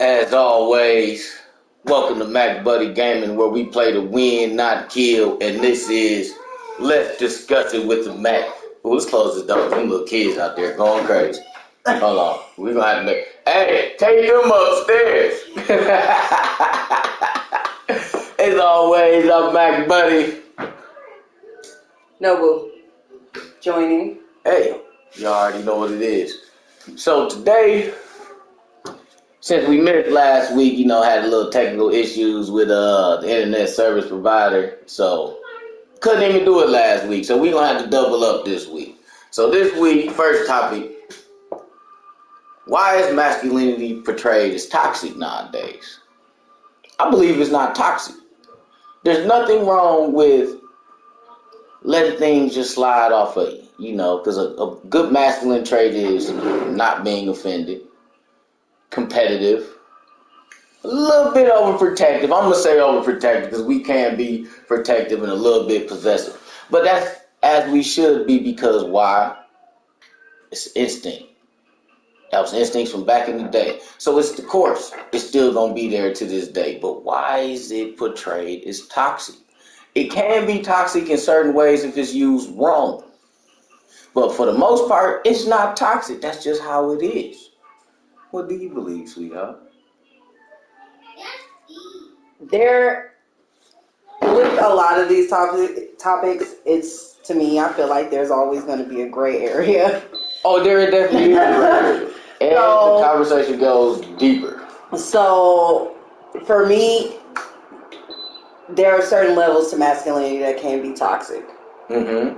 As always, welcome to Mac Buddy Gaming, where we play to win, not kill. And this is Let's Discuss It with the Mac. Ooh, let's close this door. Them little kids out there going crazy. Hold on. We're going to have to make... Hey, take them upstairs. As always, I'm Mac Buddy. Noble joining. Hey, you already know what it is. So today... Since we missed last week, had a little technical issues with the internet service provider, so couldn't even do it last week. So we're gonna have to double up this week. So this week, first topic: why is masculinity portrayed as toxic nowadays? I believe it's not toxic. There's nothing wrong with letting things just slide off of you, because a good masculine trait is not being offended. Competitive, a little bit overprotective. I'm gonna say overprotective because we can be protective and a little bit possessive, but that's as we should be, because why? It's instinct. That was instincts from back in the day. So it's the course. It's still gonna be there to this day. But why is it portrayed as toxic? It can be toxic in certain ways if it's used wrong, but for the most part, it's not toxic. That's just how it is. What do you believe, sweetheart? There, with a lot of these topics, it's, to me, I feel like there's always going to be a gray area. Oh, there definitely is a gray area. And the conversation goes deeper. So, for me, there are certain levels to masculinity that can be toxic. Mm-hmm.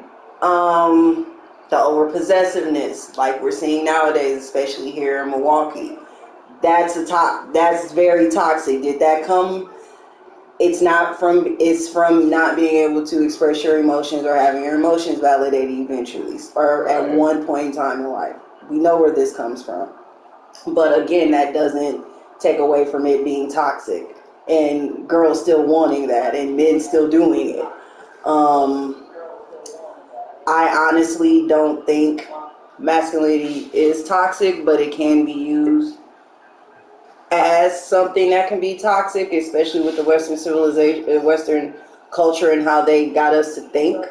The over-possessiveness, like we're seeing nowadays, especially here in Milwaukee, that's very toxic. Did that come? It's from not being able to express your emotions or having your emotions validated eventually, or at one point in time in life. We know where this comes from. But again, that doesn't take away from it being toxic and girls still wanting that and men still doing it. I honestly don't think masculinity is toxic, but it can be used as something that can be toxic, especially with the Western civilization, Western culture, and how they got us to think.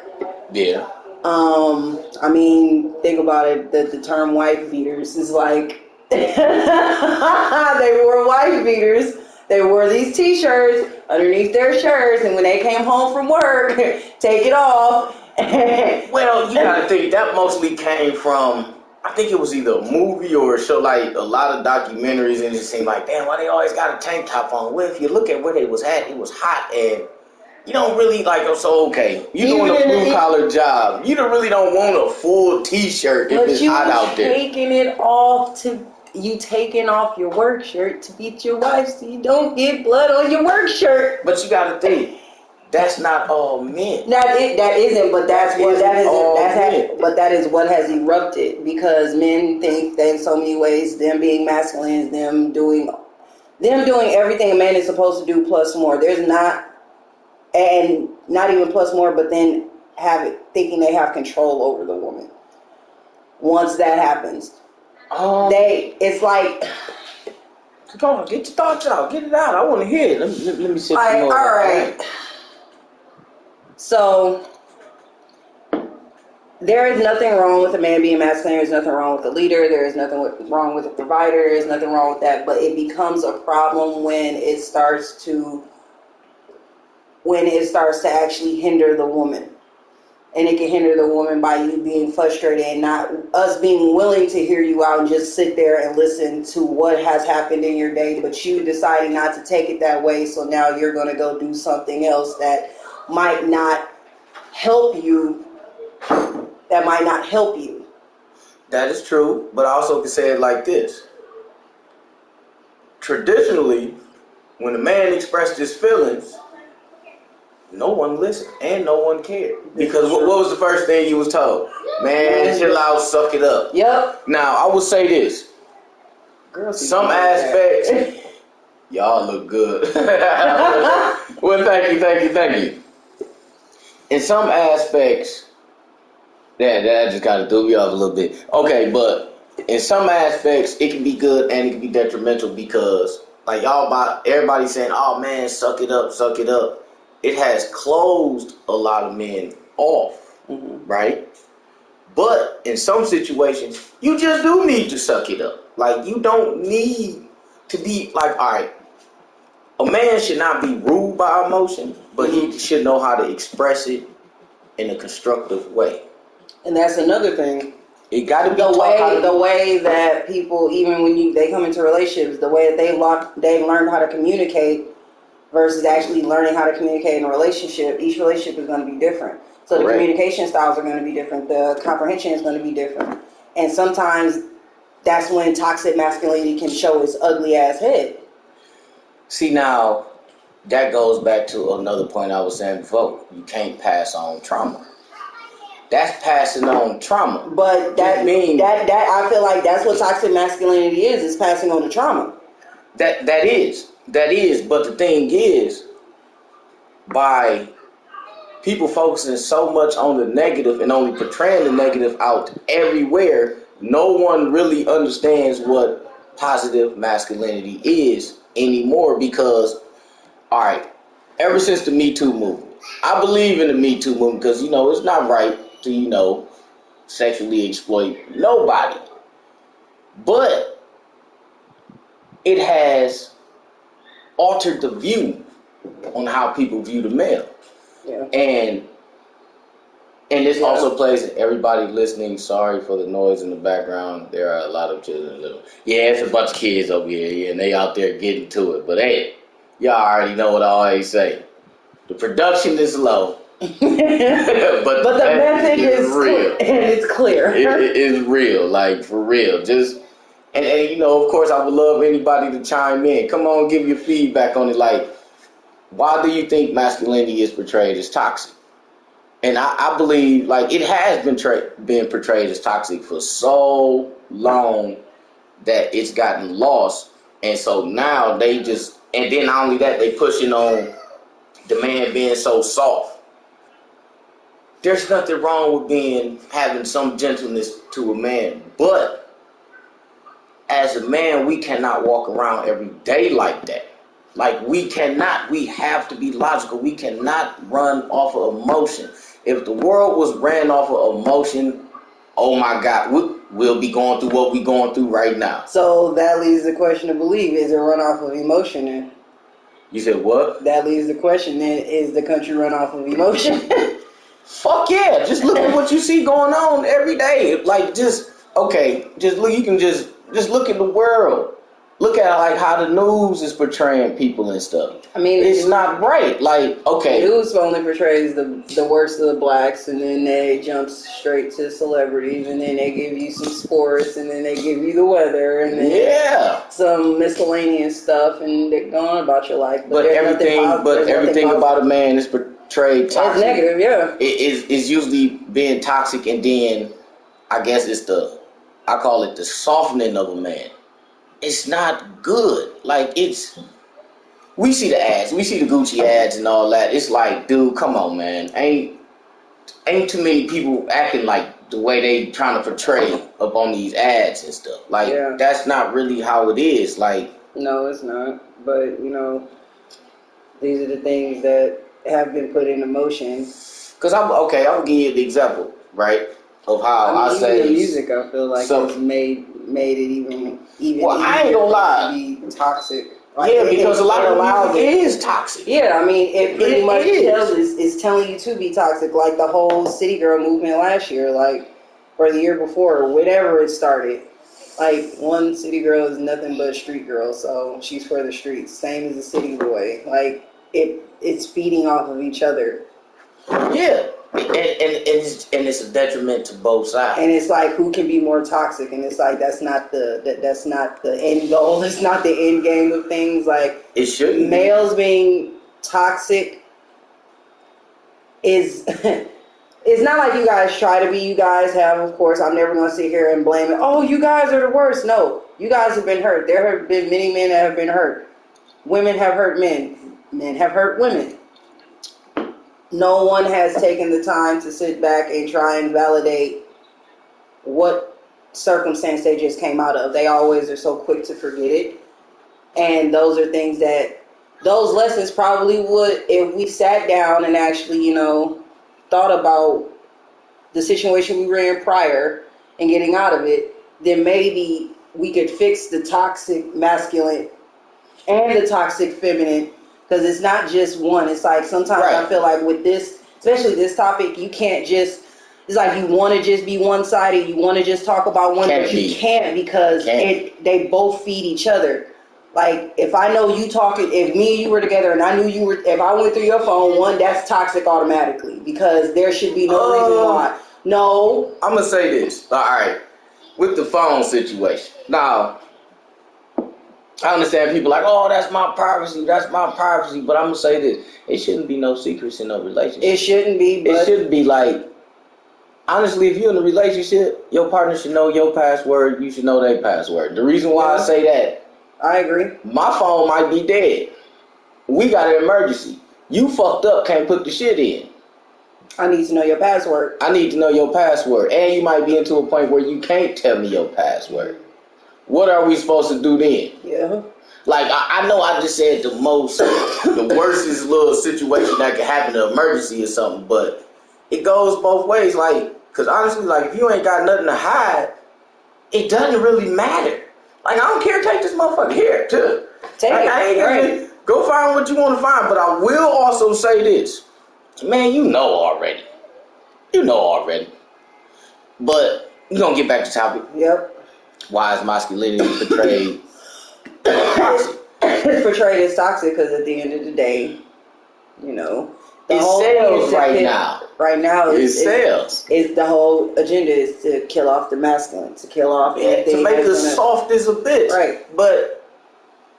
Yeah. I mean, think about it. The term "wife beaters" is like they wore wife beaters. They wore these T-shirts underneath their shirts, and when they came home from work, take it off. Well, you gotta think that mostly came from, I think it was either a movie or a show, like a lot of documentaries, and it seemed like, damn, why they always got a tank top on? Well, if you look at where they was at, it was hot, and you don't really like, so okay, you doing a blue collar job, you really don't want a full T-shirt if it's hot out there. You taking off your work shirt to beat your wife so you don't get blood on your work shirt. But you gotta think, that's not all men. That isn't, but that is what has erupted, because men think that in so many ways, them being masculine is them doing everything a man is supposed to do plus more. There's not, and not even plus more, but then thinking they have control over the woman. Once that happens, it's like, come on, get your thoughts out, get it out. I want to hear it. Let me sit. All right. So, there is nothing wrong with a man being masculine. There's nothing wrong with a leader. There is nothing wrong with a provider. There's nothing wrong with that. But it becomes a problem when it starts to actually hinder the woman. And it can hinder the woman by you being frustrated and not us being willing to hear you out and just sit there and listen to what has happened in your day, but you deciding not to take it that way. So now you're going to go do something else that might not help you. That is true, but I also can say it like this. Traditionally, when a man expressed his feelings, no one listened and no one cared. Because what was the first thing you was told? Man, chill out, suck it up. Yep. Now, I will say this. Some aspects, y'all look good. Well, thank you. In some aspects, that just kind of threw me off a little bit. Okay, but in some aspects, it can be good and it can be detrimental, because like y'all about everybody saying, "Oh man, suck it up, suck it up." It has closed a lot of men off, right? But in some situations, you just do need to suck it up. Like you don't need to be like, all right. A man should not be ruled by emotion, but he should know how to express it in a constructive way. And that's another thing. It got to be the way that people, even when they come into relationships, the way that they learn how to communicate versus actually learning how to communicate in a relationship. Each relationship is going to be different. So the communication styles are going to be different. The comprehension is going to be different. And sometimes that's when toxic masculinity can show its ugly ass head. See, now that goes back to another point I was saying before. You can't pass on trauma. That's passing on trauma. But that I feel like that's what toxic masculinity is. It's passing on the trauma. That is. But the thing is, by people focusing so much on the negative and only portraying the negative out everywhere, no one really understands what positive masculinity is anymore. Because, all right, ever since the Me Too movement, I believe in the Me Too movement because, it's not right to, sexually exploit nobody. But it has altered the view on how people view the male. Yeah. And this also plays, everybody listening, sorry for the noise in the background. There are a lot of children living. Yeah, it's a bunch of kids over here, and they out there getting to it. But hey, y'all already know what I always say. The production is low. but the message is real. And it's clear. It is real, like for real. Just and of course I would love anybody to chime in. Come on, give your feedback on it. Like, why do you think masculinity is portrayed as toxic? And I believe, like, it has been portrayed as toxic for so long that it's gotten lost. And so now they just, and then not only that, they pushing on the man being so soft. There's nothing wrong with having some gentleness to a man, but as a man, we cannot walk around every day like that. Like, we cannot. We have to be logical. We cannot run off of emotion. If the world was ran off of emotion, oh my God, we'll be going through what we're going through right now. So that leaves the question to believe, is it run off of emotion then? You said what? That leaves the question then, is the country run off of emotion? Fuck yeah. Just look at what you see going on every day. Like, just look, you can just look at the world. Look at like how the news is portraying people and stuff. I mean, it's not right. Like, okay, the news only portrays the worst of the blacks, and then they jump straight to celebrities, and then they give you some sports, and then they give you the weather, and then some miscellaneous stuff, and they're going about your life. But everything about a man is portrayed toxic. It's negative, yeah. It is usually being toxic, and then I guess I call it the softening of a man. It's not good. Like, we see the ads, we see the Gucci ads and all that. It's like, dude, come on, man. Ain't too many people acting like the way they trying to portray up on these ads and stuff. Like, that's not really how it is. Like, no, it's not. But these are the things that have been put into motion. Cause I'm gonna give you the example, right, of how I say the music. I feel like it's made it even. Well, I ain't gonna lie. To be toxic. Like, because a lot of music is toxic. Yeah, I mean, it pretty much is telling you to be toxic. Like the whole city girl movement last year, like, or the year before, whenever it started. Like, one city girl is nothing but a street girl, so she's for the streets. Same as a city boy. Like, it's feeding off of each other. Yeah. And it's a detriment to both sides. And it's like, who can be more toxic? And it's like, that's not the end goal. It's not the end game of things. Like, it should. Males being toxic is it's not like you guys try to be. You guys have, of course. I'm never going to sit here and blame it. Oh, you guys are the worst. No, you guys have been hurt. There have been many men that have been hurt. Women have hurt men. Men have hurt women. No one has taken the time to sit back and try and validate what circumstance they just came out of. They always are so quick to forget it. And those are things that, those lessons probably would, if we sat down and actually, thought about the situation we were in prior and getting out of it, then maybe we could fix the toxic masculine and the toxic feminine, because it's not just one. It's like sometimes I feel like with this, especially this topic, you can't just, it's like you want to just be one-sided, you want to just talk about one, but you can't, because they both feed each other. Like, if I know you talking, if me and you were together and I knew you were, if I went through your phone, one, that's toxic automatically, because there should be no reason why. No. I'm going to say this. All right. With the phone situation. Now, I understand people like, oh, that's my privacy. But I'm going to say this. It shouldn't be no secrets in no relationship. It shouldn't be, but... It shouldn't be like, honestly, if you're in a relationship, your partner should know your password. You should know their password. The reason why I say that, I agree. my phone might be dead. We got an emergency. You fucked up, can't put the shit in. I need to know your password. I need to know your password. And you might be into a point where you can't tell me your password. What are we supposed to do then? Yeah. Like, I know I just said the worstest little situation that could happen, an emergency or something, but it goes both ways. Like, because honestly, like, if you ain't got nothing to hide, it doesn't really matter. Like, I don't care, take this motherfucker here, too. Take it. I ain't gonna go find what you want to find, but I will also say this. Man, you know already. But we're going to get back to topic. Yep. Why is masculinity portrayed toxic? It's portrayed as toxic because at the end of the day, the it whole sells right now. Right now, it sells. It's the whole agenda is to kill off the masculine, to kill off anything. To make us soft as a bitch. Right. But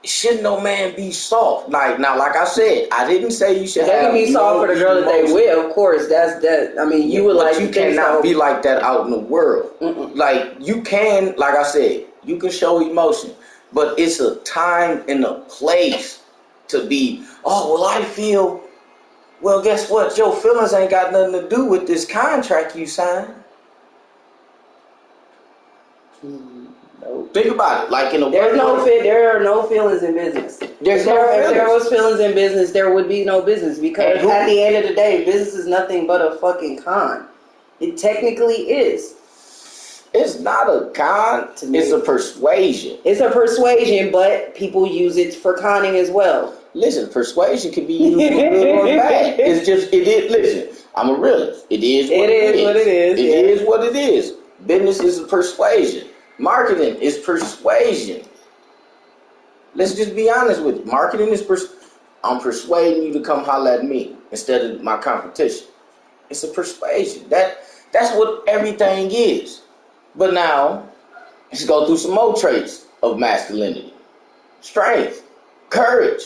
should no man be soft? Like I said, I didn't say you should. They can be soft for the girl that they with, of course. That's that. I mean, you would like. You cannot be like that out in the world. Mm-mm. Like, you can, like I said, you can show emotion, but it's a time and a place to be. Oh well, I feel. Well, guess what? Your feelings ain't got nothing to do with this contract you signed. No. Think about it. Like, in a there are no feelings in business. If there was feelings in business, there would be no business, because at the end of the day, business is nothing but a fucking con. It technically is. It's not a con. It's a persuasion. It's a persuasion, but people use it for conning as well. Listen, persuasion can be used for good or bad. It's just, it is, listen, I'm a realist. It is what it is. It is what it is. Business is a persuasion. Marketing is persuasion. Let's just be honest with you. Marketing is I'm persuading you to come holler at me instead of my competition. It's a persuasion. That's what everything is. But now, let's go through some more traits of masculinity. Strength, courage.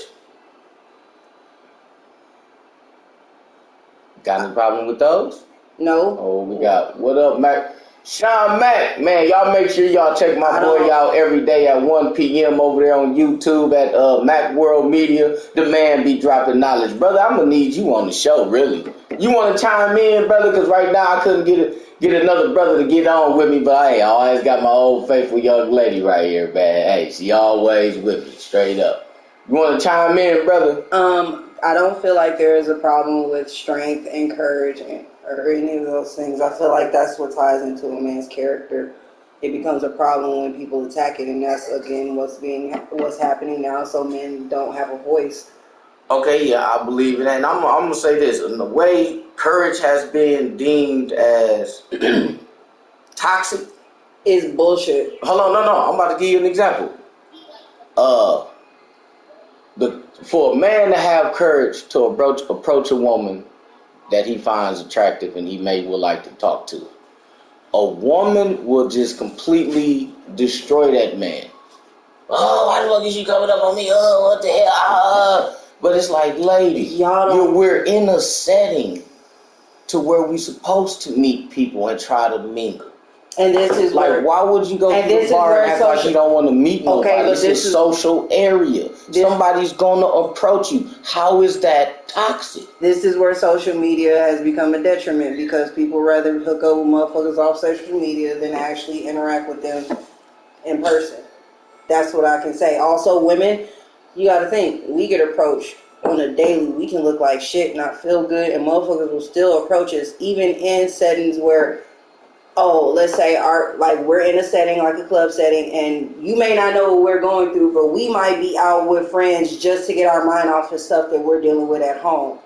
Got any problem with those? No. Oh, we got, what up, Mac? Sean Mac, man, y'all make sure y'all check my boy out every day at 1 p.m. over there on YouTube at Mac World Media. The man be dropping knowledge. Brother, I'm going to need you on the show, really. You want to chime in, brother? Because right now I couldn't get another brother to get on with me, but hey, I always got my old faithful young lady right here, man. Hey, she always with me, straight up. You want to chime in, brother? I don't feel like there is a problem with strength and courage or any of those things. I feel like that's what ties into a man's character. It becomes a problem when people attack it, and that's again what's happening now. So men don't have a voice. Okay, yeah, I believe in that. And I'm gonna say this: in the way courage has been deemed as toxic, is bullshit. Hold on, no. I'm about to give you an example. For a man to have courage to approach a woman that he finds attractive and he would like to talk to, a woman will just completely destroy that man. Oh, why the fuck is she coming up on me? Oh, what the hell? But it's like, lady, we're in a setting to where we supposed to meet people and try to mingle. And this is like, why would you go to the bar and act like you don't want to meet nobody? Okay, but this is a social area. Somebody's going to approach you. How is that toxic? This is where social media has become a detriment, because people rather hook up with motherfuckers off social media than actually interact with them in person. That's what I can say. Also, women You gotta think, we get approached on a daily. We can look like shit, not feel good, and motherfuckers will still approach us, even in settings where, oh, let's say we're in a setting like a club setting, and you may not know what we're going through, but we might be out with friends just to get our mind off of stuff that we're dealing with at home.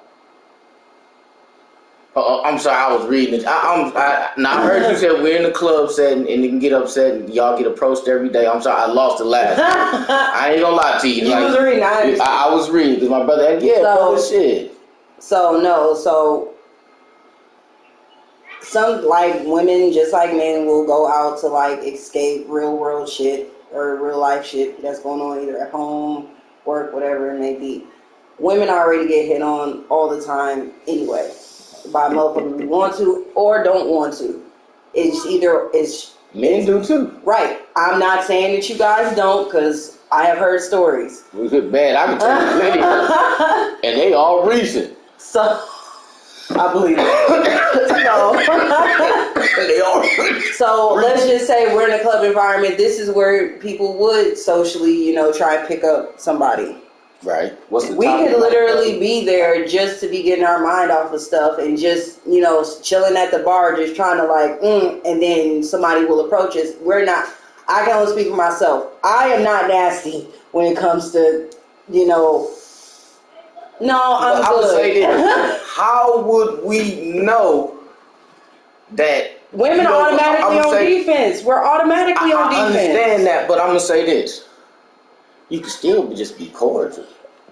I'm sorry, I was reading it. I heard you said we're in the club setting and you can get upset and y'all get approached every day. I'm sorry, I lost the last one. I ain't gonna lie to you. You was reading, I was reading because my brother, brother, shit. So some, like, women, just like men, will go out to, like, escape real world shit or real life shit that's going on either at home, work, whatever it may be. Women already get hit on all the time anyway by motherfuckers who want to or don't want to. It's men do too. Right. I'm not saying that you guys don't, because I have heard stories. We get bad. I can tell you plenty, and they all recent. So I believe it. So let's just say we're in a club environment. This is where people would socially, try and pick up somebody. Right. We could literally be there just to be getting our mind off of stuff and just, chilling at the bar, just trying to and then somebody will approach us. I can only speak for myself. I am not nasty when it comes to, no, I'm good. I would say this. How would we know that women are automatically on defense? We're automatically on defense. I understand that, but I'm going to say this. You can still just be cordial.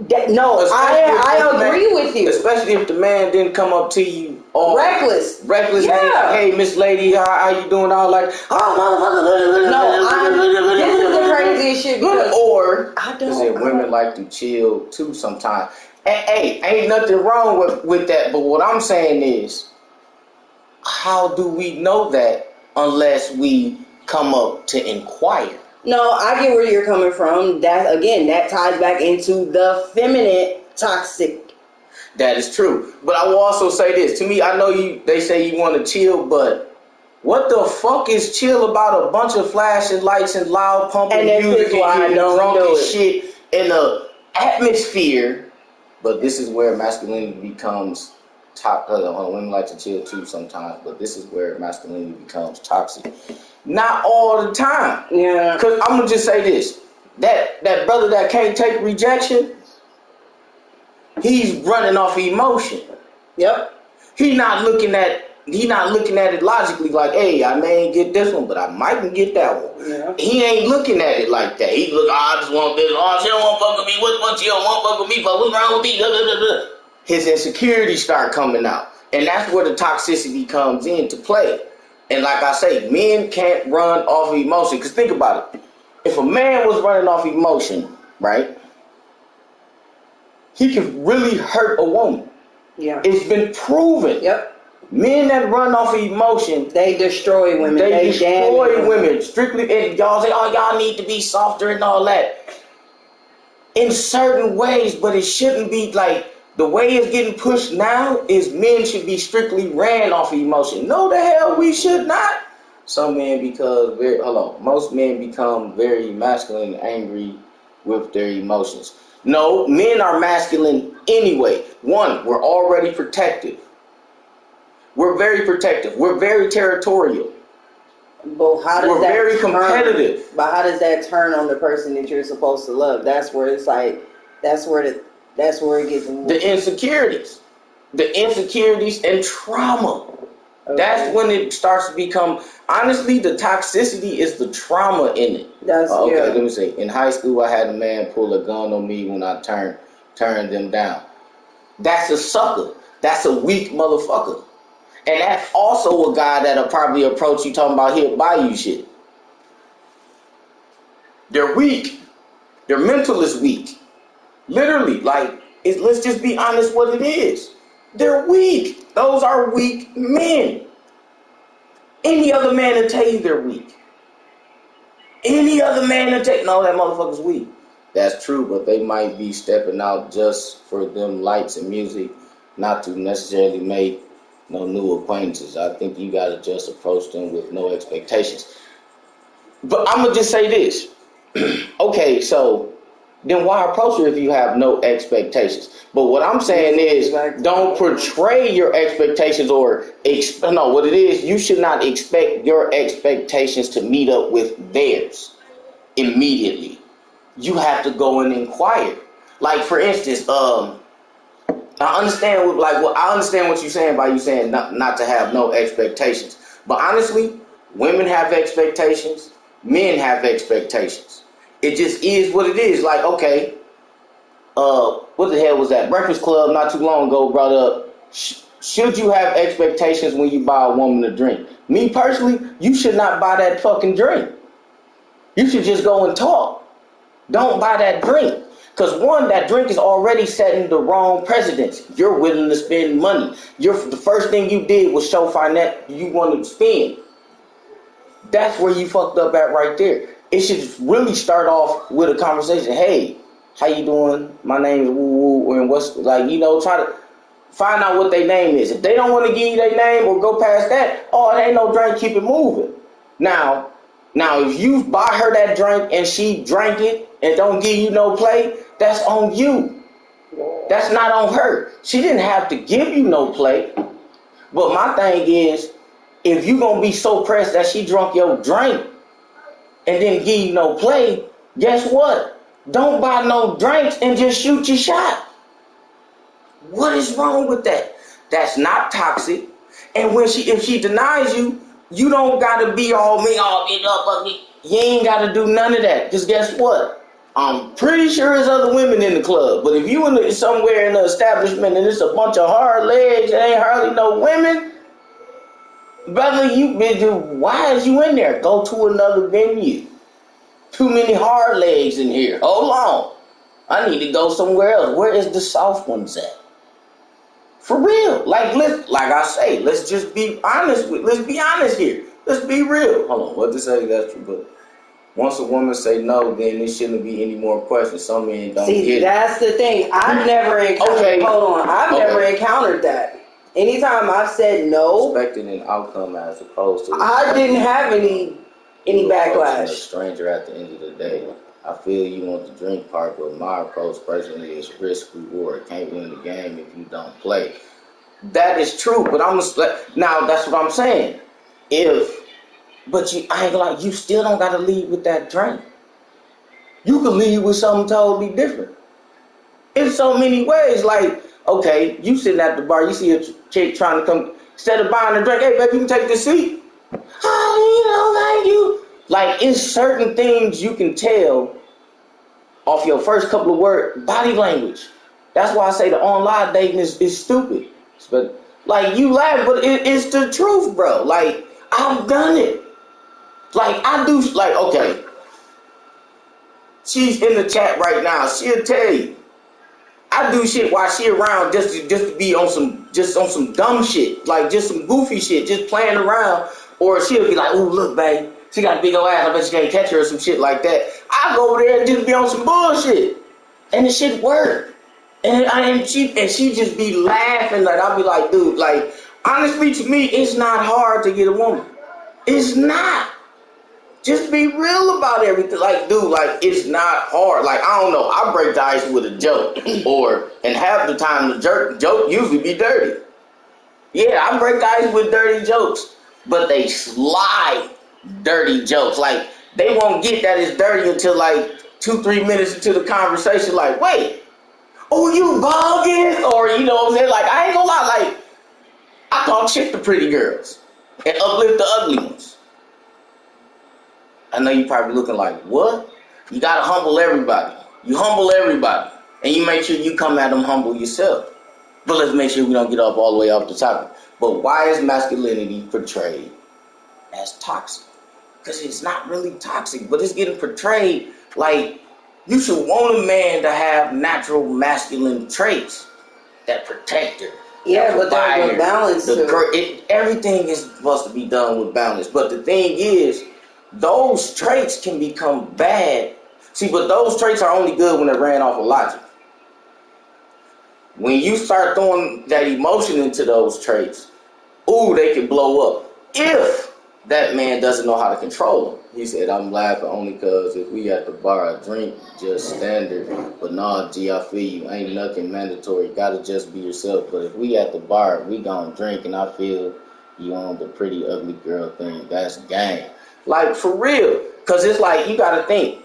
I agree with you. Especially if the man didn't come up to you all reckless. Yeah. Hey, Miss Lady, how you doing? All like, oh, motherfucker. This is the craziest shit. Or women like to chill too sometimes. And hey, ain't nothing wrong with that. But what I'm saying is, how do we know that unless we come up to inquire? No, I get where you're coming from. That ties back into the feminine toxic. That is true. But I will also say this. To me, I know they say you want to chill, but what the fuck is chill about a bunch of flashing lights and loud pumping music and drunk and shit in a atmosphere? But this is where masculinity becomes women like to chill too sometimes, but this is where masculinity becomes toxic. Not all the time. Yeah. Because I'm going to just say this. That brother that can't take rejection, he's running off emotion. Yep. He not looking at it logically like, hey, I may ain't get this one, but I might get that one. Yeah. He ain't looking at it like that. He look, I just want this. Oh, she don't want to fuck with me. What she don't want to fuck with me for? What's wrong with me? His insecurities start coming out. And that's where the toxicity comes into play. And like I say, men can't run off of emotion. Because think about it. If a man was running off emotion, right, he can really hurt a woman. Yeah. It's been proven. Yep. Men that run off of emotion, they destroy women. They destroy women. Strictly, and y'all say, oh, y'all need to be softer and all that. In certain ways, but it shouldn't be like, the way it's getting pushed now is men should be strictly ran off of emotion. No, the hell we should not. Some men most men become very masculine and angry with their emotions. No, men are masculine anyway. One, we're already protective. We're very protective. We're very territorial. But we're very competitive. But how does that turn on the person that you're supposed to love? That's where it's like, that's where it gets. The insecurities and trauma. Okay. That's when it starts to become. Honestly, the toxicity is the trauma in it. Let me say. In high school, I had a man pull a gun on me when I turned them down. That's a sucker. That's a weak motherfucker. And that's also a guy that'll probably approach you talking about he'll buy you shit. They're weak. Their mental is weak. Literally, let's just be honest what it is. They're weak. Those are weak men. Any other man will tell you they're weak. Any other man will tell you, no, that motherfucker's weak. That's true, but they might be stepping out just for them lights and music, not to necessarily make no new acquaintances. I think you got to just approach them with no expectations. But I'm going to just say this. Okay, so then why approach her if you have no expectations? But what I'm saying is, don't portray your expectations no, what it is, you should not expect your expectations to meet up with theirs immediately. You have to go and inquire. Like, for instance, I understand what you're saying by you saying not to have no expectations. But honestly, women have expectations, men have expectations. It just is what it is. Like, okay, what the hell was that? Breakfast Club not too long ago brought up, should you have expectations when you buy a woman a drink? Me personally, you should not buy that fucking drink. You should just go and talk. Don't buy that drink. Because one, that drink is already setting the wrong precedence. You're willing to spend money. The first thing you did was show finance you want to spend. That's where you fucked up at right there. It should really start off with a conversation. Hey, how you doing? My name is Woo Woo. And what's, like, try to find out what their name is. If they don't want to give you their name or go past that, oh, it ain't no drink, keep it moving. Now, if you buy her that drink and she drank it and don't give you no play, that's on you. That's not on her. She didn't have to give you no play. But my thing is, if you gonna be so pressed that she drunk your drink and didn't give you no play, guess what? Don't buy no drinks and just shoot your shot. What is wrong with that? That's not toxic. And if she denies you, you don't gotta be all me, all get up. You ain't gotta do none of that. Because guess what? I'm pretty sure there's other women in the club. But if you somewhere in the establishment and it's a bunch of hard legs and ain't hardly no women, brother, why is you in there? Go to another venue. Too many hard legs in here. Hold on. I need to go somewhere else. Where is the soft ones at? For real. Like I say, let's just be honest let's be honest here. Let's be real. Hold on, what to say, that's true, but once a woman say no, then there shouldn't be any more questions. Some men don't get it. See, that's the thing. I've never encountered that. Anytime I've said no, expecting an outcome as opposed to I didn't have any backlash. A stranger at the end of the day. I feel you want the drink part, but my approach personally is risk reward. Can't win the game if you don't play. That is true, but now that's what I'm saying. I ain't like, you still don't gotta leave with that drink. You could leave with something totally different. In so many ways, like, okay, you sitting at the bar, you see a chick trying to come, instead of buying a drink, hey baby, you can take this seat. Oh, thank you. Like, it's certain things you can tell off your first couple of words, body language. That's why I say the online dating is stupid. But like, you laugh, but it's the truth, bro. Like, I've done it. Like, I do, like, okay. She's in the chat right now. She'll tell you. I do shit while she around just to be on some dumb shit. Like, just some goofy shit, just playing around. Or she'll be like, ooh, look, babe. She got a big old ass. I bet you can't catch her or some shit like that. I go over there and just be on some bullshit. And the shit work. And she just be laughing. Like, I'll be like, dude, like, honestly, to me, it's not hard to get a woman. It's not. Just be real about everything. Like, dude, like, it's not hard. Like, I don't know. I break the ice with a joke. And half the time the joke usually be dirty. Yeah, I break the ice with dirty jokes. But they slide dirty jokes. Like, they won't get that it's dirty until like 2-3 minutes into the conversation. Like, wait, oh, you bugging? Or, you know what I'm saying? Like, I ain't gonna lie. Like, I talk shit to pretty girls and uplift the ugly ones. I know you probably looking like, what? You gotta humble everybody. You humble everybody. And you make sure you come at them humble yourself. But let's make sure we don't get up all the way off the topic. But why is masculinity portrayed as toxic? Because it's not really toxic, but it's getting portrayed like you should want a man to have natural masculine traits. That protector. Yeah, but there's a balance to it. Everything is supposed to be done with balance. But the thing is, those traits can become bad. See, but those traits are only good when they're ran off of logic. When you start throwing that emotion into those traits, ooh, they can blow up. If that man doesn't know how to control him. He said, I'm laughing only because if we at the bar, I drink just standard. But nah, G, I feel you. Ain't nothing mandatory. Gotta just be yourself. But if we at the bar, we gon' drink and I feel you on the pretty ugly girl thing. That's gang. Like, for real. Because it's like, you gotta think.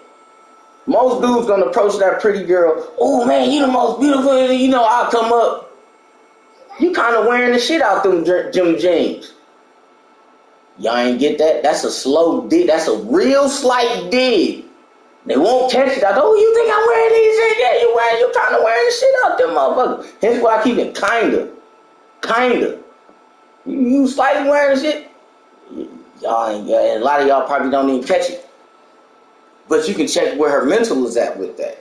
Most dudes gonna approach that pretty girl. Oh, man, you the most beautiful. You know, I'll come up. You kind of wearing the shit out them gym jeans. Y'all ain't get that? That's a slow dig. That's a real slight dig. They won't catch it. I go, oh, you think I'm wearing these shit? Yeah, you kind of wearing the shit out them motherfuckers. Hence why I keep it kinda. You slightly wearing shit. Y'all ain't, yeah, a lot of y'all probably don't even catch it. But you can check where her mental is at with that.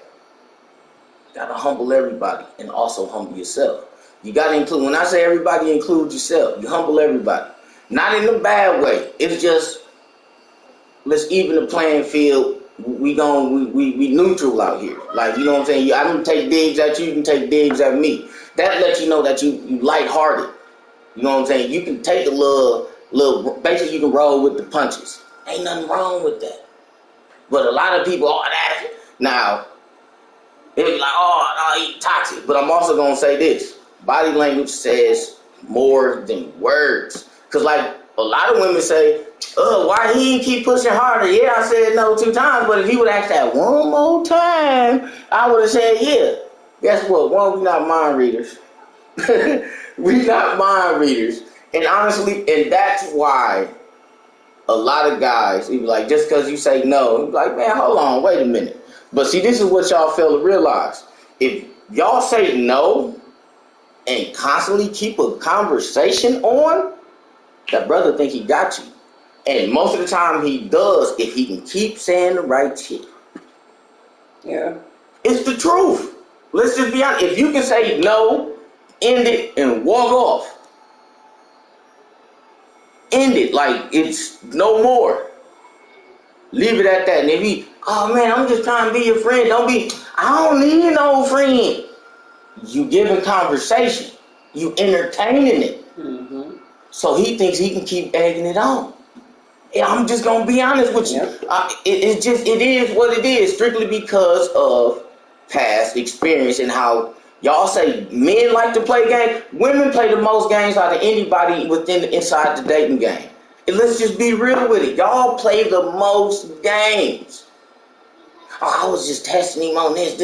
You gotta humble everybody and also humble yourself. You gotta include, when I say everybody, include yourself. You humble everybody. Not in a bad way. It's just, let's even the playing field. We neutral out here. Like, you know what I'm saying? I don't take digs at you, you can take digs at me. That lets you know that you lighthearted. You know what I'm saying? You can take a little, basically you can roll with the punches. Ain't nothing wrong with that. But a lot of people, that's it. Now, they be like, he toxic. But I'm also going to say this. Body language says more than words. Because, like, a lot of women say, why he keep pushing harder? Yeah, I said no 2 times, but if he would ask that one more time, I would have said yeah. Guess what? One, we not mind readers. We not mind readers. And honestly, and that's why a lot of guys, even like, just because you say no, like, man, hold on, wait a minute. But see, this is what y'all fail to realize. If y'all say no and constantly keep a conversation on, that brother think he got you. And most of the time he does if he can keep saying the right shit. Yeah. It's the truth. Let's just be honest. If you can say no, end it, and walk off. End it. Like, it's no more. Leave it at that. And if he, oh man, I'm just trying to be your friend. I don't need no friend. You giving conversation. You entertaining it. Mm-hmm. So he thinks he can keep egging it on. I'm just gonna be honest with you. Yep. It is what it is, strictly because of past experience and how y'all say men like to play games. Women play the most games out of anybody inside the dating game. And let's just be real with it. Y'all play the most games. Oh, I was just testing him on this.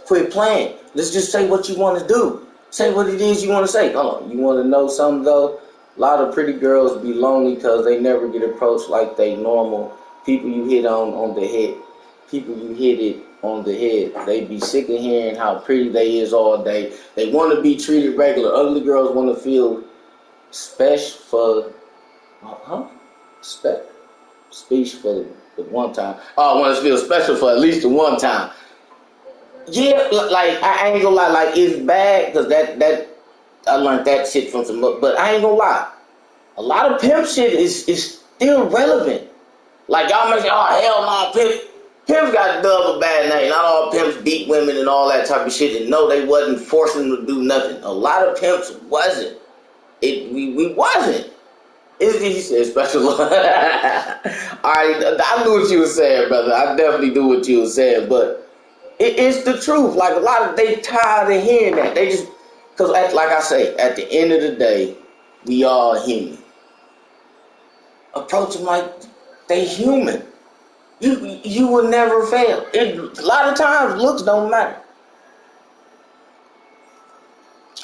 Quit playing. Let's just say what you want to do. Say what it is you want to say. Hold on. You want to know something though? A lot of pretty girls be lonely because they never get approached like they normal. People you hit on the head. People you hit it on the head. They be sick of hearing how pretty they is all day. They want to be treated regular. Ugly girls want to feel special for, speech for the one time. Oh, I want to feel special for at least the one time. Yeah, like, I ain't gonna lie, like, it's bad because that I learned that shit from some, but I ain't gonna lie. A lot of pimp shit is still relevant. Like, y'all may say, oh, hell no, pimps got a double bad name. Not all pimps beat women and all that type of shit. And no, they wasn't forcing them to do nothing. A lot of pimps wasn't. We wasn't. He said special. All right, I knew what you were saying, brother. I definitely knew what you were saying, but it's the truth. Like, a lot of they tired of hearing that. They just, because like I say, at the end of the day, we all human. Approach them like they human. You will never fail. A lot of times looks don't matter.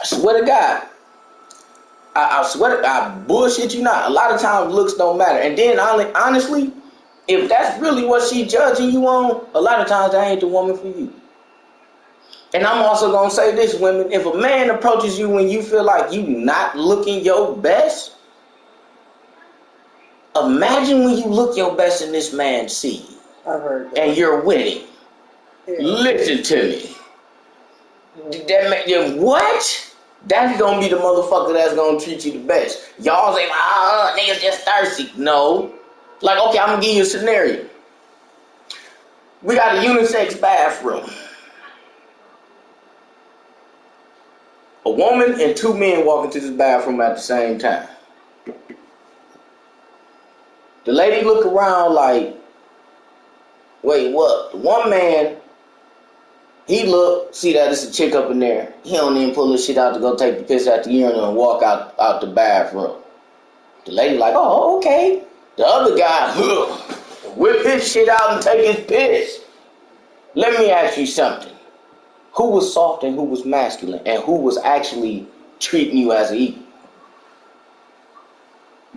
I swear to God. I swear to God, I bullshit you not. A lot of times looks don't matter. And then honestly, if that's really what she judging you on, a lot of times that ain't the woman for you. And I'm also gonna say this, women, if a man approaches you when you feel like you not looking your best, imagine when you look your best and this man see you. I've heard that. And you're winning. Yeah. Listen to me. What? That's gonna be the motherfucker that's gonna treat you the best. Y'all say, niggas just thirsty. No. Like, okay, I'm gonna give you a scenario. We got a unisex bathroom. A woman and 2 men walk into this bathroom at the same time. The lady look around like, wait, what? The one man, he look, see that it's a chick up in there. He don't even pull his shit out to go take the piss at the urinal and walk out the bathroom. The lady like, oh, okay. The other guy, whip his shit out and take his piss. Let me ask you something. Who was soft and who was masculine? And who was actually treating you as an equal?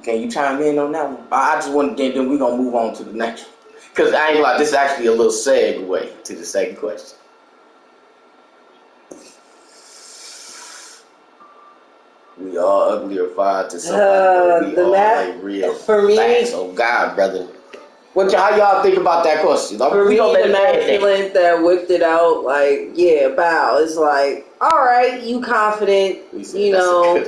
Can you chime in on that one? I just want to, then we're going to move on to the next one. Because I ain't like, this is actually a little segue to the second question. We all ugly or fine to somebody. We all like real for me, facts. Oh God, brother. How y'all think about that question? For me, the masculine that whipped it out, like, yeah, bow. It's like, all right, you confident, you know,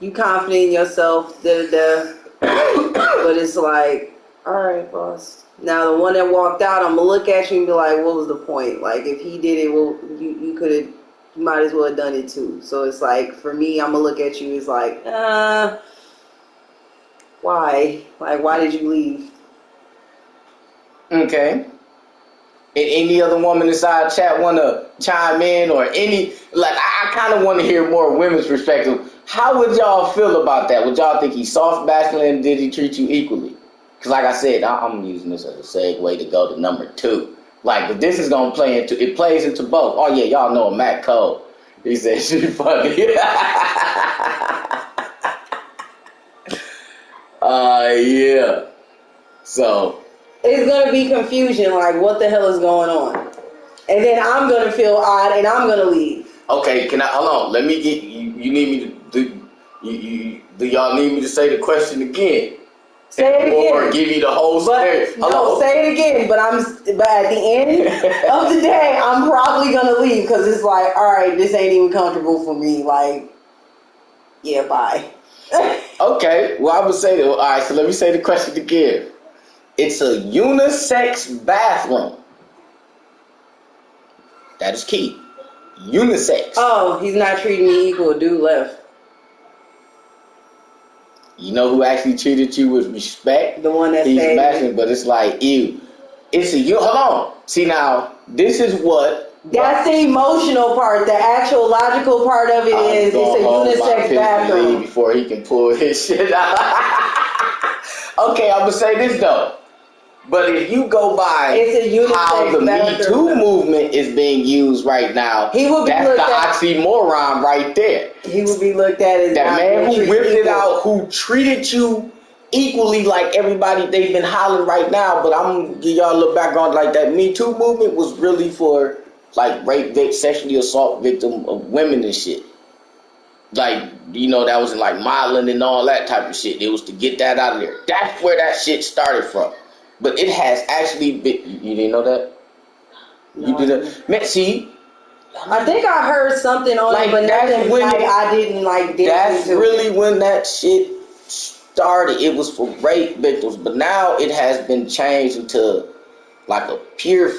you confident in yourself, da-da-da. But it's like, all right, boss. Now, the one that walked out, I'm going to look at you and be like, what was the point? Like, if he did it, well, you could have, you might as well have done it too. So it's like, for me, I'm going to look at you as like, why? Like, why did you leave? Okay. And any other woman inside chat want to chime in or any, like, I kind of want to hear more women's perspective. How would y'all feel about that? Would y'all think he's soft, masculine? Did he treat you equally? Because like I said, I'm using this as a segue to go to number 2. Like, but this is going to play into, it plays into both. Oh yeah, y'all know Matt Cole. He said she funny. Yeah. So. It's going to be confusion, like, what the hell is going on? And then I'm going to feel odd, and I'm going to leave. Okay, hold on, let me get, you need me to, do y'all need me to say the question again? Say it again. Or give you the whole story? No, say it again, but at the end of the day, I'm probably going to leave, because it's like, all right, this ain't even comfortable for me, like, yeah, bye. Okay, well, I would say, all right, so let me say the question again. It's a unisex bathroom. That is key. Unisex. Oh, he's not treating me equal. Dude left. You know who actually treated you with respect? The one that he's stayed. Smashing, but it's like, ew. It's a hold on. See now, this is what. That's the emotional part. The actual logical part of it is it's a unisex bathroom. Before he can pull his shit out. Okay, I'm gonna say this though. But if you go by how the Me Too movement is being used right now, that's the oxymoron right there. He would be looked at as that man who whipped it out, who treated you equally like everybody they've been hollering right now. But I'm gonna give y'all a little background. Like that Me Too movement was really for like rape, sexually assault victim of women and shit. Like, you know, that was in like modeling and all that type of shit. It was to get that out of there. That's where that shit started from. But it has actually been. You didn't know that? No, you didn't. Man, see. I think I heard something on it, but nothing like I didn't like. That's really when that shit started. It was for rape victims, but now it has been changed into like a pure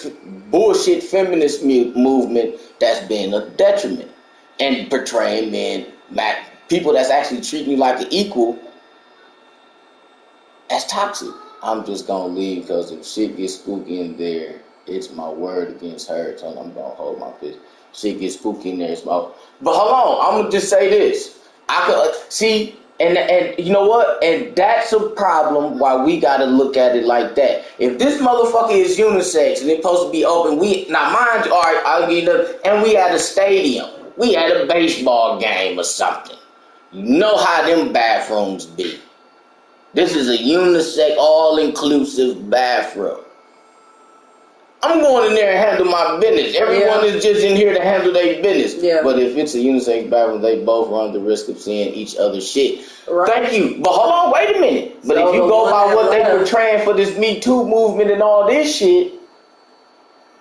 bullshit feminist movement that's been a detriment and portraying men, people that's actually treating you like an equal, as toxic. I'm just gonna leave because if shit gets spooky in there, it's my word against her. So I'm gonna hold my fist. Shit gets spooky in there, it's my. But hold on, I'm gonna just say this. I could see, and you know what? And that's a problem. Why we gotta look at it like that. If this motherfucker is unisex and it's supposed to be open, now mind you, all right, I'll give you and we at a stadium, we at a baseball game or something. You know how them bathrooms be. This is a unisex, all-inclusive bathroom. I'm going in there and handle my business. Everyone is just in here to handle their business. Yeah. But if it's a unisex bathroom, they both run the risk of seeing each other's shit. Right. Thank you. But hold on, wait a minute. But so if you go by what they portraying for this Me Too movement and all this shit,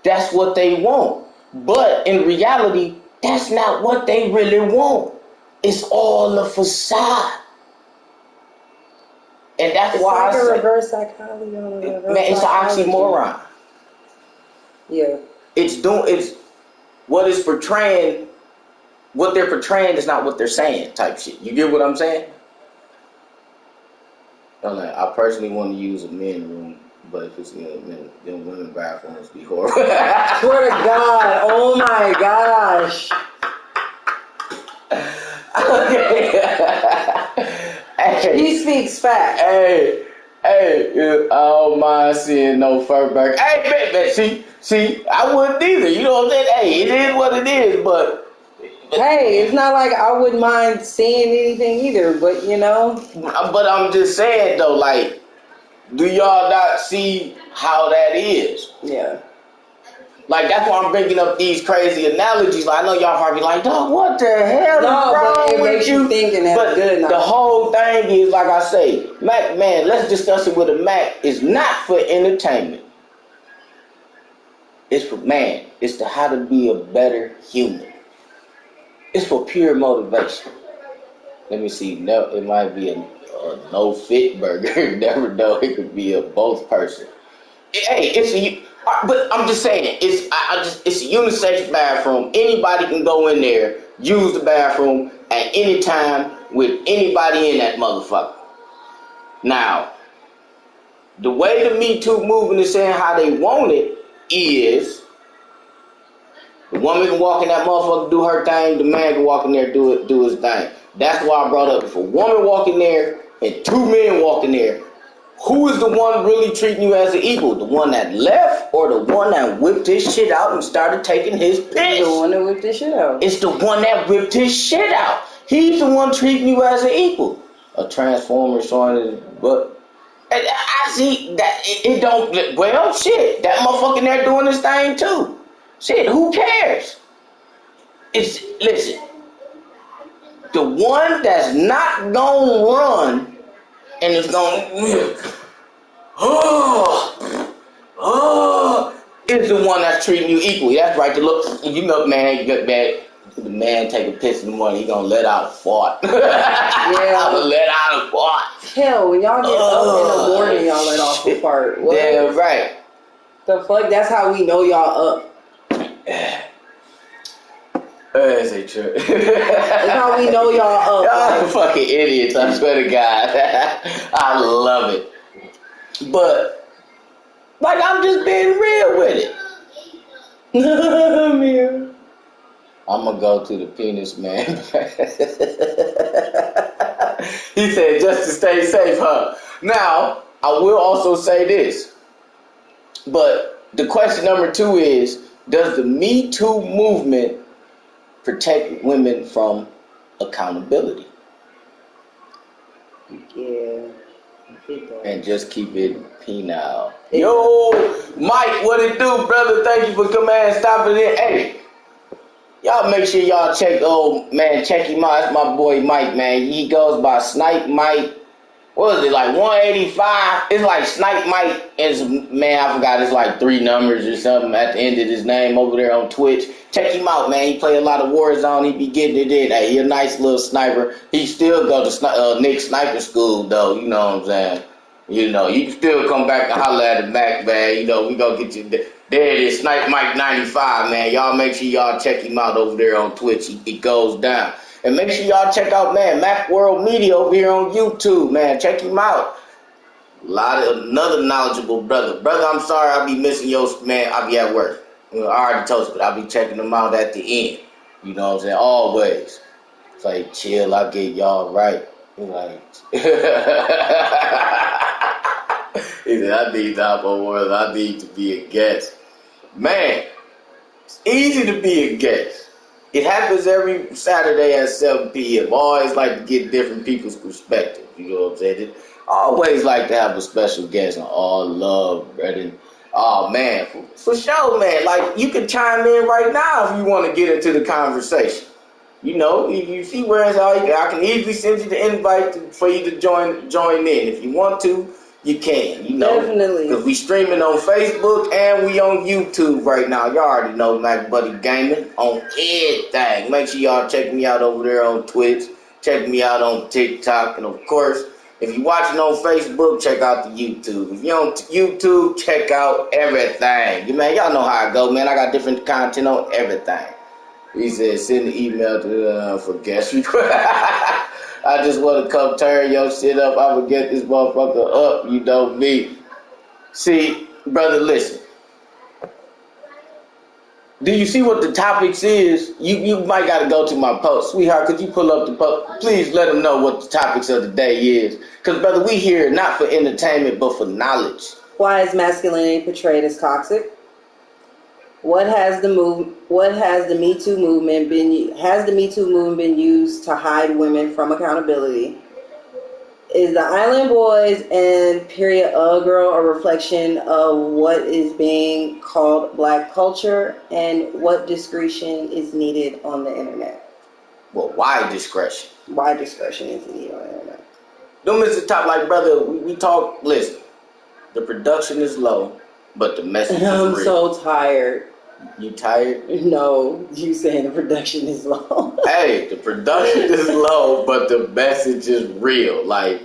that's what they want. But in reality, that's not what they really want. It's all a facade. And that's it's why like I say, reverse psychology on a reverse man, it's an oxymoron. Yeah. It's what is portraying, what they're portraying is not what they're saying type shit. You get what I'm saying? I personally want to use a men's room, but if it's then women bathrooms be horrible. Swear to God. Oh my gosh. Hey, He speaks facts. hey, I don't mind seeing no fur burger. Hey, man, see, I wouldn't either. You know what I'm saying? Hey, it is what it is, but Hey, it's not like I wouldn't mind seeing anything either, but you know. But I'm just saying though, like, do y'all not see how that is? Yeah. Like, that's why I'm bringing up these crazy analogies. Like, I know y'all probably like, dog, what the hell is but wrong it with makes you? you think, and that's But good enough. the whole thing is, like I say, Mac, man, let's discuss it with a Mac. It's not for entertainment. It's for, man, it's to how to be a better human. It's for pure motivation. Let me see. No, it might be a no fit burger. Never know. It could be a both person. Hey, but I'm just saying, it's a unisex bathroom. Anybody can go in there, use the bathroom at any time with anybody in that motherfucker. Now, the way the Me Too movement is saying how they want it is the woman can walk in that motherfucker, do her thing. The man can walk in there, do his thing. That's why I brought up if a woman walk in there and two men walk in there, who is the one really treating you as an equal? The one that left or the one that whipped his shit out and started taking his piss? The one that whipped his shit out. It's the one that whipped his shit out. He's the one treating you as an equal. A transformer showing his butt. And I see that it don't. Well, shit, that motherfucker there doing his thing too. Shit, who cares? Listen. The one that's not gonna run and is gonna is the one that's treating you equally. That's right. You know, man, the man take a piss in the morning, he gonna let out a fart. Yeah. Let out a fart. Hell, when y'all get up in the morning, y'all let off a fart. What? Damn right. The fuck? That's how we know y'all up. That's a trip. That's how we know y'all up. Y'all are fucking idiots, I swear to God. I love it. But, like, I'm just being real with it. Man. I'm gonna go to the penis man. He said just to stay safe, huh? Now, I will also say this. But the question number 2 is, does the Me Too movement protect women from accountability? Yeah. And just keep it penile. Yo, Mike, what it do, brother? Thank you for coming and stopping in. Hey, y'all make sure y'all check, check him out. That's my boy Mike, man. He goes by Snipe Mike. What is it, like 185? It's like Snipe Mike. Man, I forgot, it's like 3 numbers or something at the end of his name over there on Twitch. Check him out, man. He play a lot of Warzone. He be getting it in. Hey, he a nice little sniper. He still go to Nick Sniper School, though. You know what I'm saying? You know, you can still come back and holler at the Mac, man. You know, we gonna get you. There it is, Snipe Mike 95, man. Y'all make sure y'all check him out over there on Twitch. He goes down. And make sure y'all check out, man, Mac World Media over here on YouTube, man. Check him out. Another knowledgeable brother. Brother, I'm sorry I'll be missing your, man. I'll be at work. I already told you, but I'll be checking them out at the end. You know what I'm saying? Always. It's like, chill, I'll get y'all right. Like, he said, I need that for world. I need to be a guest. Man, it's easy to be a guest. It happens every Saturday at 7 p.m. Always like to get different people's perspective. You know what I'm saying? Always like to have a special guest on All Love, brother. Oh, man, for sure, man. Like, you can chime in right now if you want to get into the conversation. You know, you see where it's all. I can easily send you the invite for you to join in. If you want to, you can. You know, definitely. Because we streaming on Facebook and we on YouTube right now. Y'all already know Mac Buddy Gaming on everything. Make sure y'all check me out over there on Twitch. Check me out on TikTok. And of course, if you're watching on Facebook, check out the YouTube. If you're on YouTube, check out everything. Man, y'all know how I go, man. I got different content on everything. He said, send the email to for guest request. I just want to come turn your shit up. I'm going to get this motherfucker up. You know me. See, brother, listen. Do you see what the topics is? You might got to go to my post. Sweetheart, could you pull up the post? Please let them know what the topics of the day is. Because, brother, we here not for entertainment, but for knowledge. Why is masculinity portrayed as toxic? What has the Me Too movement been used to hide women from accountability? Is the Island Boys and period girl a reflection of what is being called black culture, and what discretion is needed on the internet? Well, why discretion? Why discretion is needed on the internet? Don't miss the top, like, brother, we talk, listen, the production is low, but the message is real. I'm so tired. You tired? No, you saying the production is low. Hey, the production is low, but the message is real. Like,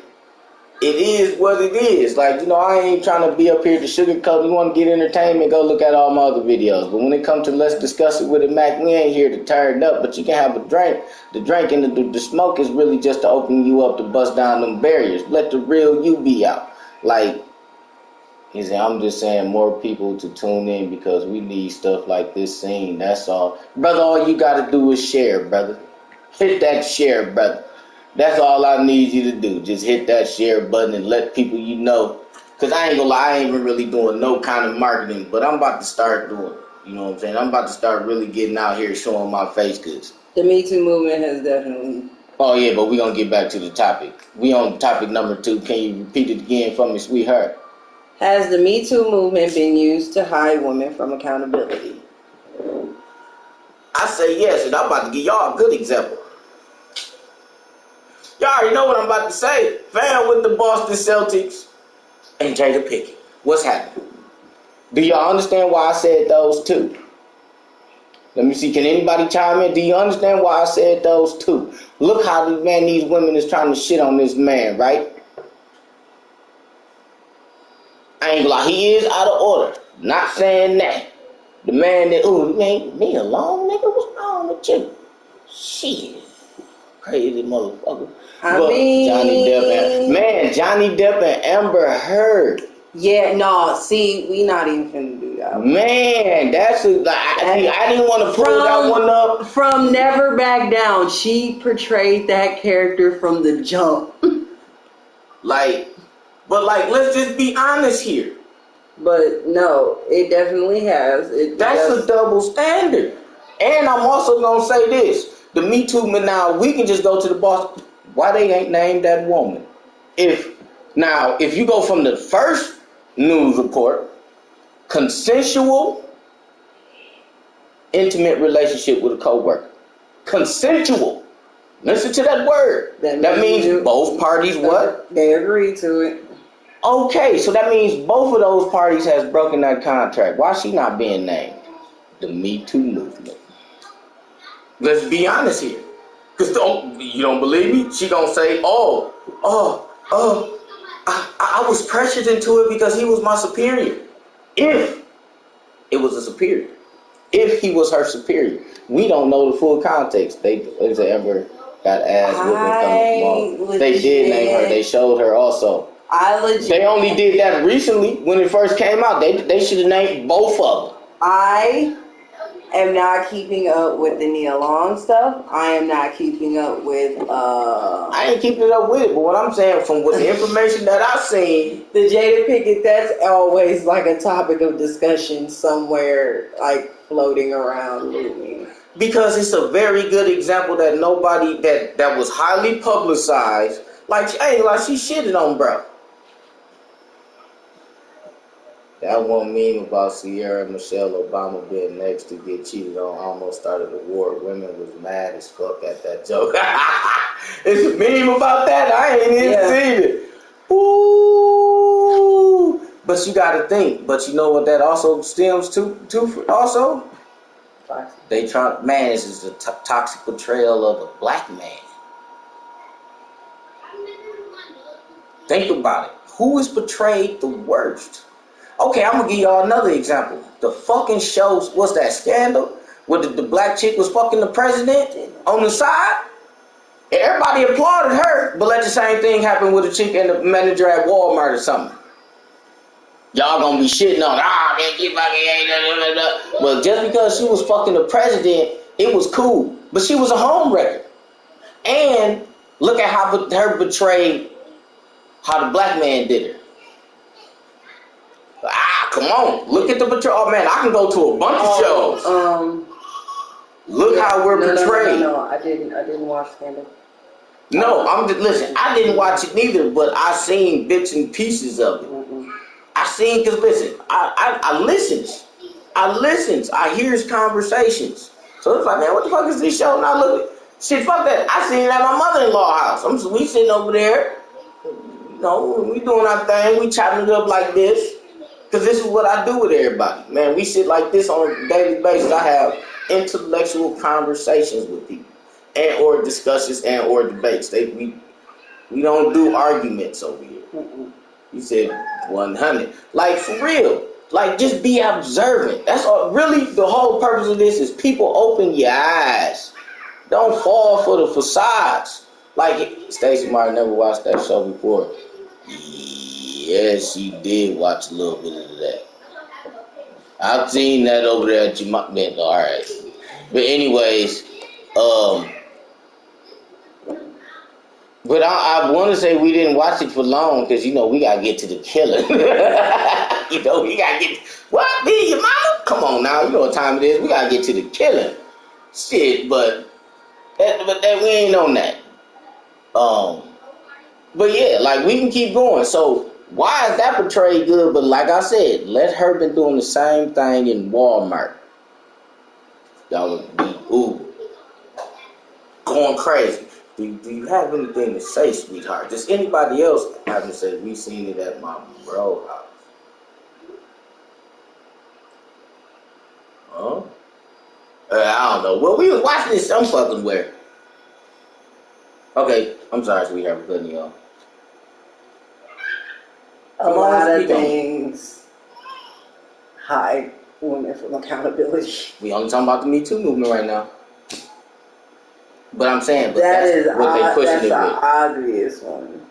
it is what it is. Like, you know, I ain't trying to be up here to sugarcoat. You want to get entertainment, go look at all my other videos. But when it comes to let's discuss it with it, Mac, we ain't here to turn up. But you can have a drink. The drink and the smoke is really just to open you up to bust down them barriers. Let the real you be out. Like, I'm just saying more people to tune in because we need stuff like this seen. That's all. Brother, all you got to do is share, brother. Hit that share, brother. That's all I need you to do. Just hit that share button and let people you know. Because I ain't gonna lie, I ain't even really doing no kind of marketing, but I'm about to start doing it. You know what I'm saying? I'm about to start really getting out here showing my face because the Me Too movement has definitely... Oh, yeah, but we're going to get back to the topic. We on topic number 2. Can you repeat it again for me, sweetheart? Has the Me Too movement been used to hide women from accountability? I say yes, and I'm about to give y'all a good example. Y'all already know what I'm about to say. Fan with the Boston Celtics and Jada Pickett. What's happening? Do y'all understand why I said those two? Let me see. Can anybody chime in? Do you understand why I said those two? Look how these women is trying to shit on this man, right? I ain't gonna lie, he is out of order. Not saying that. The man that, ooh, man, me alone, nigga, what's wrong with you? Shit. Crazy motherfucker. Johnny Depp and Amber Heard. Yeah, no, see, we not even finna do that. Man, that's I didn't want to pull that one up. From Never Back Down, she portrayed that character from the jump. But let's just be honest here. But no, it definitely has. That's a double standard. And I'm also gonna say this: the Me Too, now we can just go to the boss. Why they ain't named that woman? If you go from the first news report, consensual, intimate relationship with a coworker, consensual. Listen to that word. That means both parties what? They agree to it. Okay, so that means both of those parties has broken that contract. Why is she not being named? The Me Too movement. Let's be honest here. Because you don't believe me? She gonna say, I was pressured into it because he was my superior. If it was a superior. If he was her superior. We don't know the full context. They ever got ass whooping coming. They did name her. They showed her also. They only did that recently when it first came out. They should have named both of them. I am not keeping up with the Nia Long stuff. I am not keeping up with I ain't keeping up with it, but what I'm saying from with the information that I've seen, the Jada Pickett, that's always like a topic of discussion somewhere, like floating around looming. Because it's a very good example that nobody that was highly publicized. Like she shitted on bro. That one meme about Sierra Michelle Obama being next to get cheated on almost started a war. Women was mad as fuck at that joke. It's a meme about that. I ain't even seen it. Ooh. But you gotta think. But you know what that also stems to also? They try, man, this is a toxic portrayal of a black man. Think about it. Who is portrayed the worst? Okay, I'm gonna give y'all another example. The fucking shows, what's that, Scandal? What the black chick was fucking the president on the side? Everybody applauded her, but let the same thing happen with a chick and the manager at Walmart or something. Y'all gonna be shitting on, they keep fucking, But just because she was fucking the president, it was cool. But she was a home wrecker. And look at how her betrayed how the black man did her. Come on. Look at the betrayal. Oh, man, I can go to a bunch of shows. Look how we're portrayed. No, I didn't watch Scandal. No, listen, I didn't watch it neither, but I seen bits and pieces of it. I seen, because listen, I listens. I hears conversations. So it's like, man, what the fuck is this show? And I look at shit, fuck that. I seen it at my mother-in-law house. We sitting over there. You know, we doing our thing. We chopping it up like this. Because this is what I do with everybody. Man, we sit like this on a daily basis. I have intellectual conversations with people. And or discussions and or debates. We don't do arguments over here. You said 100. Like, for real. Like, just be observant. That's all. Really, the whole purpose of this is people open your eyes. Don't fall for the facades. Like, Stacey Martin never watched that show before. Yes, she did watch a little bit of that. I've seen that over there at your alright. But anyways, but I want to say we didn't watch it for long because, you know, we got to get to the killing. You know, we got to get... What? Me, your mama? Come on now. You know what time it is. We got to get to the killing. Shit, but that we ain't on that. But yeah, like, we can keep going. So, why is that portrayed good? But like I said, let her been doing the same thing in Walmart. Y'all would be, going crazy. Do you have anything to say, sweetheart? Does anybody else have to say, we seen it at my bro house? Huh? I don't know. Well, we was watching this some fucking where. Okay, I'm sorry, sweetheart, for cutting you off. A lot of things hide women from accountability. We only talking about the Me Too movement right now. But I'm saying, but that's what they pushing it with. That's the obvious one.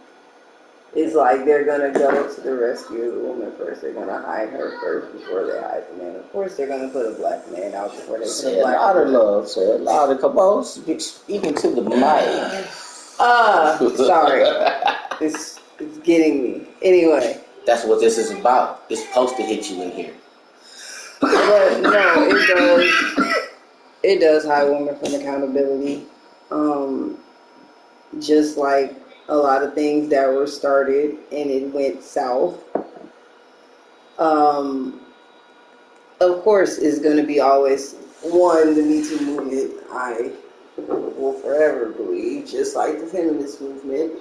It's like they're gonna go to the rescue of the woman first. They're gonna hide her first before they hide the man. Of course, they're gonna put a black man out before they put a black man. Say it louder, love. Say it louder. Come on, speaking to the mic. Sorry. It's getting me. Anyway. That's what this is about. It's supposed to hit you in here. But no, it does hide women from accountability. Just like a lot of things that were started and it went south. Of course, is going to be always the Me Too movement. I will forever believe, just like the feminist movement,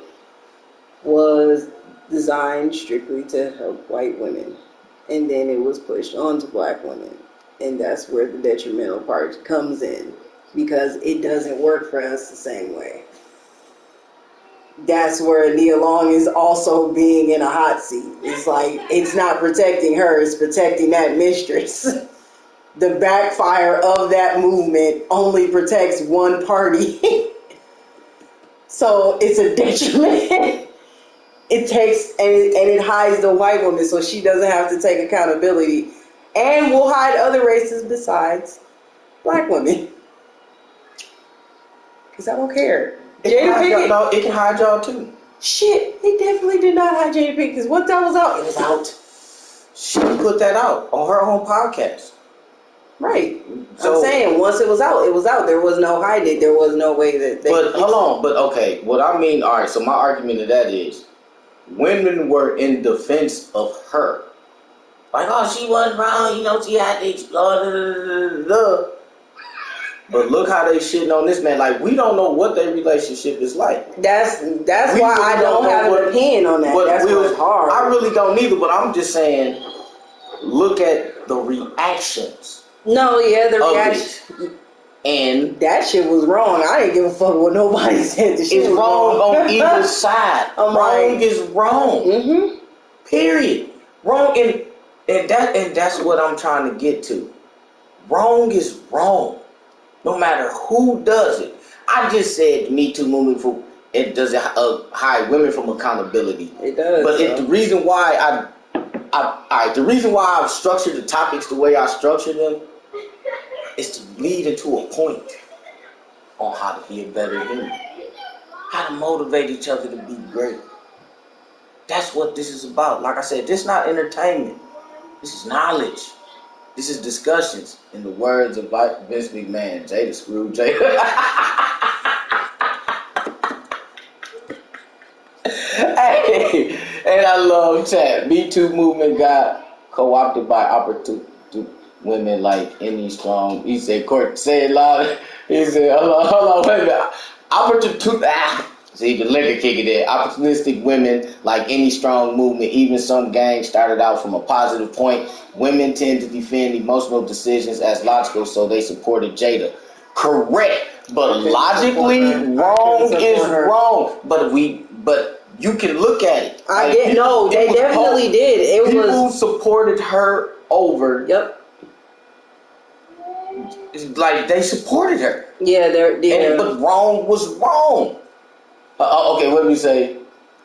was designed strictly to help white women. And then it was pushed onto black women. And that's where the detrimental part comes in. Because it doesn't work for us the same way. That's where Nia Long is also being in a hot seat. It's like, it's not protecting her, it's protecting that mistress. The backfire of that movement only protects one party. So it's a detriment. It takes, and it hides the white woman so she doesn't have to take accountability. And will hide other races besides black women. Because I don't care. Jada Pinkett. No, it can hide y'all too. Shit, it definitely did not hide Jada Pinkett. Because once that was out, it was out. She put that out on her own podcast. Right. So, I'm saying, once it was out, it was out. There was no hiding it. There was no way that they... But, hold on. But, okay. What I mean, all right, so my argument to that is, women were in defense of her. Like, oh, she wasn't wrong. You know, she had to explore. But look how they shitting on this man. Like, we don't know what their relationship is like. That's why I don't have an opinion on that. That's what's hard. I really don't either, but I'm just saying, look at the reactions. No, yeah, the reaction. And that shit was wrong. I didn't give a fuck what nobody said. The shit it's was wrong on either side. Wrong is wrong. Mm-hmm. Period. Wrong, and that's what I'm trying to get to. Wrong is wrong. No matter who does it. I just said the Me Too movement it doesn't hide women from accountability. It does. But the reason why the reason why I've structured the topics the way I structure them is to lead into a point on how to be a better human, how to motivate each other to be great. That's what this is about. Like I said, this is not entertainment. This is knowledge. This is discussions. In the words of Vince McMahon, Jada screw Jada. Hey, and I love chat. Me Too movement got co-opted by opportunity women like any strong. He said, "Court, say it loud." He said, "Hold on, wait a minute." Opportunity. See, the liquor kick it in. Opportunistic women, like any strong movement, even some gangs started out from a positive point. Women tend to defend emotional decisions as logical, so they supported Jada. Correct, but logically, wrong is wrong. But you can look at it. I did. No, they definitely did. People supported her over. Yep. Like they supported her. Yeah, but wrong was wrong. Okay, what do we say?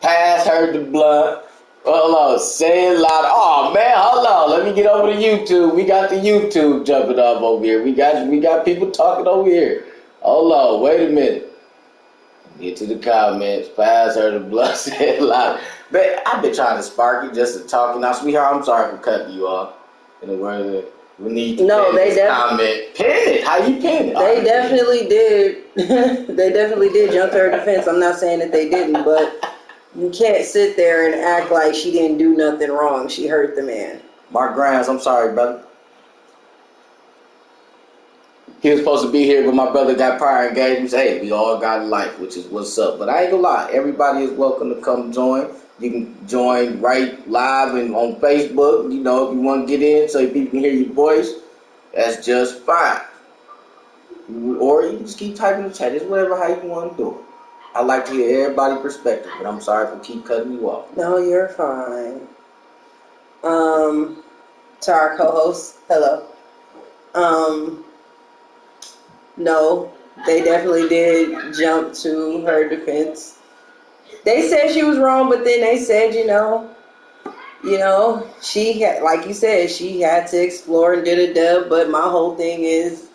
Pass her the blunt. Hold on, say it loud. Oh man, hold on. Let me get over to YouTube. We got the YouTube jumping off over here. We got people talking over here. Hold on, wait a minute. Get to the comments. Pass her the blunt. Say it loud. Man, I've been trying to spark you just to talk. Now, sweetheart, I'm sorry for cutting you off. In the word that we need to comment. Pin it. How you pin it? They definitely did. They definitely did jump to her defense. I'm not saying that they didn't, but you can't sit there and act like she didn't do nothing wrong. She hurt the man. Mark Grimes, I'm sorry, brother. He was supposed to be here, but my brother got prior engagements. Hey, we all got life, which is what's up. But I ain't gonna lie, everybody is welcome to come join. You can join right live and on Facebook. You know, if you want to get in so people can hear your voice, that's just fine. Or you can just keep typing in the chat. It's whatever how you want to do it. I like to hear everybody's perspective, but I'm sorry for keep cutting you off. No, you're fine. To our co-host, hello. No, they definitely did jump to her defense. They said she was wrong, but then they said, she had, like you said, she had to explore and did a dub. But my whole thing is,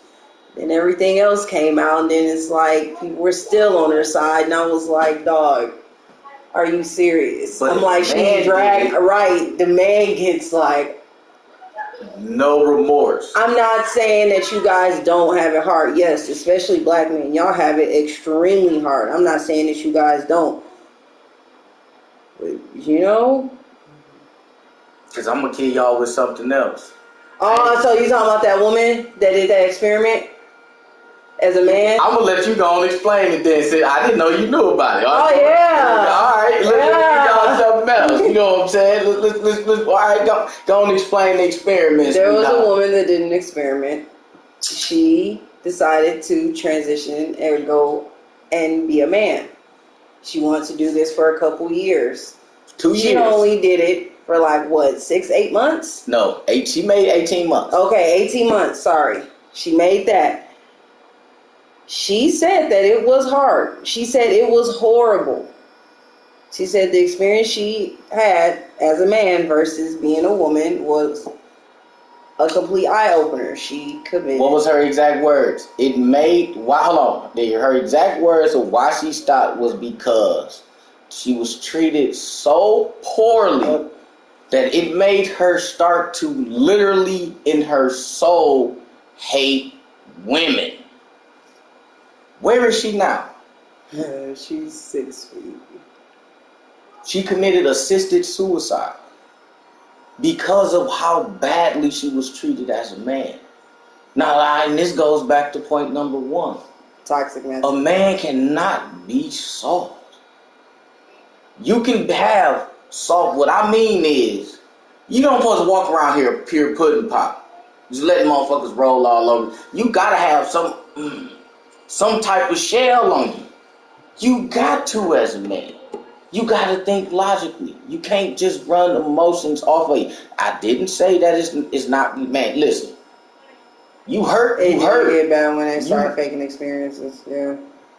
then everything else came out, and then it's like people were still on her side, and I was like, dog, are you serious? But I'm like, she dragged, right? The man gets like, no remorse. I'm not saying that you guys don't have it hard. Yes, especially black men. Y'all have it extremely hard. I'm not saying that you guys don't. But, because I'm going to kill y'all with something else. Oh, so you talking about that woman that did that experiment as a man? I'm going to let you go and explain it then. See, I didn't know you knew about it. Oh, yeah. All right. Let's y'all something else. You know what I'm saying? Let's all right, go and explain the experiment. There was a woman that did an experiment. She decided to transition and go and be a man. She wanted to do this for a couple years. 2 years. She only did it for 6-8 months? No, she made 18 months. Okay, 18 months, sorry. She made that. She said that it was hard. She said it was horrible. She said the experience she had as a man versus being a woman was a complete eye-opener. She committed. What was her exact words? Hold on. Her exact words of why she stopped was because she was treated so poorly that it made her start to literally, in her soul, hate women. Where is she now? She's 6 feet. She committed assisted suicide because of how badly she was treated as a man. Now, and this goes back to point number 1. Toxic masculinity. A man cannot be soft. You can have soft. What I mean is, you don't supposed to walk around here pure pudding pop. Just letting motherfuckers roll all over. You gotta have some type of shell on you. You got to as a man. You got to think logically. You can't just run emotions off of you. I didn't say that it's not, man, listen. You hurt. It You do hurt. get bad when they start faking experiences. Yeah.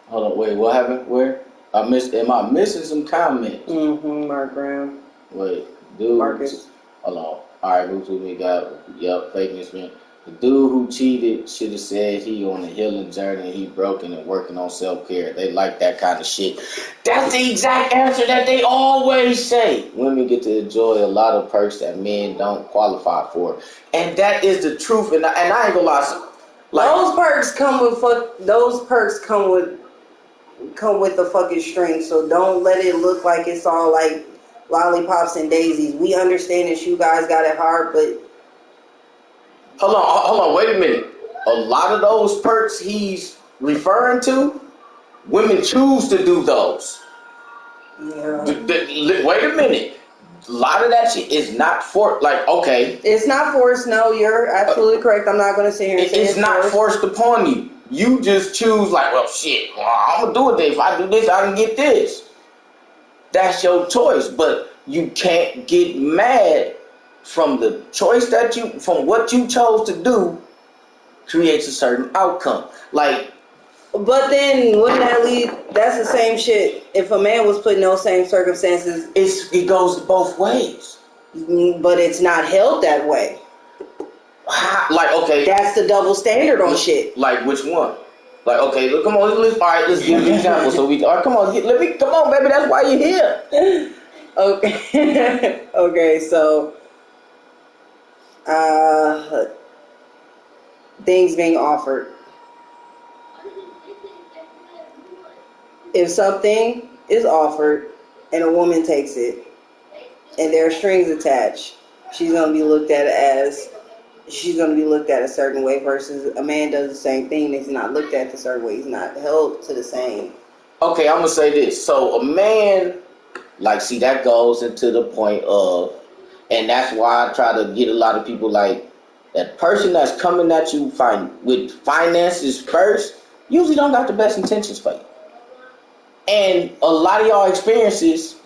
Hold on. Wait. What happened? Where? Am I missing some comments? Mark Graham. Wait. Dude. Marcus. Hold on. All right. Who we got? Yep. Faking experience. The dude who cheated should have said he on a healing journey and he broken and working on self-care. They like that kind of shit. That's the exact answer that they always say. Women get to enjoy a lot of perks that men don't qualify for. And that is the truth. And I ain't gonna lie. Like, those perks come with Those perks come with the fucking string. So don't let it look like it's all like lollipops and daisies. We understand that you guys got it hard, but hold on, wait a minute. A lot of those perks he's referring to, women choose to do those. yeah. Wait a minute. A lot of that shit is not for, like, okay. It's not forced. No, you're absolutely correct. I'm not going to sit here and say it's not forced upon you. You just choose, like, well, shit, I'm going to do it then. If I do this, I can get this. That's your choice. But you can't get mad from the choice from what you chose to do creates a certain outcome. Like, but then wouldn't that lead? That's the same shit. If a man was put in those same circumstances, it goes both ways. But it's not held that way. Like, okay, that's the double standard on shit. Like, which one? Like, okay, look, come on, let's give an example. So all right, come on, baby. That's why you're here. Okay, okay, so things being offered. If something is offered and a woman takes it and there are strings attached, she's gonna be looked at a certain way versus a man does the same thing. He's not looked at a certain way. He's not held to the same. Okay, I'm gonna say this. So a man, like, see, that goes into the point of, and that's why I try to get a lot of people, like, that person that's coming at you with finances first usually don't got the best intentions for you. And a lot of y'all experiences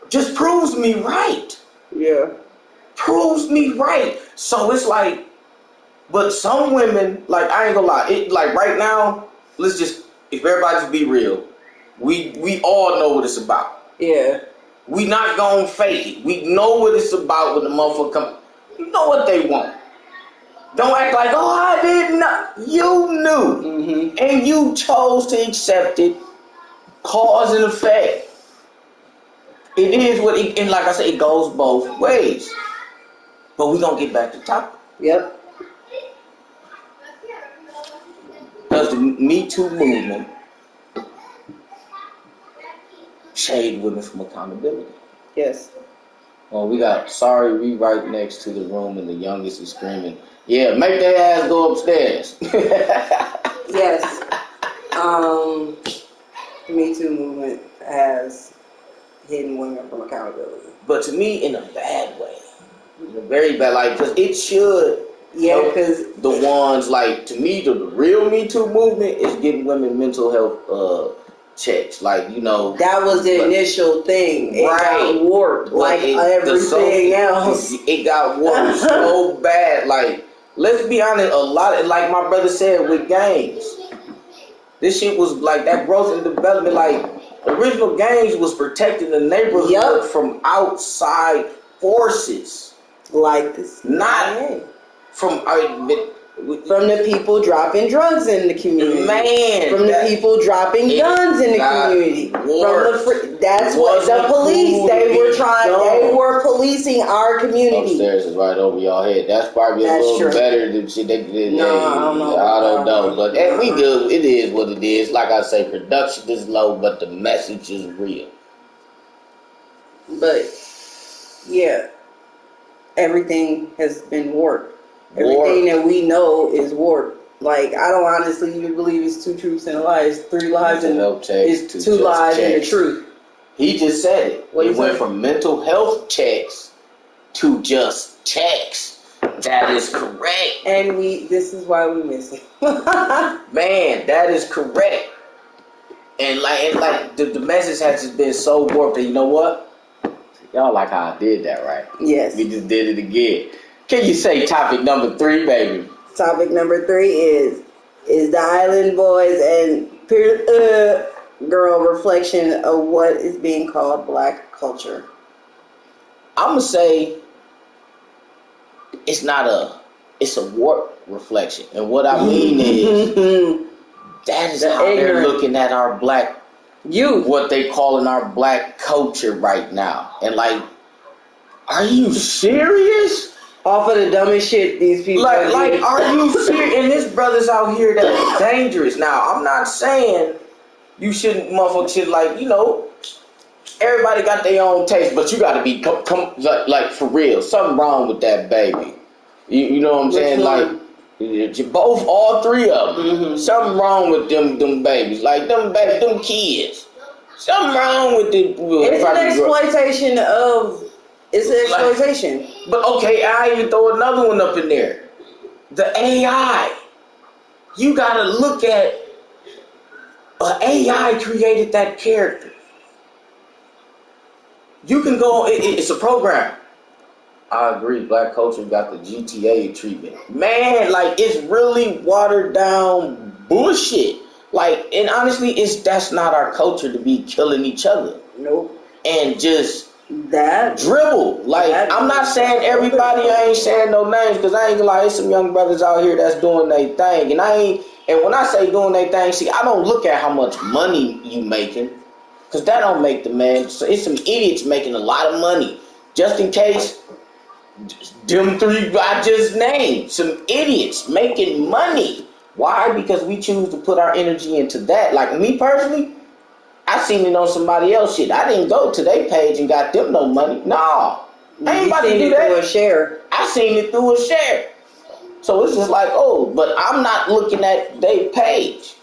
just proves me right. Yeah. Proves me right. So it's like, but some women, like, I ain't gonna lie, like, right now, if everybody just be real, we all know what it's about. Yeah. We not gonna fake it. We know what it's about when the motherfucker come. You know what they want. Don't act like, oh, I didn't know. You knew. Mm-hmm. And you chose to accept it. Cause and effect. It is what it, and like I said, it goes both ways. But we gonna get back to the topic. Yep. Does the Me Too movement shade women from accountability? Yes. Well, we got Sorry We right next to the room, and the youngest is screaming, yeah, make their ass go upstairs. Yes. The Me Too movement has hidden women from accountability. But to me, in a bad way. In a very bad, like, because it should. Yeah, because the ones, like, to me, the real Me Too movement is getting women mental health checks. Like, you know. That was the initial thing. It got warped like everything else. It got warped so bad. Like, let's be honest, a lot of, like my brother said, with gangs. This shit was like that growth and development. Like, original gangs was protecting the neighborhood from outside forces. Like this. Not from the people dropping drugs in the community. Man. From the people dropping guns in the community. That's what the police, they were policing our community. Upstairs is right over y'all head. That's probably a little better than shit they did. No, I don't know. But we good. It is what it is. Like I say, production is low, but the message is real. But, yeah. Everything has been warped. Everything that we know is warped. Like, I don't honestly even believe it's two truths and a lie. It's three lies and it's two lies and the truth. He just said it. It went from mental health checks to just checks. That is correct. And this is why we miss it. Man, that is correct. And like the message has just been so warped that, you know what? Y'all like how I did that, right? Yes. We just did it again. Can you say topic number 3, baby? Topic number 3 is the Island Boys and Girl reflection of what is being called black culture. I'm gonna say it's a warped reflection, and what I mean is that is how they're looking at our black youth, what they calling our black culture right now, and like, are you serious? Off of the dumbest shit these people like are you serious? And this brother's out here that's dangerous. Now, I'm not saying you shouldn't, motherfuckers should, like, everybody got their own taste, but you got to be like for real. Something wrong with that baby. You know what I'm saying? Like, both, all three of them. Mm-hmm. Something wrong with them babies. Like, them kids. Something wrong with the. It's an exploitation of. It's an exploitation. Like, but okay, I even throw another one up in there. The AI. You got to look at. AI created that character. You can go, it's a program. I agree, black culture got the GTA treatment. Man, like, it's really watered down bullshit. Like, and honestly, that's not our culture to be killing each other. Nope. And just that dribble. Like, I'm not saying everybody, I ain't saying no names, because I ain't gonna lie, there's some young brothers out here that's doing their thing. And when I say doing their thing, see, I don't look at how much money you making. Because that don't make the man. So it's some idiots making a lot of money. Just in case, them 3 I just named. Some idiots making money. Why? Because we choose to put our energy into that. Like me personally, I seen it on somebody else shit. I didn't go to their page and got them no money. No. I ain't about to do that. Through a share. I seen it through a share. So it's just like, oh, but I'm not looking at their page.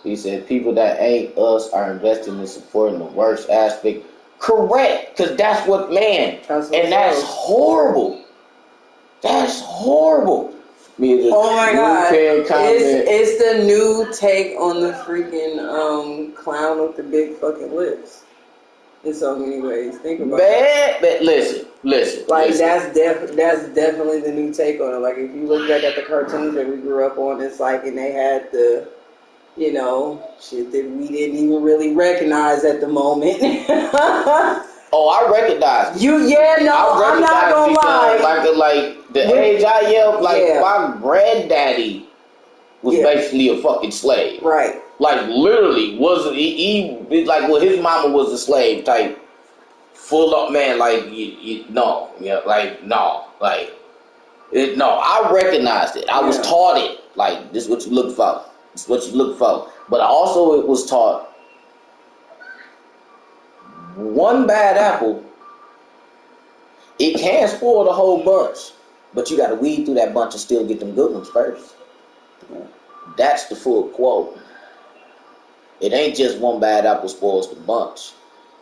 He said people that ain't us are investing in supporting the worst aspect. Correct, because that's what, man. That's horrible. That's horrible. Oh my God. It's the new take on the freaking clown with the big fucking lips. In so many ways. Think about it. But listen. Like, that's definitely the new take on it. Like, if you look back at the cartoons that we grew up on, it's like, and they had the, shit that we didn't even really recognize at the moment. Oh, I recognize. I'm not gonna lie. Like the age I yelled, my granddaddy was basically a fucking slave. Right. Like, literally, wasn't he like, well, his mama was a slave type, full up, man. Like, no, I recognized it. I was taught it. Like, this is what you look for. This is what you look for. But also, it was taught. One bad apple, it can spoil the whole bunch, but you got to weed through that bunch and still get them good ones first. That's the full quote. It ain't just one bad apple spoils the bunch.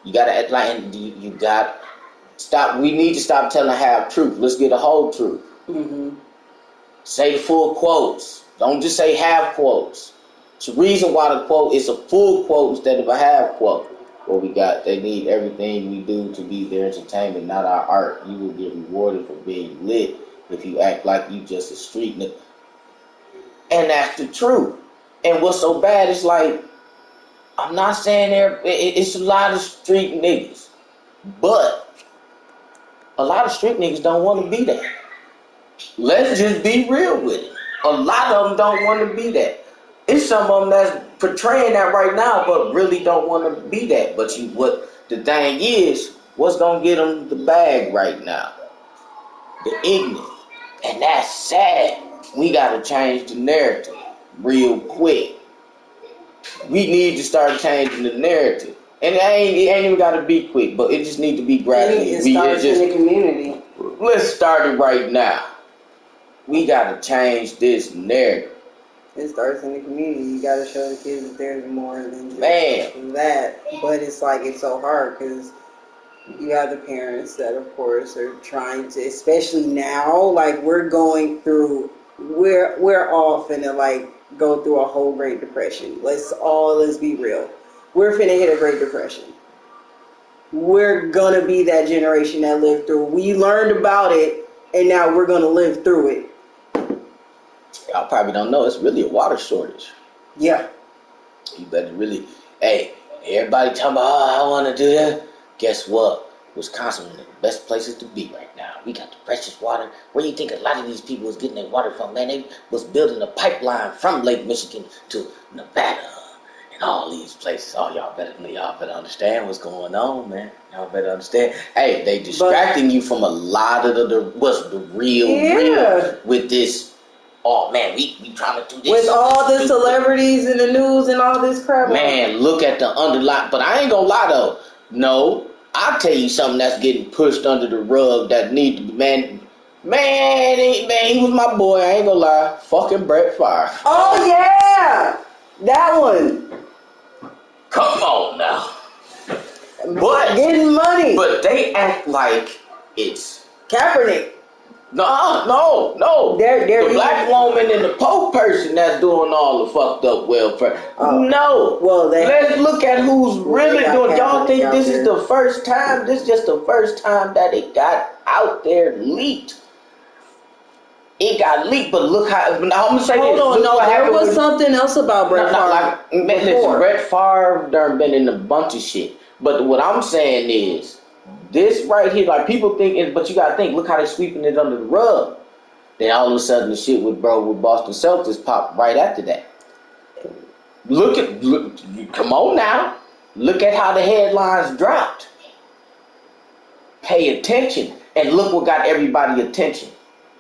You got to act like, you got stop. We need to stop telling half truth. Let's get a whole truth. Mm-hmm. Say the full quotes. Don't just say half quotes. It's the reason why the quote is a full quote instead of a half quote. What we got, they need everything we do to be their entertainment, not our art. You will get rewarded for being lit if you act like you just a street nigga. And that's the truth. And what's so bad is, like, I'm not saying it's a lot of street niggas, but a lot of street niggas don't want to be that. Let's just be real with it. A lot of them don't want to be that. It's some of them that's portraying that right now, but really don't want to be that. But what the thing is, what's gonna get them the bag right now? The ignorant, and that's sad. We gotta change the narrative real quick. We need to start changing the narrative, and it ain't even gotta be quick, but it just need to be gradual. It starts in the community. Let's start it right now. We gotta change this narrative. It starts in the community. You got to show the kids that there's more than just Man. that. But it's like, it's so hard because you have the parents that, of course, are trying to, especially now, like, we're all finna, like, go through a whole Great Depression. Let's be real. We're finna hit a Great Depression. We're gonna be that generation that lived through. We learned about it, and now we're gonna live through it. Y'all probably don't know it's really a water shortage. Yeah. You better really, hey, everybody talking about, oh, I want to do that. Guess what? Wisconsin is one of the best places to be right now. We got the precious water. Where you think a lot of these people was getting their water from? Man, they was building a pipeline from Lake Michigan to Nevada and all these places. Oh, y'all better understand what's going on, man. Y'all better understand. Hey, they distracting you from a lot of what's the real with this. Oh man, we trying to do this with all the celebrities in the news and all this crap. Man, look at the underline. But I ain't gonna lie though. No, I'll tell you something that's getting pushed under the rug that need to be, man, he was my boy. I ain't gonna lie. Fucking Brett Favre. Oh yeah, that one. Come on now. But getting money. But they act like it's Kaepernick. No. They're the black woman and the Pope person that's doing all the fucked up welfare. No. Well, let's look at who's really doing. Y'all think this is the first time? This is just the first time that it got out there leaked. It got leaked, but look how. I'm gonna say Hold this. on, there was something else about Brett Favre. Listen, Brett Favre done been in a bunch of shit. But what I'm saying is, this right here, like people think, but you gotta think. Look how they sweeping it under the rug. Then all of a sudden, the shit with Boston Celtics popped right after that. Look, come on now. Look at how the headlines dropped. Pay attention, and look what got everybody attention.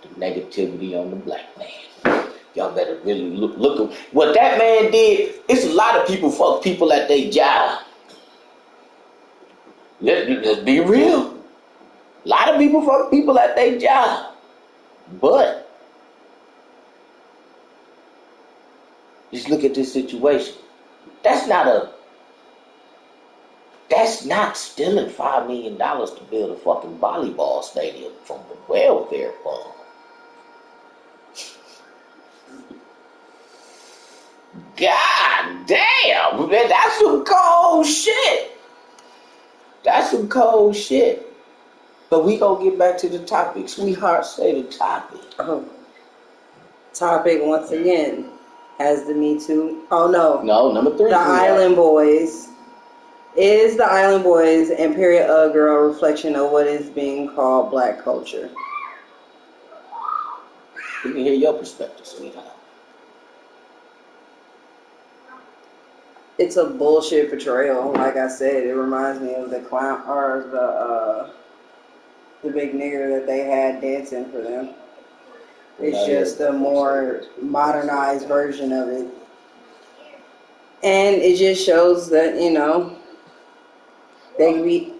The negativity on the black man. Y'all better really look at what that man did. It's a lot of people fuck people at their job. Let's be real. A lot of people fuck people at their job. But just look at this situation. That's not stealing $5 million to build a fucking volleyball stadium from the welfare fund. God damn, man, that's some cold shit. That's some cold shit. But we gonna get back to the topic. Sweetheart, say the topic. Topic once again has the Me Too. Oh no. No, number 3. The Island Boys. Is the Island Boys and Period Girl a reflection of what is being called black culture? We can hear your perspective, sweetheart. It's a bullshit portrayal. Like I said, it reminds me of the clown or the big nigger that they had dancing for them. It's just a more modernized version of it. And it just shows that, they can be...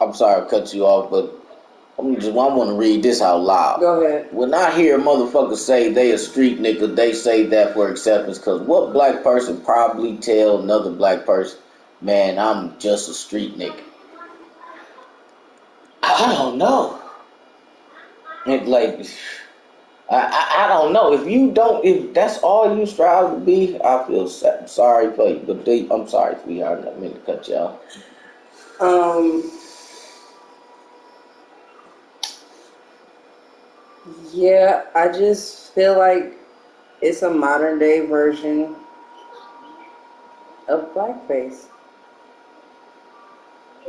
I'm sorry to cut you off, but I want to read this out loud. Go ahead. When I hear motherfuckers say they a street nigga, they say that for acceptance. Because what black person probably tell another black person, man, I'm just a street nigga? I don't know. It like... I don't know. If that's all you strive to be, I feel sorry for you. But I'm sorry, sweetheart. I didn't mean to cut you off. Yeah, I just feel like it's a modern day version of blackface.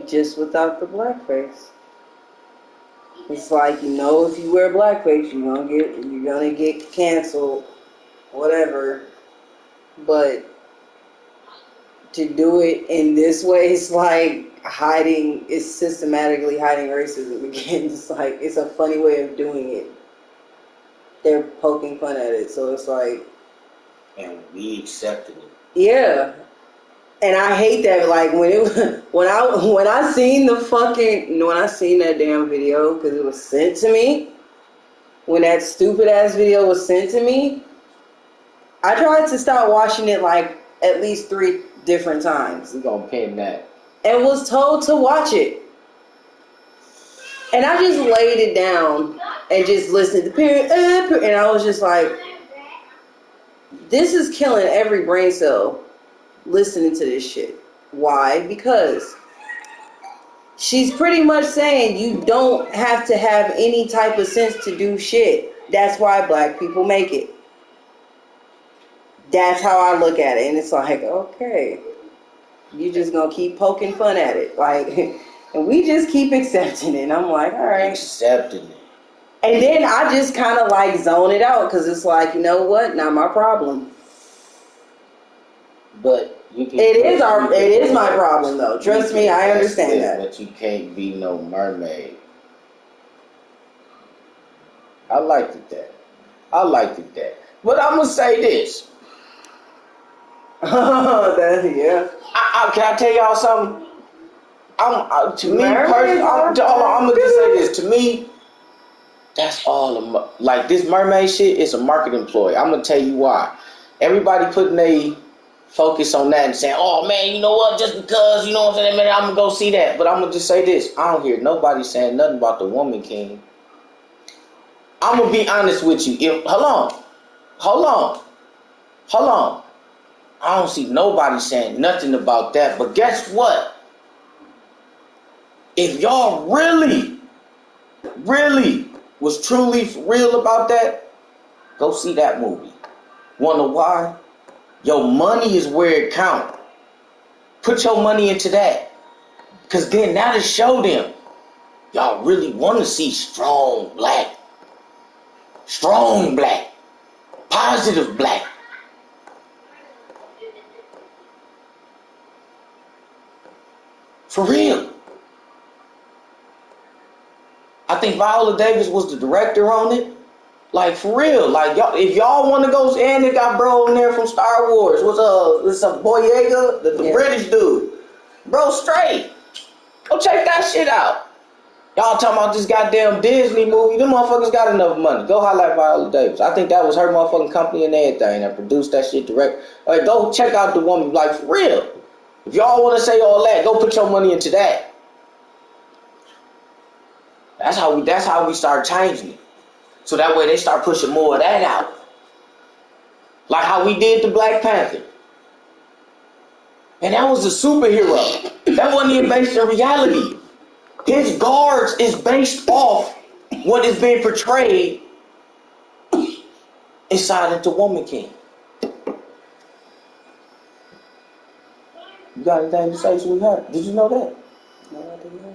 Just without the blackface. It's like, if you wear blackface, you're gonna get canceled, whatever. But to do it in this way, it's like it's systematically hiding racism again. It's like, it's a funny way of doing it. They're poking fun at it, so it's like, and we accepted it. Yeah. And I hate that, like, when I seen that damn video, because it was sent to me, when that stupid ass video was sent to me, I tried to stop watching it like at least 3 different times. We gonna pin that. And was told to watch it. And I just laid it down and just listened to period, and I was just like, this is killing every brain cell listening to this shit. Why? Because she's pretty much saying you don't have to have any type of sense to do shit. That's why black people make it. That's how I look at it. And it's like, okay, you just gonna keep poking fun at it. Like, and we just keep accepting it. And I'm like, all right. Accepting it. And then I just kind of like zone it out because it's like, you know what? Not my problem. But you can. It is my problem though. Trust me, I understand that. But you can't be no mermaid. I liked it that. But I'm gonna say this. Yeah. Can I tell y'all something? To me personally, I'm gonna just say this. To me, that's all. Like this mermaid shit is a marketing ploy. I'm gonna tell you why. Everybody putting a focus on that and saying, "Oh man, you know what? Just because you know what I'm saying, man, I'm gonna go see that." But I'm gonna just say this: I don't hear nobody saying nothing about the Woman King. I'm gonna be honest with you. Hold on. I don't see nobody saying nothing about that. But guess what? If y'all really was truly for real about that, go see that movie. Wonder why? Your money is where it counts. Put your money into that. Because then that'll show them y'all really want to see strong black, positive black. For real. I think Viola Davis was the director on it. Like for real. Like y'all, if y'all want to go, and it got bro in there from Star Wars. What's up, Boyega, the British dude. Bro, straight. Go check that shit out. Y'all talking about this goddamn Disney movie. Them motherfuckers got enough money. Go highlight Viola Davis. I think that was her motherfucking company and everything that produced that shit direct. Like, go check out the woman. Like, for real. If y'all want to say all that, go put your money into that. That's how we start changing it. So that way they start pushing more of that out. Like how we did the Black Panther. And that was a superhero. That wasn't even based in reality. His guards is based off what is being portrayed inside into Woman King. You got anything to say, sweetheart? Did you know that? No, I didn't know.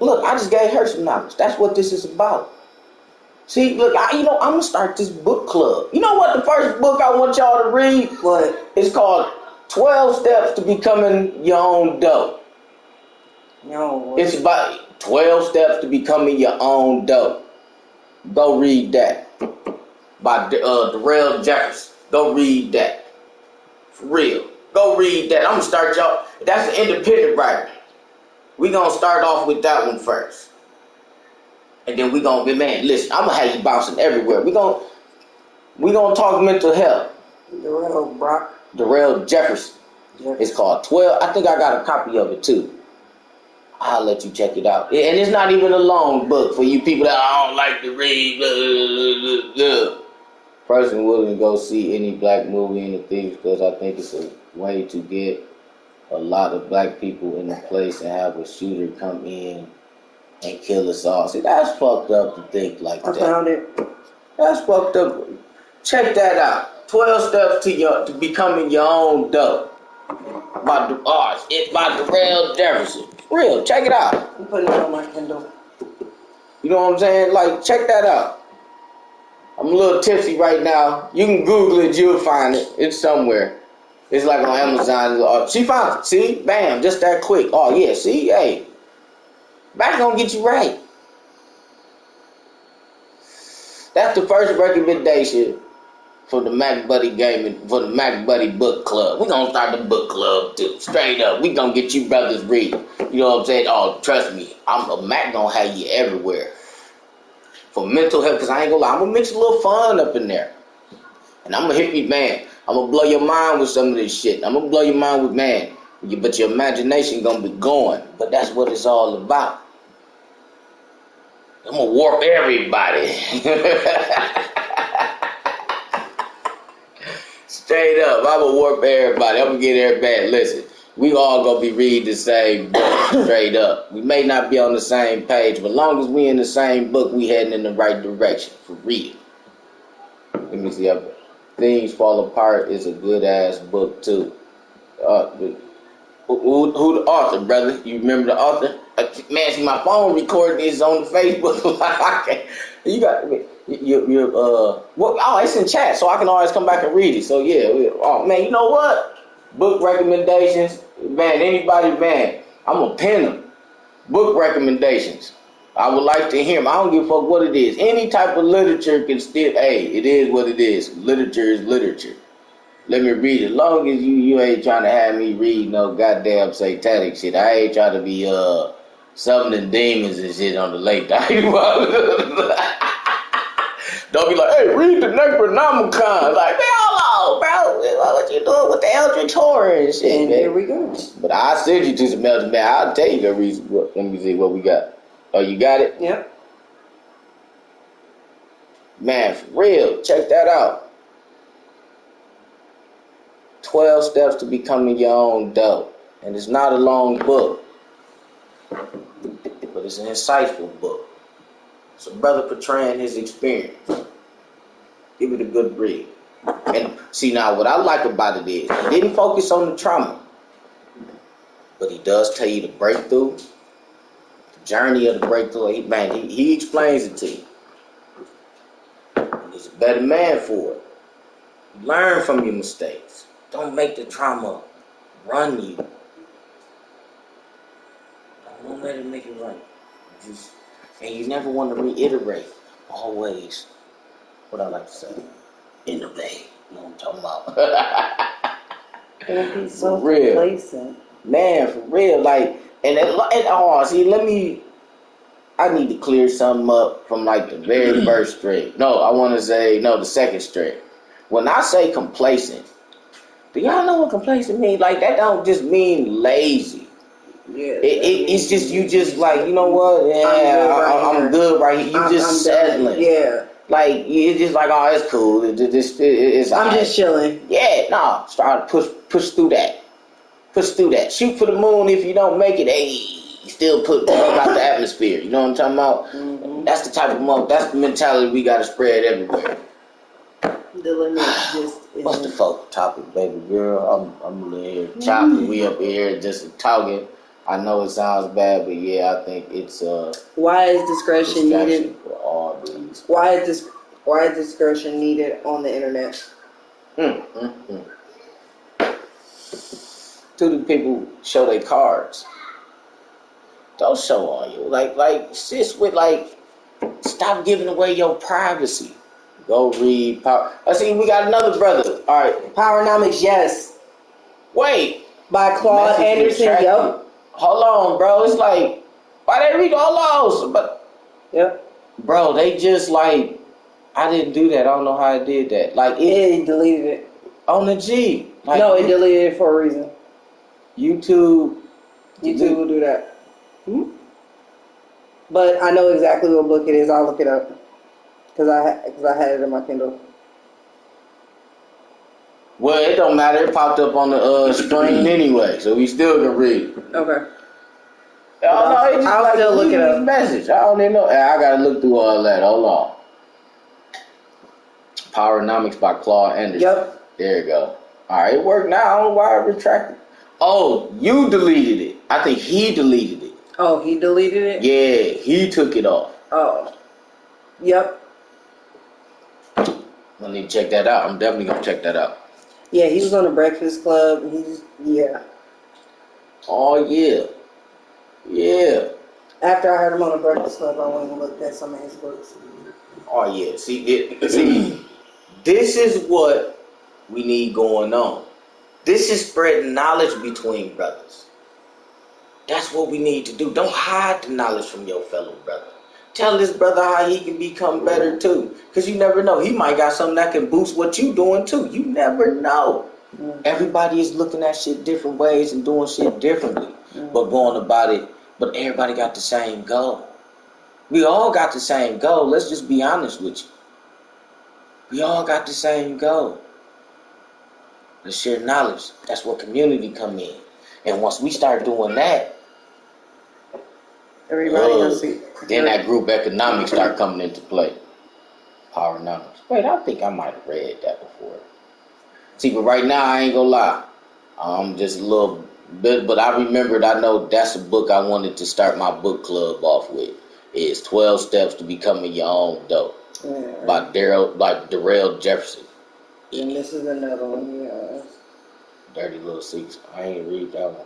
Look, I just gave her some knowledge. That's what this is about. See, look, I'm gonna start this book club. You know what? The first book I want y'all to read, What? It's called 12 Steps to Becoming Your Own Dope. No. It's about 12 steps to becoming your own dope. Go read that. By Darrell Jefferson. Go read that. For real. Go read that. I'm gonna start y'all. That's an independent writer. We gonna start off with that one first. And then we gonna be, man, listen, I'm gonna have you bouncing everywhere. We gonna talk mental health. Darrell Jefferson. It's called 12. I think I got a copy of it too. I'll let you check it out. And it's not even a long book for you people that I don't like to read. Blah, blah, blah. Person willing to go see any black movie in the theater because I think it's a way to get a lot of black people in the place and have a shooter come in and kill us all. See, that's fucked up to think like that. I found it. That's fucked up. Check that out. 12 Steps to Becoming Your Own Dope. It's by Darrell Jefferson. Real, check it out. I'm putting it on my Kindle. You know what I'm saying? Like, check that out. I'm a little tipsy right now. You can Google it, you'll find it. It's somewhere. It's like on Amazon. She found it. See? Bam, just that quick. Oh, yeah, see? Hey. Back gonna get you right. That's the first recommendation for the Mac Buddy Gaming, for the Mac Buddy Book Club. We're gonna start the book club too. Straight up. We gonna get you brothers reading. You know what I'm saying? Oh, trust me. Mac gonna have you everywhere. For mental health, because I ain't gonna lie, I'm gonna mix a little fun up in there. And I'm gonna hit me, man. I'm gonna blow your mind with some of this shit. I'm gonna blow your mind with, man. But your imagination gonna be going. But that's what it's all about. I'm gonna warp everybody. Straight up, I'm gonna warp everybody. I'm gonna get everybody. Listen, we all gonna be reading the same book. Straight up. We may not be on the same page, but as long as we in the same book, we heading in the right direction. For real. Let me see up. Things Fall Apart is a good ass book too. Who the author, brother? You remember the author? Man, see my phone recording is on the Facebook. You got what? Oh, it's in chat, so I can always come back and read it. So yeah, oh man, you know what? Book recommendations, man. Anybody, man, I'm gonna pin them. Book recommendations. I would like to hear them. I don't give a fuck what it is. Any type of literature can still. Hey, it is what it is. Literature is literature. Let me read it. As long as you ain't trying to have me read no goddamn satanic shit. I ain't trying to be summoning demons and shit on the lake. Don't be like, hey, read the Necronomicon. Like, man, hold on, bro. What you doing with the Eldritch Horror and shit, And man? there we go. But I'll send you to some Eldritch, man. I'll tell you the reason. Let me see what we got. Oh, you got it? Yep. Man, for real. Check that out. 12 Steps to Becoming Your Own Dope. And it's not a long book, but it's an insightful book. It's a brother portraying his experience. Give it a good read. And see, now what I like about it is he didn't focus on the trauma, but he does tell you the breakthrough, the journey of the breakthrough. He explains it to you. And he's a better man for it. Learn from your mistakes. Don't make the trauma run you. Don't let it make it run you. And you never want to reiterate. Always, what I like to say, innovate. You know what I'm talking about? Don't be so For real. complacent. Man, for real. Like, I need to clear something up from like the very first string. The second string. When I say complacent, do y'all know what complacent means? Like, that don't just mean lazy. Yeah. It's just, you just like, you know what? Yeah, I'm good right here. You just settling. Yeah. Like, it's just like, oh, it's cool. I'm just chilling. Yeah, no. Start push through that. Push through that. Shoot for the moon. If you don't make it, hey, you still put out the atmosphere. You know what I'm talking about? Mm-hmm. That's the mentality we got to spread everywhere. The limit just isn't. What's the focus topic, baby girl? I'm here chopping. We up here just talking. I know it sounds bad, but yeah, I think it's why is discretion needed for all these? Why is discretion needed on the internet? To the people show their cards. Don't show all you like sis with like. Stop giving away your privacy. Go read Power. I see we got another brother. All right. Powernomics, yes. Wait. By Claude Anderson. Yep. Hold on, bro. It's like, why they read all those? But yep. Bro, they just like, I didn't do that. I don't know how I did that. Like it deleted it. On the G. Like, no, it deleted it for a reason. YouTube will do that. Hmm? But I know exactly what book it is. I'll look it up because I had it in my Kindle. Well, it don't matter. It popped up on the screen anyway, so we still can read. Okay. I'll still look it up. Message. I don't even know. I gotta look through all that. Hold on. Powernomics by Claude Anderson. Yep. There you go. All right, it worked now. I don't know why I retracted. Oh, you deleted it. I think he deleted it. Oh, he deleted it? Yeah, he took it off. Oh. Yep. I need to check that out. I'm definitely going to check that out. Yeah, he was on the Breakfast Club. Yeah. Oh, yeah. Yeah. After I heard him on the Breakfast Club, I went and looked at some of his books. Oh, yeah. See, this is what we need going on. This is spreading knowledge between brothers. That's what we need to do. Don't hide the knowledge from your fellow brother. Tell this brother how he can become better too. Because you never know. He might got something that can boost what you doing too. You never know. Mm-hmm. Everybody is looking at shit different ways and doing shit differently. Mm-hmm. But going about it. But everybody got the same goal. We all got the same goal. Let's just be honest with you. We all got the same goal. The share knowledge. That's where community come in. And once we start doing that, everybody else see. Then that group economics start coming into play. Power numbers. Wait, I think I might have read that before. See, but right now I ain't gonna lie. I'm just a little bit, but I remembered. I know that's a book I wanted to start my book club off with. It's 12 Steps to Becoming Your Own Dope by Darrell Jefferson. And this is another one, yeah. Dirty Little Secrets. I ain't read that one.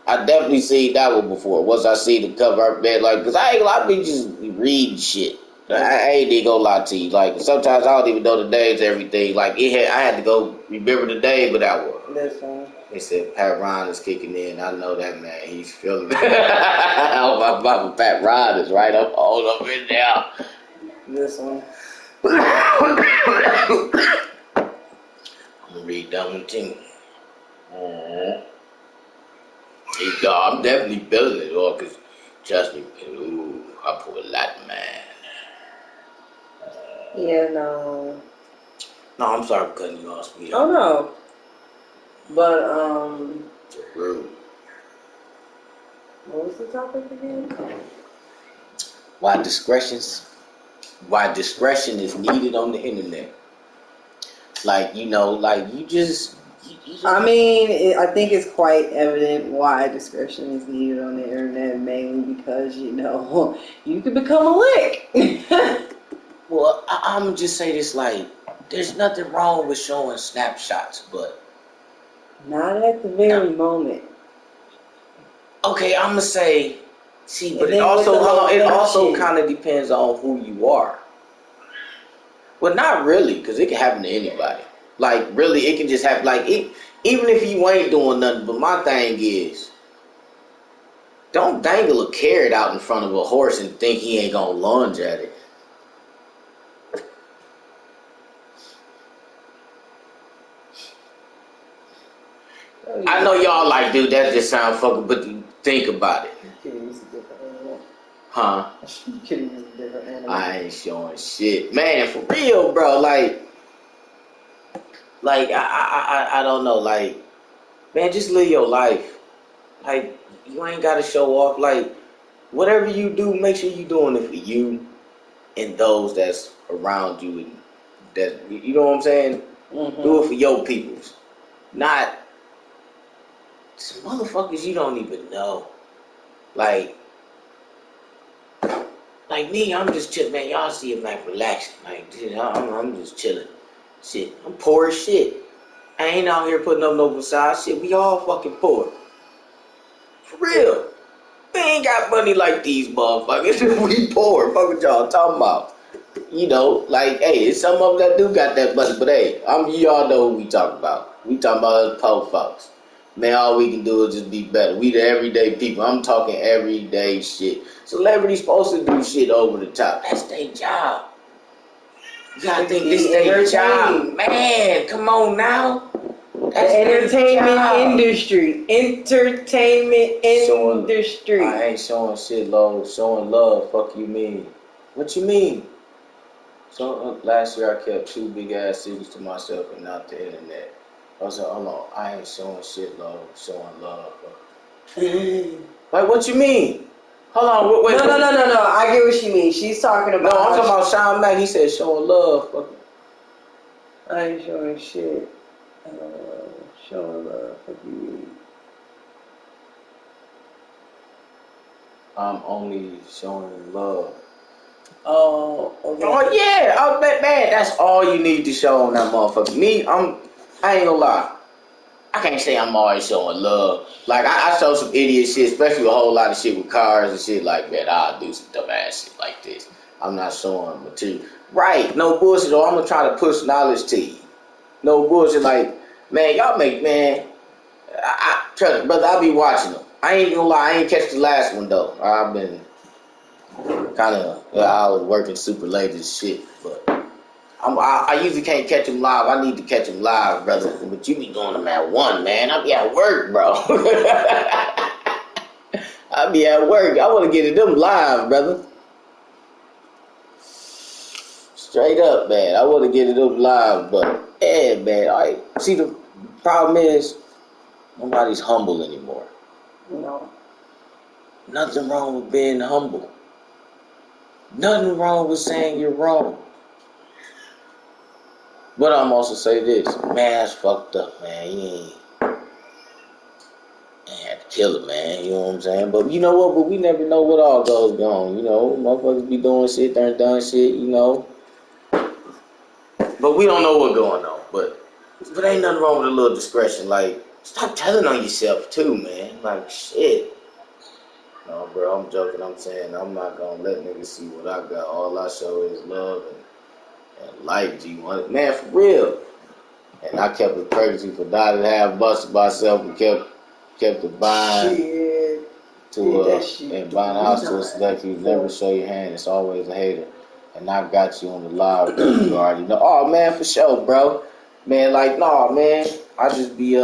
I definitely seen that one before. Once I see the cover, man, like, cause I be just reading shit. I ain't even gonna lie to you. Like, sometimes I don't even know the names of everything. Like, I had to go remember the name of that one. This one. They said Pat Ryan is kicking in. I know that man. He's feeling it. Oh, my Pat Ryan is right up, all up in there. This one. I'm gonna read that one too. I'm definitely feeling it, all cause trust me, ooh, I pull a lot, man. Yeah, no. No, I'm sorry for cutting you off, sweetheart. Oh no. But Rude. what was the topic again? Why discretion is needed on the internet. Like, like you just. I mean, I think it's quite evident why discretion is needed on the internet, mainly because, you can become a lick. Well, I'm going to just say this, like, there's nothing wrong with showing snapshots, but. Not at the very moment. Okay, I'm going to say, see, but And it then with also, the location. kind of depends on who you are. Well, not really, because it can happen to anybody. Like, really, it can just happen, like, even if you ain't doing nothing, but my thing is, don't dangle a carrot out in front of a horse and think he ain't gonna lunge at it. I know y'all like, dude, that just sounds fucking, but think about it. Huh? I ain't showing shit. Man, for real, bro, like I don't know, like, man, just live your life. Like, you ain't gotta show off. Like, whatever you do, make sure you doing it for you and those that's around you, and that, you know what I'm saying? Mm-hmm. Do it for your peoples, not some motherfuckers you don't even know. Like me, I'm just chilling, man. Y'all see it, like, relaxing. Like, dude, I'm just chilling. Shit, I'm poor as shit. I ain't out here putting up no facade. Shit, we all fucking poor. For real. We ain't got money like these motherfuckers. We poor. Fuck what y'all talking about. Like, hey, it's some of them that do got that money, but hey, y'all know what we talking about. We talking about us poor folks. Man, all we can do is just be better. We the everyday people. I'm talking everyday shit. Celebrities supposed to do shit over the top. That's their job. You gotta think this their job. Man, come on now. That's the entertainment industry. I ain't showing shit, love. Showing love. Fuck you mean? What you mean? So last year I kept 2 big ass cities to myself and not the internet. I said, hold on, I ain't showing shit, love. Showing love. Like, what you mean? Hold on, wait. No. I get what she means. She's talking about. No, I'm talking about Sean Mack. He said showing love. Fuck. I ain't showing shit. Showing love. Fuck you. I'm only showing love. Oh, okay. Oh yeah, man, that's all you need to show on that motherfucker. Me, I ain't gonna lie. I can't say I'm always showing love. Like, I show some idiot shit, especially a whole lot of shit with cars and shit like that. I'll do some dumb ass shit like this. I'm not showing material. Right, no bullshit, though. I'm gonna try to push knowledge to you. No bullshit, like, man, y'all make, man, I trust me, brother, I be watching them. I ain't gonna lie, I ain't catch the last one, though. I've been I was working super late and shit, but I usually can't catch them live. I need to catch them live, brother. But you be doing them at 1, man. I be at work, bro. I be at work. I want to get at them live, brother. Straight up, man. I want to get at them live, but yeah, man. I see the problem is nobody's humble anymore. No. Nothing wrong with being humble. Nothing wrong with saying you're wrong. But I'm also say this, man, that's fucked up, man. You ain't had to kill it, man. You know what I'm saying? But you know what? But we never know what all goes on. You know, motherfuckers be doing shit, done shit. You know, but we don't know what's going on. But ain't nothing wrong with a little discretion. Like, stop telling on yourself too, man. Like, shit. No, bro, I'm joking. I'm saying I'm not gonna let niggas see what I got. All I show is love and life, G1. Man, for real. And I kept it crazy for Dottie to have busted myself and kept the bind and bind the house to a select. You never show your hand. It's always a hater. And I got you on the live. You already know. Oh man, for sure, bro. Man, like, nah, man. I just be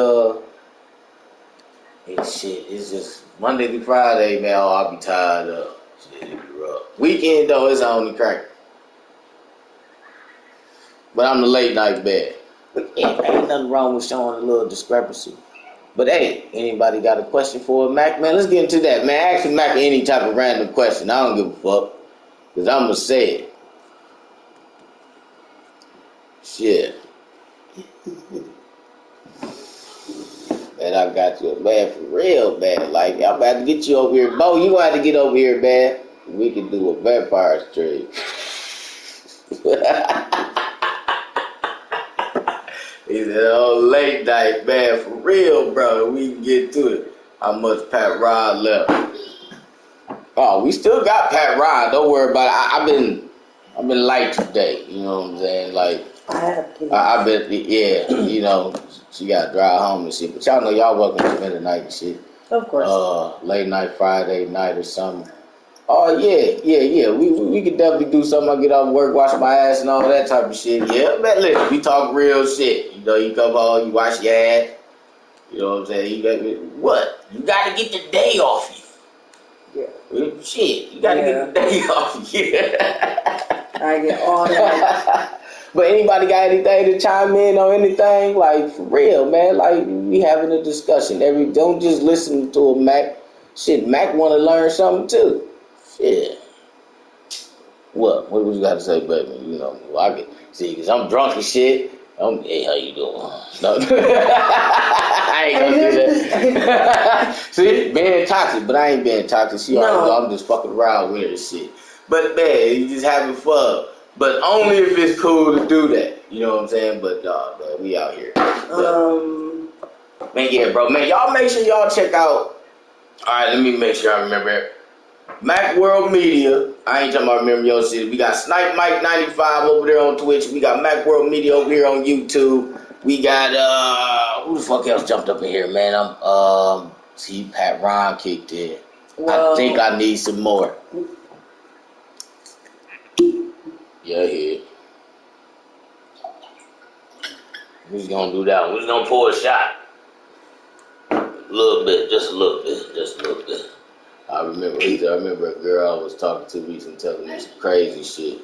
shit. It's just Monday through Friday, man. Oh, I'll be tired of. Shit, it be rough. Weekend though, it's only crack. But I'm the late night bed. But yeah, ain't nothing wrong with showing a little discrepancy. But hey, anybody got a question for Mac? Man, let's get into that, man. Ask Mac any type of random question. I don't give a fuck. Because I'm going to say it. Shit. Man, I got you, man, for real, man. Like, I'm about to get you over here. Bo, you going to have to get over here, man. We can do a vampire stream. He said, oh, late night, man, for real, bro. We can get to it. How much Pat Rod left? Oh, we still got Pat Rod. Don't worry about it. I've been light today. You know what I'm saying? Like, I've been, yeah. You know, she got to drive home and shit. But y'all know y'all welcome to spend the night and shit. Of course. Late night Friday night or something. Oh yeah. We could definitely do something. I get off work, wash my ass and all that type of shit. Yeah, man, listen, we talk real shit. You know, you come home, you wash your ass. You know what I'm saying? You got to get the day off you. Yeah. Shit, you got to get the day off you. I get all that. But anybody got anything to chime in on anything? Like, for real, man. Like, we having a discussion. Don't just listen to a Mac. Shit, Mac want to learn something too. Shit. What was you got to say, baby? You know, I can see, because I'm drunk and shit. Hey, how you doing? No. I ain't gonna do that. See, being toxic, but I ain't being toxic. She already know I'm just fucking around with her and shit. But man, you just having fun. But only if it's cool to do that. You know what I'm saying? But man, we out here. Man, yeah, bro. Man, y'all make sure y'all check out. Alright, let me make sure I remember it. Mac World Media. I ain't talking about remember your shit. We got Snipe Mike 95 over there on Twitch. We got Mac World Media over here on YouTube. We got who the fuck else jumped up in here, man? See Pat Ron kicked in. Well, I think I need some more. Yeah, here. Who's gonna do that one? Who's gonna pour a shot? A little bit, just a little bit. I remember a girl I was talking to recently telling me some crazy shit.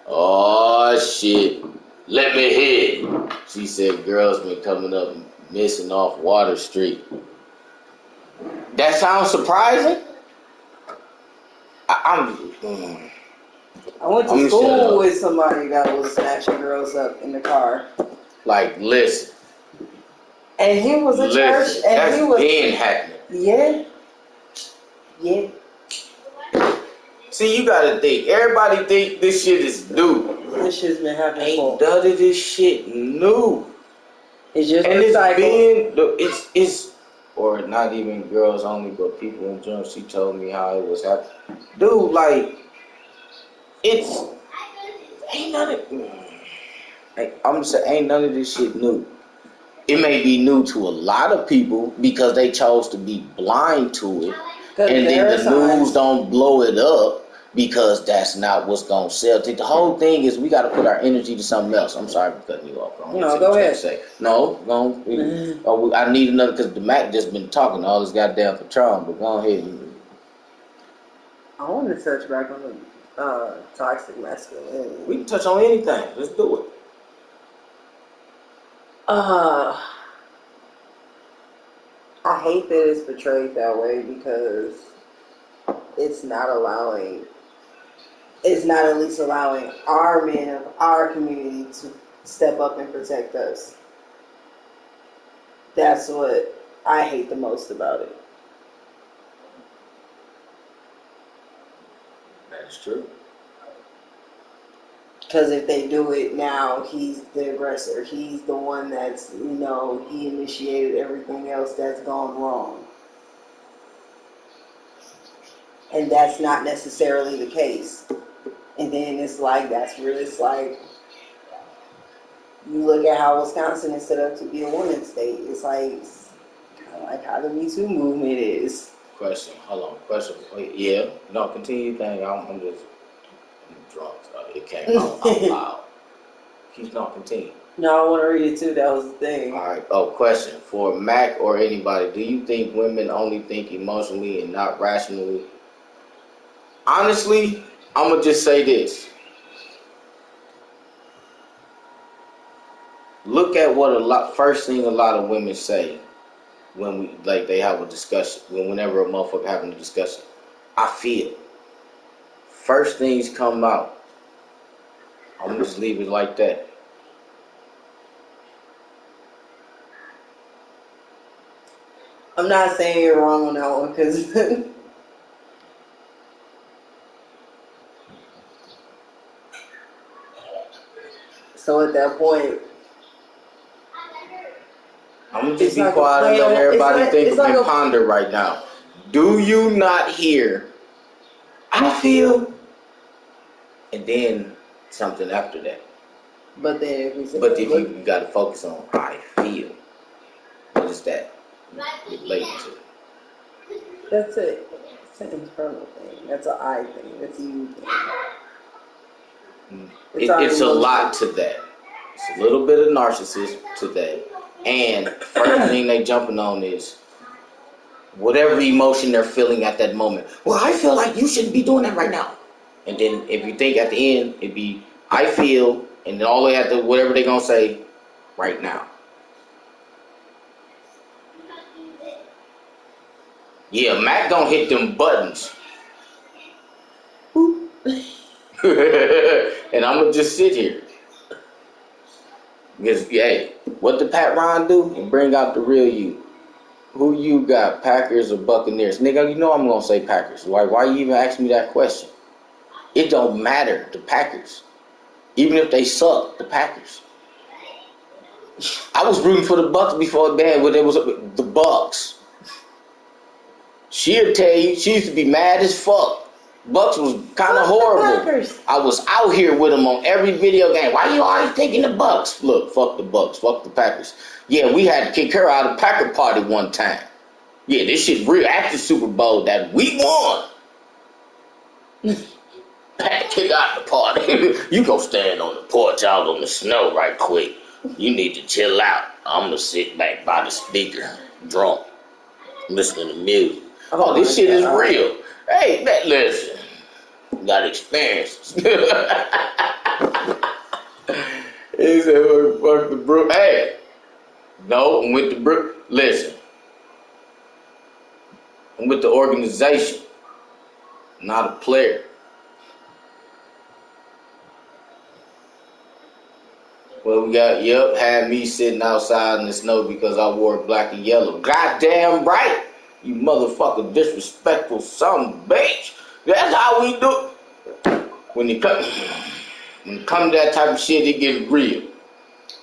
Oh shit. Let me hear. She said girls been coming up missing off Water Street. That sounds surprising. I went to school with somebody that was snatching girls up in the car. Like, listen. And he was a church, and that's he was been happening. Yeah. See, you gotta think. Everybody think this shit is new. This shit's been happening. Ain't none of this shit new. It's just and it's or not even girls only, but people in general. She told me how it was happening. Dude, like, ain't none of ain't none of this shit new. It may be new to a lot of people because they chose to be blind to it, and then the news don't blow it up because that's not what's gonna sell. The whole thing is we got to put our energy to something else. I'm sorry for cutting you off. No, go ahead. No, I need another because the Mac just been talking all this goddamn Patron. But go ahead. I want to touch back on the toxic masculinity. We can touch on anything. Let's do it. I hate that it's portrayed that way because it's not allowing is not at least allowing our men of our community to step up and protect us. That's what I hate the most about it. That's true. Because if they do it now, he's the aggressor. He's the one that's, he initiated everything else that's gone wrong. And that's not necessarily the case. And then it's like, that's where it's like, you look at how Wisconsin is set up to be a women's state. It's like, kind of like how the Me Too movement is. Question. Hold on. Question. Wait, yeah. No, continue. Thing. I'm drunk. So it came out loud. Keep on continue. No, I want to read it too. That was the thing. All right. Oh, question for Mac or anybody. Do you think women only think emotionally and not rationally? Honestly, I'm gonna just say this. Look at what first thing a lot of women say when they have a discussion. Whenever a motherfucker having a discussion, I feel. First things come out. I'm gonna just leave it like that. I'm not saying you're wrong on that one because so at that point, I'm gonna just be quiet and let everybody think and ponder right now. Do you not hear? I feel, and then something after that. But then you got to focus on I feel. What is that related to? That's it. It's an internal thing. That's an I thing. That's a you thing. It's a lot to that. It's a little bit of narcissism to that. And first thing they jumping on is whatever emotion they're feeling at that moment. Well, I feel like you shouldn't be doing that right now. And then if you think at the end, it'd be I feel, and then all the way after whatever they're gonna say right now. Yeah, Mac don't hit them buttons. And I'm gonna just sit here. Because, hey, what did Pat Ron do? And bring out the real you. Who you got, Packers or Buccaneers? Nigga, you know I'm gonna say Packers. Why you even ask me that question? It don't matter, the Packers. Even if they suck, the Packers. I was rooting for the Bucks before that when it was the Bucks. She'll tell you, she used to be mad as fuck. Bucks was kind of horrible. I was out here with them on every video game. Why you always taking the Bucks? Look, fuck the Bucks, fuck the Packers. Yeah, we had to kick her out of the Packer party one time. Yeah, this shit real. After Super Bowl that we won. Had to kick out the party. You go stand on the porch out on the snow right quick. You need to chill out. I'm gonna sit back by the speaker, drunk, listening to music. Oh, this shit is real. Hey, man, listen. You got experience. He said, fuck the brook. Hey, no, I'm with the brook. Listen. I'm with the organization, not a player. Well, we got, had me sitting outside in the snow because I wore black and yellow. Goddamn right. You motherfucker disrespectful son of a bitch. That's how we do. When it come to that type of shit, it gets real.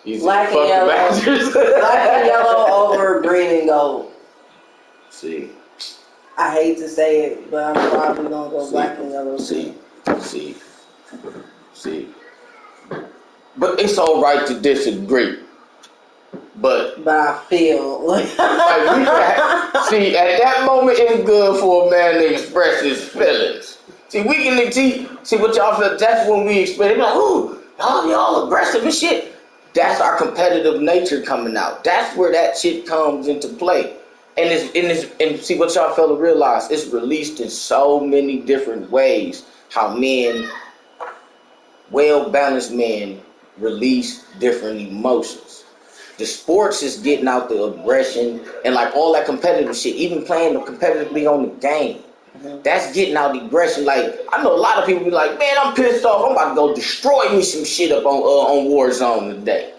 Black and yellow. Black and yellow over green and gold. See. I hate to say it, but I'm probably gonna go black and yellow. See. But it's all right to disagree. But I feel like see, at that moment, it's good for a man to express his feelings. See, we can see what y'all feel. That's when we express. Like, ooh, y'all aggressive and shit. That's our competitive nature coming out. That's where that shit comes into play. And see what y'all fail to realize. It's released in so many different ways. How men, well-balanced men, release different emotions. The sports is getting out the aggression and like all that competitive shit, even playing competitively on the game. That's getting out the aggression. Like, I know a lot of people be like, man, I'm pissed off. I'm about to go destroy me some shit up on Warzone today.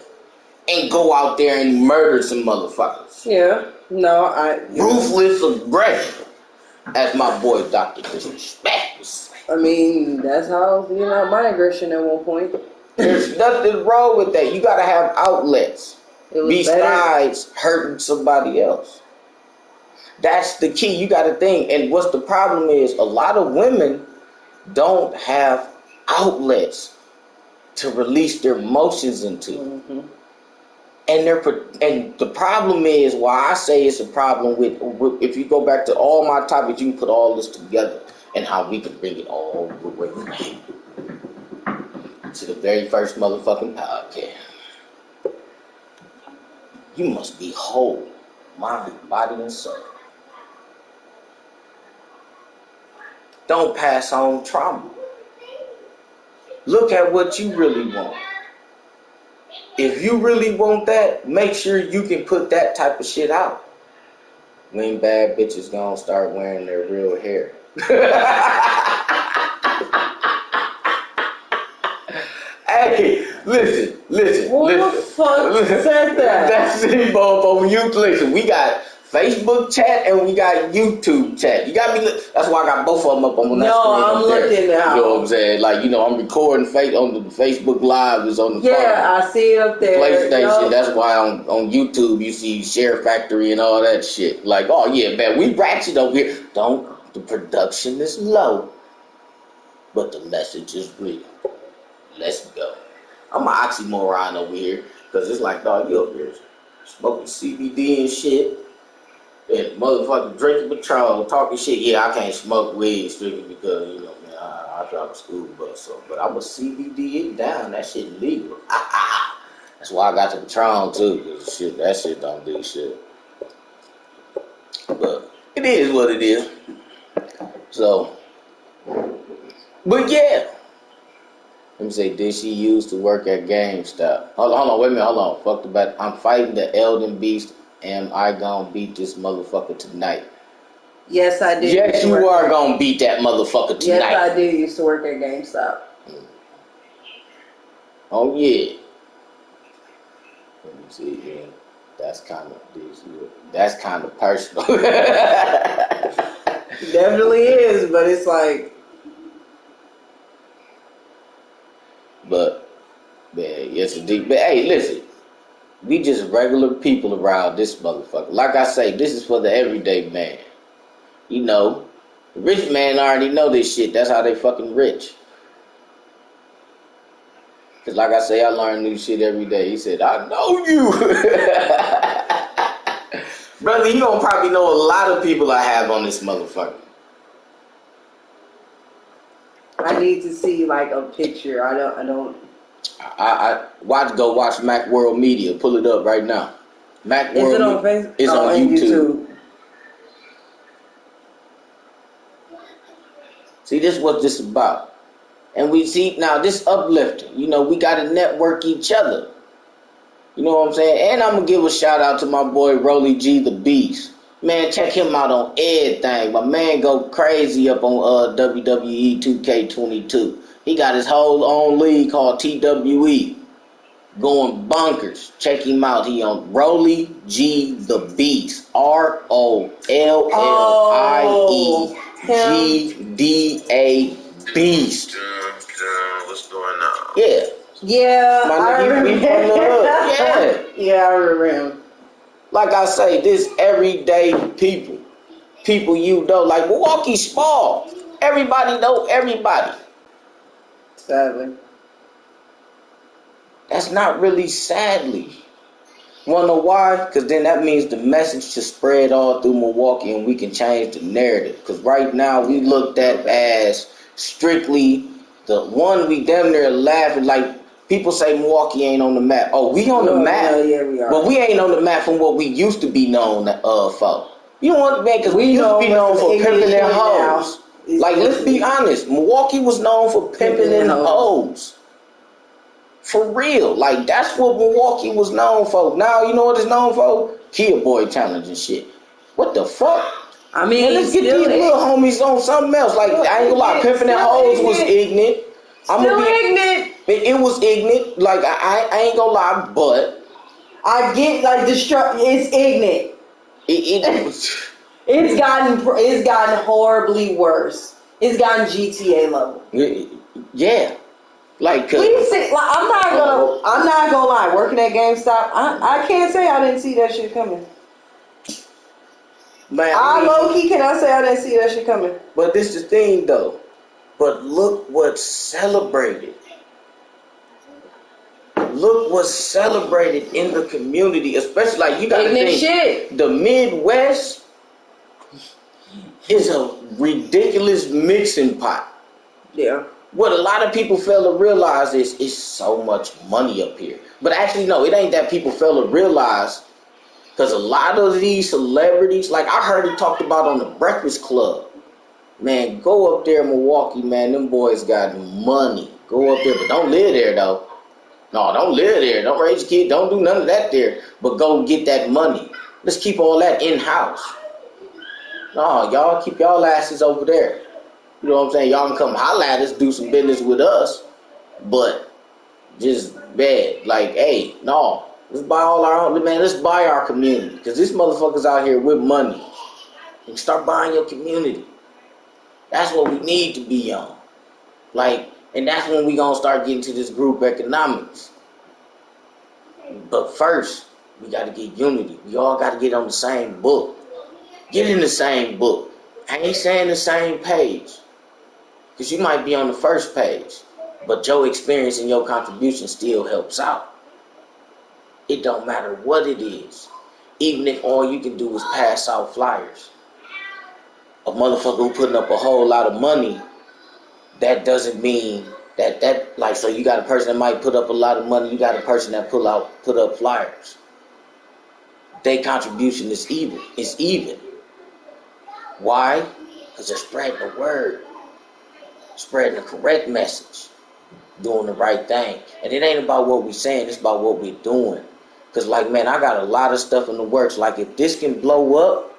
And go out there and murder some motherfuckers. Yeah. No, Ruthless aggression. As my boy Dr. Disrespect would say. I mean, that's how, my aggression at one point. There's nothing wrong with that. You gotta have outlets. Besides hurting somebody else. That's the key. You gotta think. And what's the problem is, a lot of women don't have outlets to release their emotions into. Mm-hmm. And the problem is, why I say it's a problem with, if you go back to all my topics, you can put all this together and how we can bring it all the way back to the very first motherfucking podcast. You must be whole, mind, body, and soul. Don't pass on trauma. Look at what you really want. If you really want that, make sure you can put that type of shit out. When bad bitches gonna start wearing their real hair. Hey, listen. Who the fuck said that? That's it, Bobo. You listen. We got Facebook chat and we got YouTube chat. You got me. That's why I got both of them up on that screen. No, I'm looking now. You know what I'm saying? Like, I'm recording on the Facebook Live is on the phone. Yeah, I see it up there. PlayStation. That's why on YouTube you see Share Factory and all that shit. Like, oh yeah, man, we ratchet over here. The production is low, but the message is real. Let's go. I'm an oxymoron over here because it's like, dog, you up here smoking CBD and shit. And motherfucking drinking Patron, talking shit. Yeah, I can't smoke weed strictly because, man, I drive a school bus. So, but I'm a CBD it down. That shit legal. That's why I got the Patron too, because that shit don't do shit. But it is what it is. So, but yeah. Let me say, did she used to work at GameStop? Hold on, wait a minute, hold on. Fuck the bat. I'm fighting the Elden Beast. Am I gonna beat this motherfucker tonight? Yes, I did. Yes, you are gonna beat that motherfucker tonight. Yes, I did used to work at GameStop. Oh yeah. Let me see here. That's kind of personal. Definitely is, but it's like. But man, yes indeed. But hey, listen. We just regular people around this motherfucker. Like I say, this is for the everyday man. The rich man already know this shit. That's how they fucking rich. Because like I say, I learn new shit every day. He said, I know you. Brother, you don't probably know a lot of people I have on this motherfucker. I need to see like a picture. I don't. Go watch Macworld Media. Pull it up right now. Macworld. Is it on Facebook? It's on YouTube. See, this is what this is about. And we see now this uplifting. We gotta network each other. You know what I'm saying? And I'm gonna give a shout out to my boy Rolly G the Beast. Man, check him out on everything. My man go crazy up on WWE 2K22. He got his whole own league called TWE. Going bonkers. Check him out. He on Rolly G the Beast. ROLLIEGDA Beast. What's going on? Yeah. Yeah, I remember. Yeah, I remember him. Like I say, this everyday people. People like Milwaukee small. Everybody know everybody. Sadly. That's not really sadly. Wanna know why? Because then that means the message should spread all through Milwaukee and we can change the narrative. Because right now we looked at as strictly the one we damn near laughing like people say Milwaukee ain't on the map. Oh, we on the map. Yeah, we are. But we ain't on the map from what we used to be known for. You know what, man? Because we used to be known for pimping and hoes. Like, let's be honest. Milwaukee was known for pimping and hoes. For real. Like, that's what Milwaukee was known for. Now, you know what it's known for? Kid Boy Challenge and shit. What the fuck? I mean, Man, let's get these little homies on something else. Like, I ain't gonna lie, Pimpin' and Hoes was ignorant. Ignorant. It was ignorant. Like, I ain't gonna lie, but I get like it's ignorant. It was. It's gotten horribly worse. It's gotten GTA level. Yeah, like I'm not gonna lie. Working at GameStop, I can't say I didn't see that shit coming. Man, low key can I say I didn't see that shit coming? But this is the thing though. But look what's celebrated. Look what's celebrated in the community, especially like you gotta think shit. The Midwest is a ridiculous mixing pot. Yeah. What a lot of people fail to realize is it's so much money up here. But actually, no, it ain't that people fail to realize, because a lot of these celebrities, like I heard it talked about on the Breakfast Club. Man, go up there in Milwaukee, man. Them boys got money. Go up there, but don't live there though. No, don't live there. Don't raise a kid. Don't do none of that there. But go get that money. Let's keep all that in-house. No, y'all keep y'all asses over there. You know what I'm saying? Y'all can come holler at us, do some business with us, but just bad. Like, hey, no, let's buy all our own. Man, let's buy our community, because this motherfucker's out here with money. And start buying your community. That's what we need to be on. Like, and that's when we gonna start getting to this group economics. But first, we gotta get unity. We all gotta get on the same book. Get in the same book. I ain't saying the same page, because you might be on the first page, but your experience and your contribution still helps out. It don't matter what it is. Even if all you can do is pass out flyers. A motherfucker who putting up a whole lot of money, that doesn't mean that like, so you got a person that might put up a lot of money, you got a person that put up flyers. Their contribution is even. It's even. Why? Because they're spreading the word. Spreading the correct message, doing the right thing. And it ain't about what we saying, it's about what we're doing. Because, like, man, I got a lot of stuff in the works. Like, if this can blow up,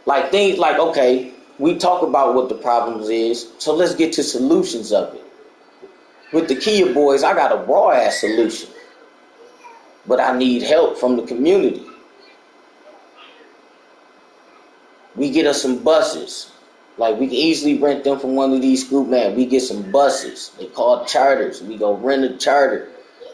like, things like, okay, we talk about what the problems is, so let's get to solutions of it. With the Kia boys, I got a raw-ass solution. But I need help from the community. We get us some buses. Like, we can easily rent them from one of these group, man. We get some buses. They call charters. We go rent a charter.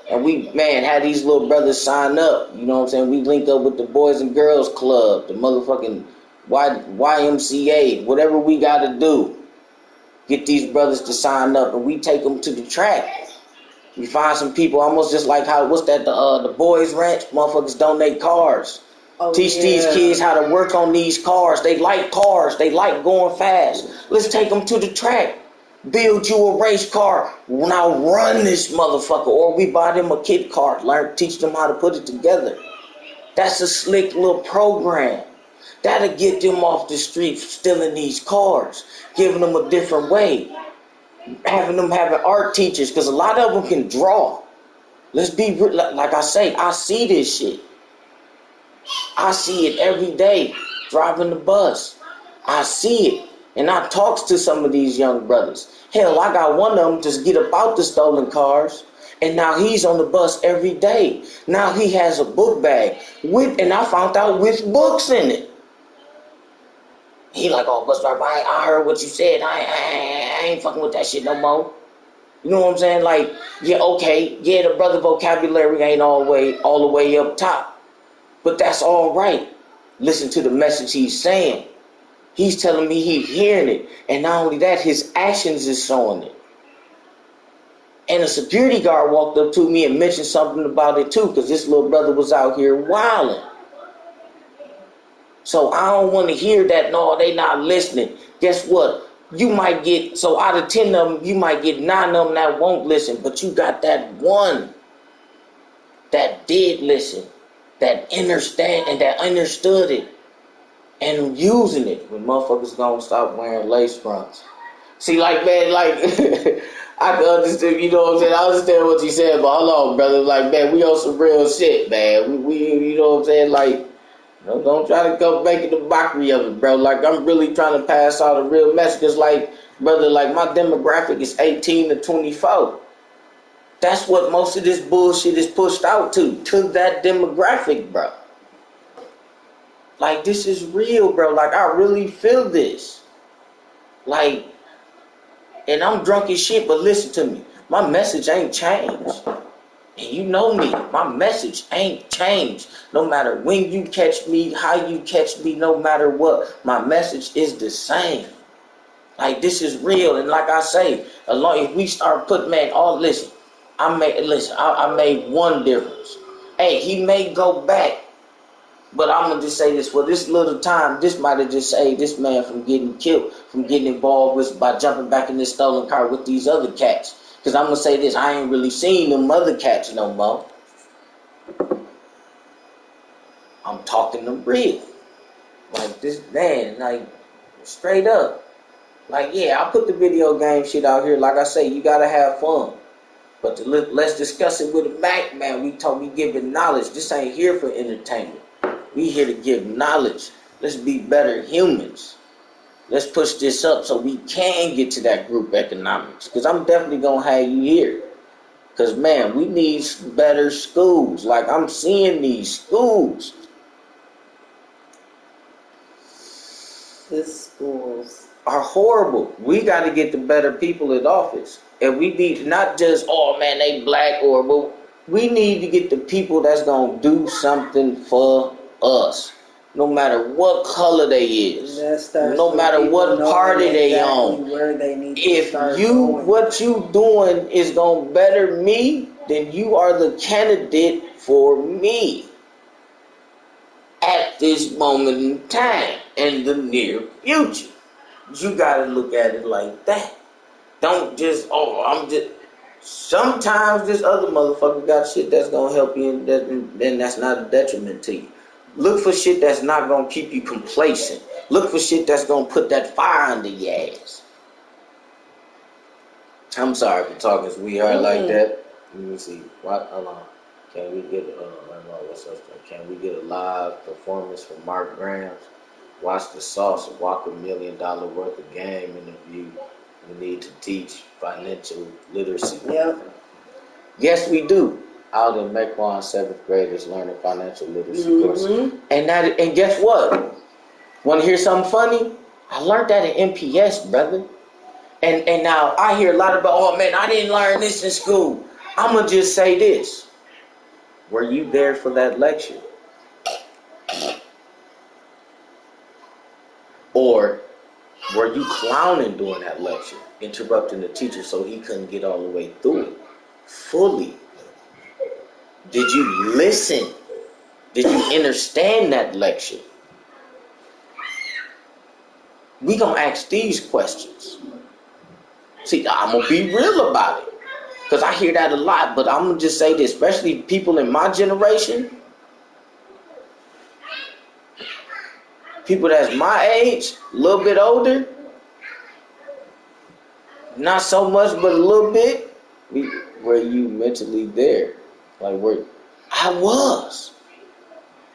And we, man, had these little brothers sign up. You know what I'm saying? We link up with the Boys and Girls Club, the motherfucking YMCA, whatever we got to do. Get these brothers to sign up, and we take them to the track. We find some people, almost just like how, what's that, the Boys Ranch? Motherfuckers donate cars. Teach these kids how to work on these cars. They like cars. They like going fast. Let's take them to the track. Build you a race car. Now run this motherfucker. Or we buy them a kit car. Teach them how to put it together. That's a slick little program. That'll get them off the street stealing these cars. Giving them a different way. Having art teachers. Because a lot of them can draw. Let's be, like I say, I see this shit. I see it every day, driving the bus. I see it. And I talks to some of these young brothers. Hell, I got one of them to get about the stolen cars. And now he's on the bus every day. Now he has a book bag and I found out with books in it. He like, oh, bus driver, I heard what you said. I ain't fucking with that shit no more. You know what I'm saying? Like, yeah, okay. Yeah, the brother vocabulary ain't all the way up top. But that's all right. Listen to the message he's saying. He's telling me he's hearing it. And not only that, his actions is showing it. And a security guard walked up to me and mentioned something about it too, because this little brother was out here wilding. So I don't want to hear that, no, they not listening. Guess what? You might get, so out of 10 of them, you might get 9 of them that won't listen. But you got that one that did listen. That understand and that understood it and using it. When motherfuckers gonna stop wearing lace fronts. See, like, man, like I can understand, you know what I'm saying? I understand what you said, but hold on, brother. Like, man, we on some real shit, man. We you know what I'm saying? Like, No, don't try to go making the mockery of it, bro. Like, I'm really trying to pass out a real message. Cause, like, brother, like, my demographic is 18 to 24. That's what most of this bullshit is pushed out to that demographic, bro. Like, this is real, bro. Like, I really feel this. Like, and I'm drunk as shit, but listen to me. My message ain't changed. And you know me, my message ain't changed. No matter when you catch me, how you catch me, no matter what, my message is the same. Like, this is real. And like I say, along if we start putting, man, listen, I made one difference. Hey, he may go back, but I'm gonna just say this, for this little time, this might have just saved this man from getting killed, from getting involved with by jumping back in this stolen car with these other cats. Cause I'm gonna say this, I ain't really seen them other cats no more. I'm talking them real. Like, this man, like, straight up. Like, yeah, I put the video game shit out here. Like I say, you gotta have fun. But let's discuss it with a Mac, man. We giving knowledge. This ain't here for entertainment. We here to give knowledge. Let's be better humans. Let's push this up so we can get to that group economics. Because I'm definitely going to have you here. Because, man, we need better schools. Like, I'm seeing these schools. The schools are horrible. We got to get the better people in office. And we need not just, oh, man, they black but we need to get the people that's going to do something for us. No matter what color they is. No matter what party they on. Where they need if to you going. What you doing is going to better me, then you are the candidate for me at this moment in time in the near future. You got to look at it like that. Don't just, sometimes this other motherfucker got shit that's going to help you, and that's not a detriment to you. Look for shit that's not going to keep you complacent. Look for shit that's going to put that fire under your ass. I'm sorry for talking as we are like that. Let me see. What? Hold on. Can we get, Can we get a live performance from Mark Grams? Watch the Sauce, walk $1 million worth of game interview. We need to teach financial literacy. Yep. Yes, we do. Out in Mequon, 7th graders learning financial literacy course. And guess what? Want to hear something funny? I learned that in MPS, brother. And now I hear a lot about, oh man, I didn't learn this in school. I'm going to just say this. Were you there for that lecture? Or were you clowning during that lecture, interrupting the teacher so he couldn't get all the way through it fully? Did you listen? Did you understand that lecture? We gonna ask these questions. See, I'm gonna be real about it, because I hear that a lot, but I'm gonna just say this, especially people in my generation, people that's my age, a little bit older, not so much, but a little bit. Were you mentally there? Like, where I was.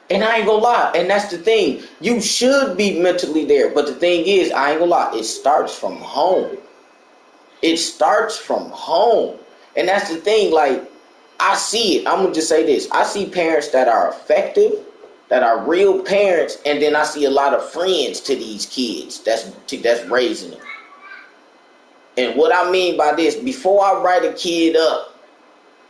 And I ain't gonna lie, and that's the thing. You should be mentally there, but the thing is, I ain't gonna lie, it starts from home. It starts from home. And that's the thing, like, I see it. I'm gonna just say this. I see parents that are effective, that are real parents, and then I see a lot of friends to these kids that's raising them. And what I mean by this, before I write a kid up,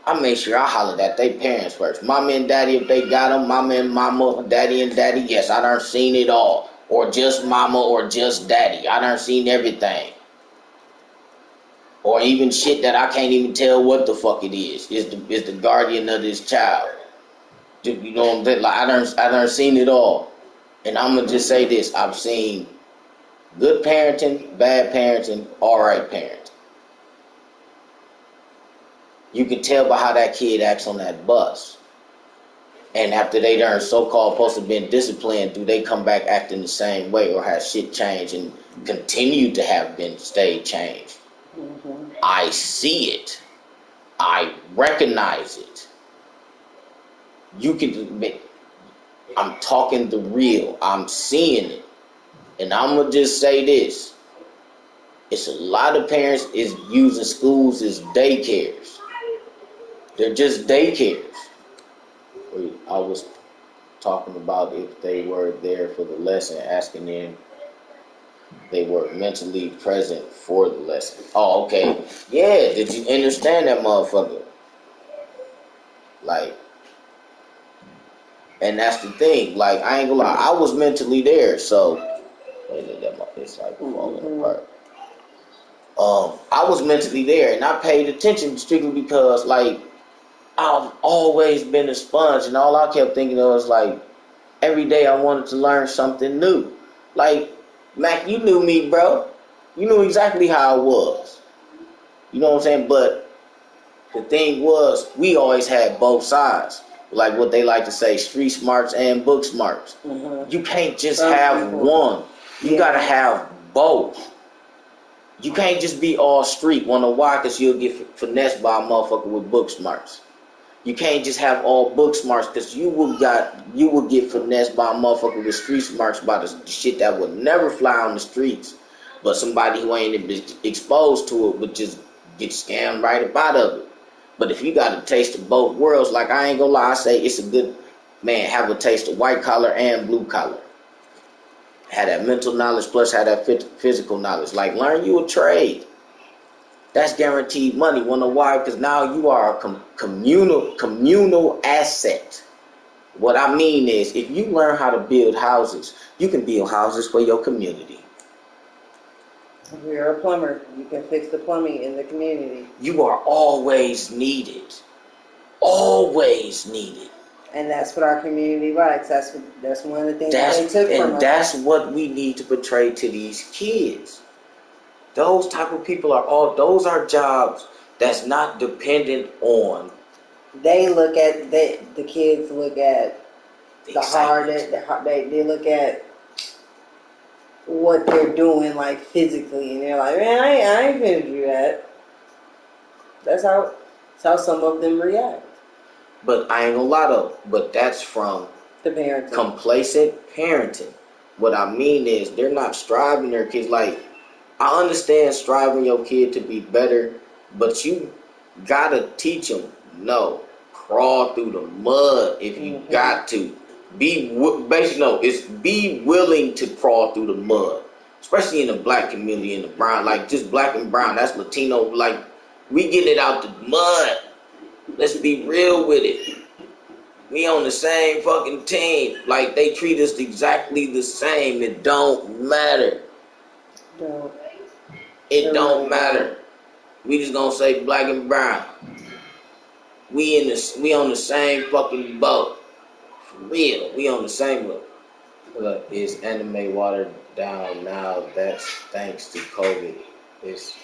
I make sure I holler at their parents first. Mama and daddy, if they got them, mama and mama, daddy and daddy, yes, I done seen it all. Or just mama or just daddy. I done seen everything. Or even shit that I can't even tell what the fuck it is the guardian of this child. You know what I'm saying? Like, I done seen it all. And I'm gonna just say this. I've seen good parenting, bad parenting, alright parenting. You can tell by how that kid acts on that bus. And after they done so-called supposed to have been disciplined, do they come back acting the same way, or has shit changed and continue to have been stayed changed? I see it. I recognize it. You can, I'm talking the real. I'm seeing it. And I'm going to just say this. It's a lot of parents is using schools as daycares. They're just daycares. I was talking about if they were there for the lesson, asking them they were mentally present for the lesson. Oh, okay. Yeah, did you understand that motherfucker? Like, and that's the thing. Like, I ain't gonna lie, I was mentally there, so it's like falling apart. I was mentally there, and I paid attention strictly because, like, I've always been a sponge, and all I kept thinking of was like, every day I wanted to learn something new. Like, Mac, you knew me, bro. You knew exactly how I was. You know what I'm saying? But the thing was, we always had both sides. Like what they like to say, street smarts and book smarts. Mm-hmm. You can't just have one. You gotta have both. You can't just be all street. Wanna why? Because you'll get finessed by a motherfucker with book smarts. You can't just have all book smarts because you will get finessed by a motherfucker with street smarts by the shit that would never fly on the streets. But somebody who ain't been exposed to it would just get scammed right up out of it. But if you got a taste of both worlds, like I ain't gonna lie, I say it's a good man, have a taste of white collar and blue collar. Have that mental knowledge plus have that physical knowledge. Like learn you a trade. That's guaranteed money. Wanna know why? Because now you are a communal asset. What I mean is, if you learn how to build houses, you can build houses for your community. If you're a plumber, you can fix the plumbing in the community. You are always needed. Always needed. And that's what our community likes. That's one of the things that they took from us. And that's what we need to portray to these kids. Those type of people those are jobs that's not dependent on. They look at the kids look at they look at what they're doing like physically, and they're like, man, I ain't gonna do that. That's how some of them react. But I ain't gonna lie though. But that's from the parenting. Complacent parenting. What I mean is they're not striving their kids. Like I understand striving your kid to be better, but you gotta teach them. No, crawl through the mud if you got to. Be willing to crawl through the mud, especially in the black community, in the brown, like just black and brown. That's Latino. Like we get it out the mud. Let's be real with it. We on the same fucking team. Like they treat us exactly the same. It don't matter. No. It don't matter. We just gonna say black and brown. We on the same fucking boat. For real. We on the same boat. Look, is anime watered down now? That's thanks to COVID. Is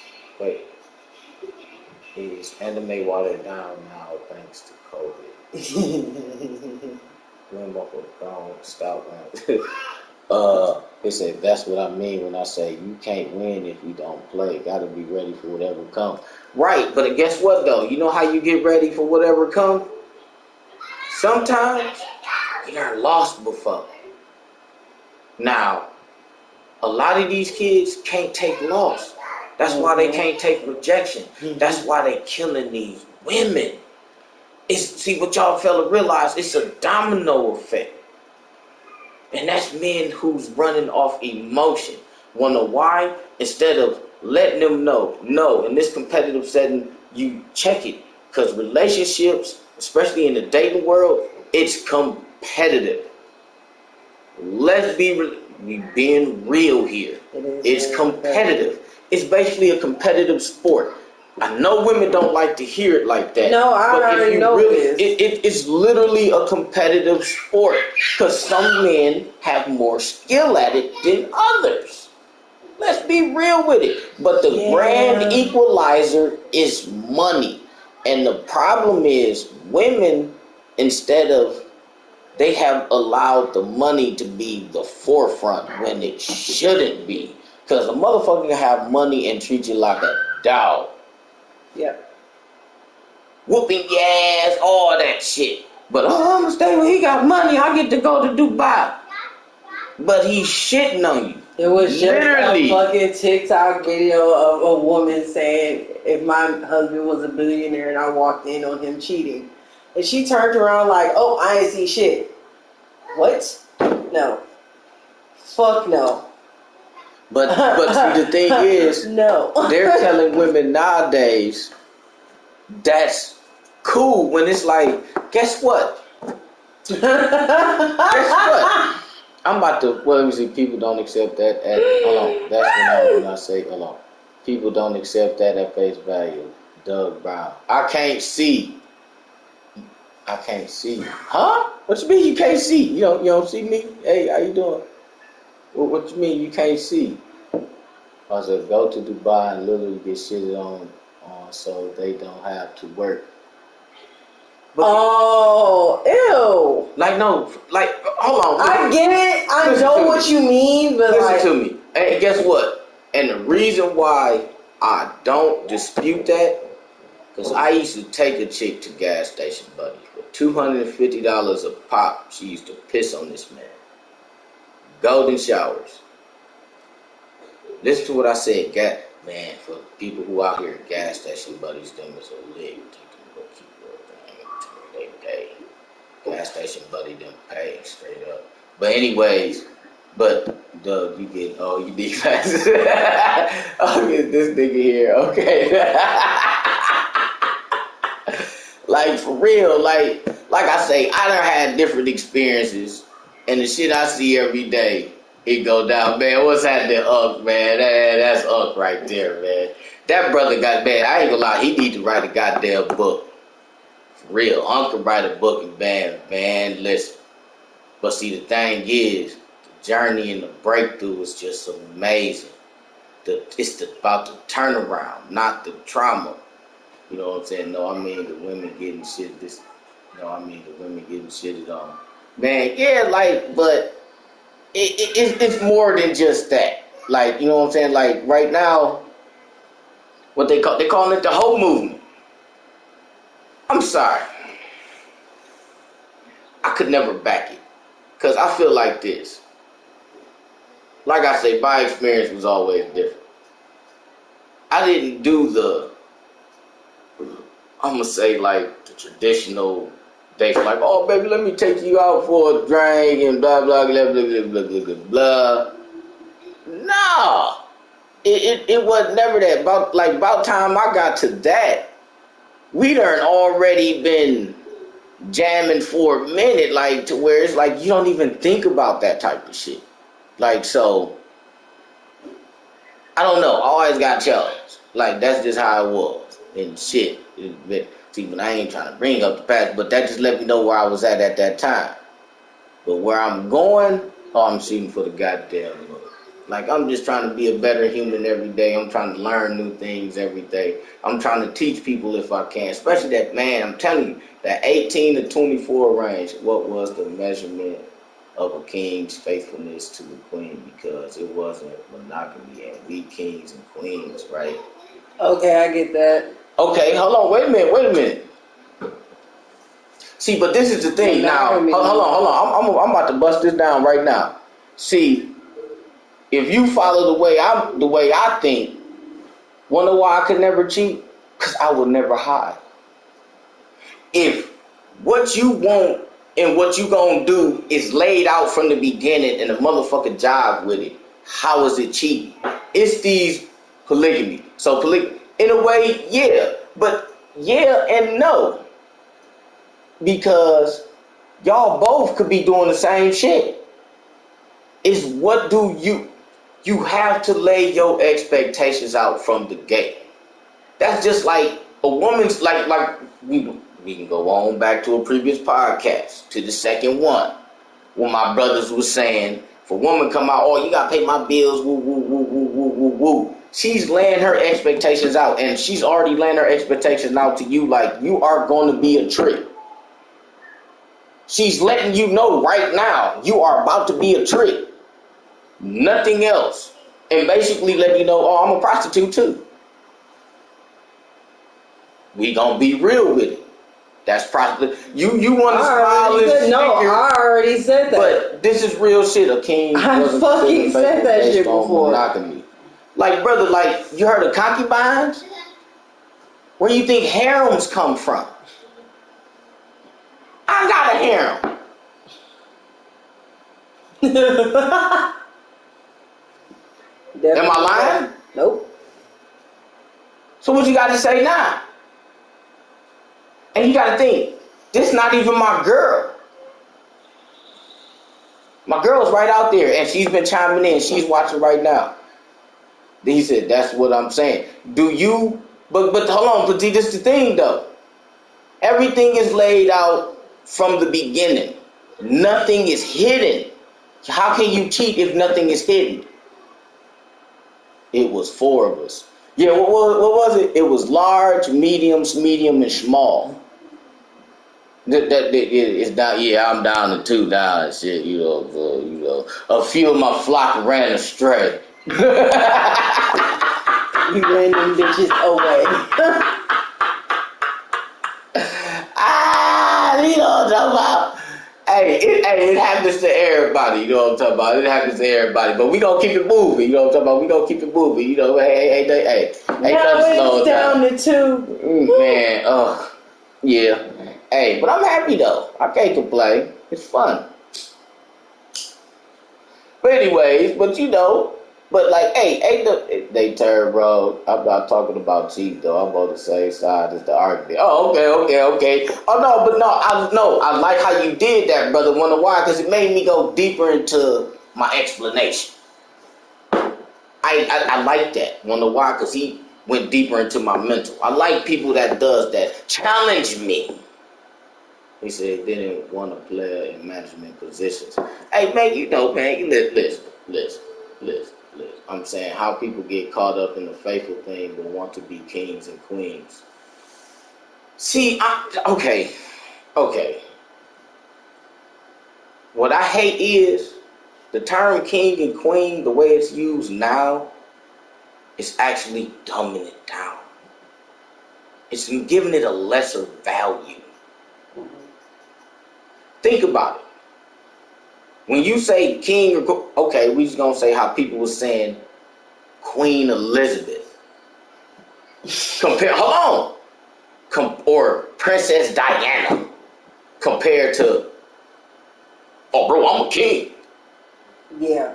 anime watered down now thanks to COVID? It said that's what I mean when I say you can't win if you don't play. Gotta be ready for whatever comes. Right, but guess what though? You know how you get ready for whatever comes? Sometimes you done lost before. Now, a lot of these kids can't take loss. That's why they can't take rejection. That's why they killing these women. See what y'all fella realize, it's a domino effect. And that's men who's running off emotion. Wanna why? Instead of letting them know, no, in this competitive setting, you check it. Because relationships, especially in the dating world, it's competitive. Let's be being real here. It's competitive. It's basically a competitive sport. I know women don't like to hear it like that. No, I already know this. It's literally a competitive sport because some men have more skill at it than others. Let's be real with it. But the grand equalizer is money. And the problem is women, instead of, they have allowed the money to be the forefront when it shouldn't be. Because a motherfucker can have money and treat you like a dog. Yep. Whooping your ass, all that shit. But I'm gonna stay when he got money. I get to go to Dubai. But he's shitting on you. It was literally just a fucking TikTok video of a woman saying, if my husband was a billionaire and I walked in on him cheating. And she turned around like, oh, I ain't see shit. What? No. Fuck no. But see, the thing is, no. They're telling women nowadays that's cool when it's like, guess what? Guess what? I'm about to. Well, let me see. People don't accept that. Hold on. That's when I say hold on. People don't accept that at face value. Doug Brown. I can't see. Huh? What you mean you can't see? You don't see me? Hey, how you doing? What you mean you can't see? I said go to Dubai and literally get shitted on so they don't have to work. But, ew. Like no, like hold on. I get it. I know what you mean, but listen to me. And guess what? And the reason why I don't dispute that, because I used to take a chick to gas station, buddy, for $250 a pop. She used to piss on this man. Golden showers. Listen to what I said, man. For people who out here, gas station buddies, them is a lick. They gas station buddy, them pay straight up. But anyways, Doug, you need classes. Oh, get this nigga here, okay? Like for real, like I say, I done had different experiences, and the shit I see every day, it go down, man. What's happening, Unc, man? That's Unc right there, man. That brother got bad. I ain't gonna lie, he need to write a goddamn book. For real, Unc can write a book and man, listen. But see, the thing is, the journey and the breakthrough is just so amazing. It's about the turnaround, not the trauma. You know what I'm saying? No, I mean the women getting shit. The women getting shitted on. Man, yeah, like, but it's more than just that. Like, you know what I'm saying? Like right now, what they calling it the whole movement. I'm sorry, I could never back it, cause I feel like this. Like I say, my experience was always different. I didn't do I'm gonna say like the traditional dates, like, oh baby, let me take you out for a drink and blah blah blah blah blah blah blah blah blah. Nah, it was never that. About time I got to that, we done already been jamming for a minute, like to where it's like you don't even think about that type of shit. Like so, I don't know. I always got challenged. Like that's just how it was and shit. See, but I ain't trying to bring up the past, but that just let me know where I was at that time. But where I'm going, I'm shooting for the goddamn moon. Like I'm just trying to be a better human every day. I'm trying to learn new things every day. I'm trying to teach people if I can, especially that man. I'm telling you, that 18 to 24 range. What was the measurement of a king's faithfulness to the queen? Because it wasn't monogamy, and we kings and queens, right? Okay, I get that. Okay, hold on. Wait a minute. See, but this is the thing now. Hold on. I'm about to bust this down right now. See, if you follow the way I think, wonder why I could never cheat? Because I would never hide. If what you want and what you gonna do is laid out from the beginning and a motherfucker job with it, how is it cheating? It's these polygamy. So polygamy, in a way, yeah. But yeah and no. Because y'all both could be doing the same shit. It's what do you have to lay your expectations out from the gate. That's just like a woman's like we can go on back to a previous podcast, to the second one, when my brothers was saying, if a woman come out, oh, you gotta pay my bills, woo woo woo woo woo woo woo. She's laying her expectations out, and she's already laying her expectations out to you like you are going to be a trick. She's letting you know right now you are about to be a trick. Nothing else. And basically letting you know, oh, I'm a prostitute too. We gonna be real with it. That's probably you want to smile and figure. I already said that. But this is real shit. A king wasn't fucking said that based shit on before. monogamy. Like, brother, like, you heard of concubines? Where you think harems come from? I got a harem. Am I lying? Nope. So what you got to say now? And you got to think, this not even my girl. My girl's right out there, and she's been chiming in. She's watching right now. Then he said, that's what I'm saying. Do you... But hold on, but see, this is the thing, though. Everything is laid out from the beginning. Nothing is hidden. How can you cheat if nothing is hidden? It was 4 of us. Yeah, what was it? It was large, medium, and small. It's down. Yeah, I'm down to 2 down and shit. You know, a few of my flock ran astray. You ran them bitches away. You know what I'm talking about? Hey, it happens to everybody. You know what I'm talking about? It happens to everybody. But we gonna keep it moving. You know what I'm talking about? We gonna keep it moving. You know, hey, now it's down to 2. Man, yeah. Hey, but I'm happy though. I can't complain. It's fun. But anyways, but like, hey, they turn, bro. I'm not talking about cheat though. I'm on the same side as the argument. Oh, okay. Oh no, I like how you did that, brother. Wonder why? Because it made me go deeper into my explanation. I like that. Wonder why? Because he went deeper into my mental. I like people that does that. Challenge me. He said he didn't want to play in management positions. Hey, man, you listen. I'm saying how people get caught up in the faithful thing but want to be kings and queens. See, okay. What I hate is the term king and queen, the way it's used now, is actually dumbing it down. It's giving it a lesser value. Think about it. When you say king or okay, we just gonna say how people were saying Queen Elizabeth. Or Princess Diana compared to, oh bro, I'm a king. Yeah.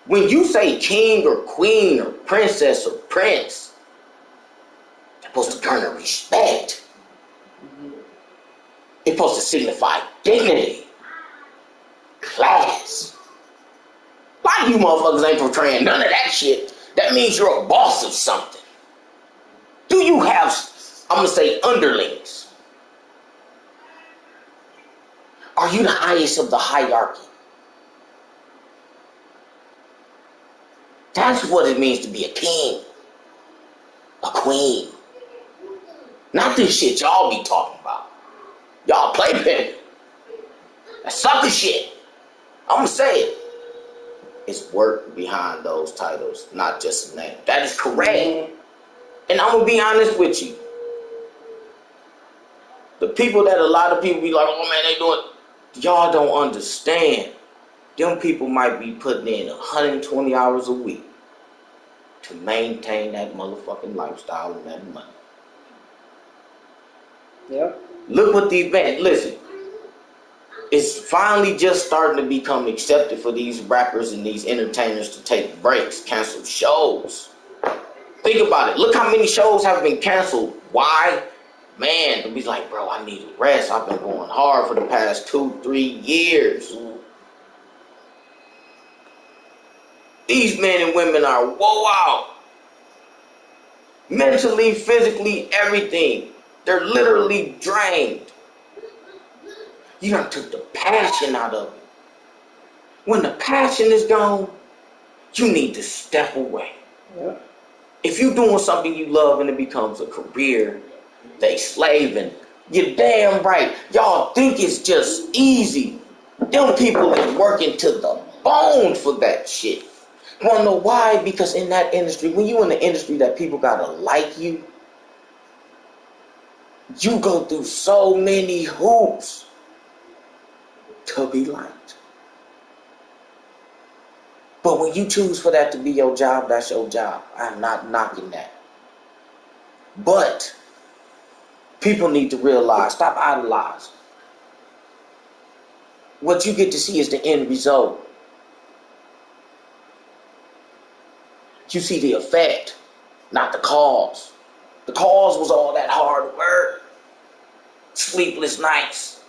When you say king or queen or princess or prince, they're supposed to garner respect. It's supposed to signify dignity, class. A lot of you motherfuckers ain't portraying none of that shit. That means you're a boss of something. Do you have, I'm going to say, underlings? Are you the highest of the hierarchy? That's what it means to be a king, a queen. Not this shit y'all be talking about. Y'all playpen. That sucker shit. I'm going to say it. It's work behind those titles, not just a name. That is correct. And I'm going to be honest with you. The people that a lot of people be like, oh man, they doing, y'all don't understand. Them people might be putting in 120 hours a week to maintain that motherfucking lifestyle and that money. Yep. Look what these men, listen. It's finally just starting to become accepted for these rappers and these entertainers to take breaks, cancel shows. Think about it. Look how many shows have been canceled. Why? Man, to be like, bro, I need a rest. I've been going hard for the past 2-3 years. These men and women are woe out. Mentally, physically, everything. They're literally drained. You done took the passion out of it. When the passion is gone, you need to step away. Yeah. If you're doing something you love and it becomes a career, they slaving. You're damn right. Y'all think it's just easy. Them people is working to the bone for that shit. You wanna know why? Because in that industry, when you in the industry that people gotta like you, You go through so many hoops to be liked. But when you choose for that to be your job, that's your job. I'm not knocking that. But people need to realize, stop idolizing. What you get to see is the end result. You see the effect, not the cause. The cause was all that hard work, sleepless nights.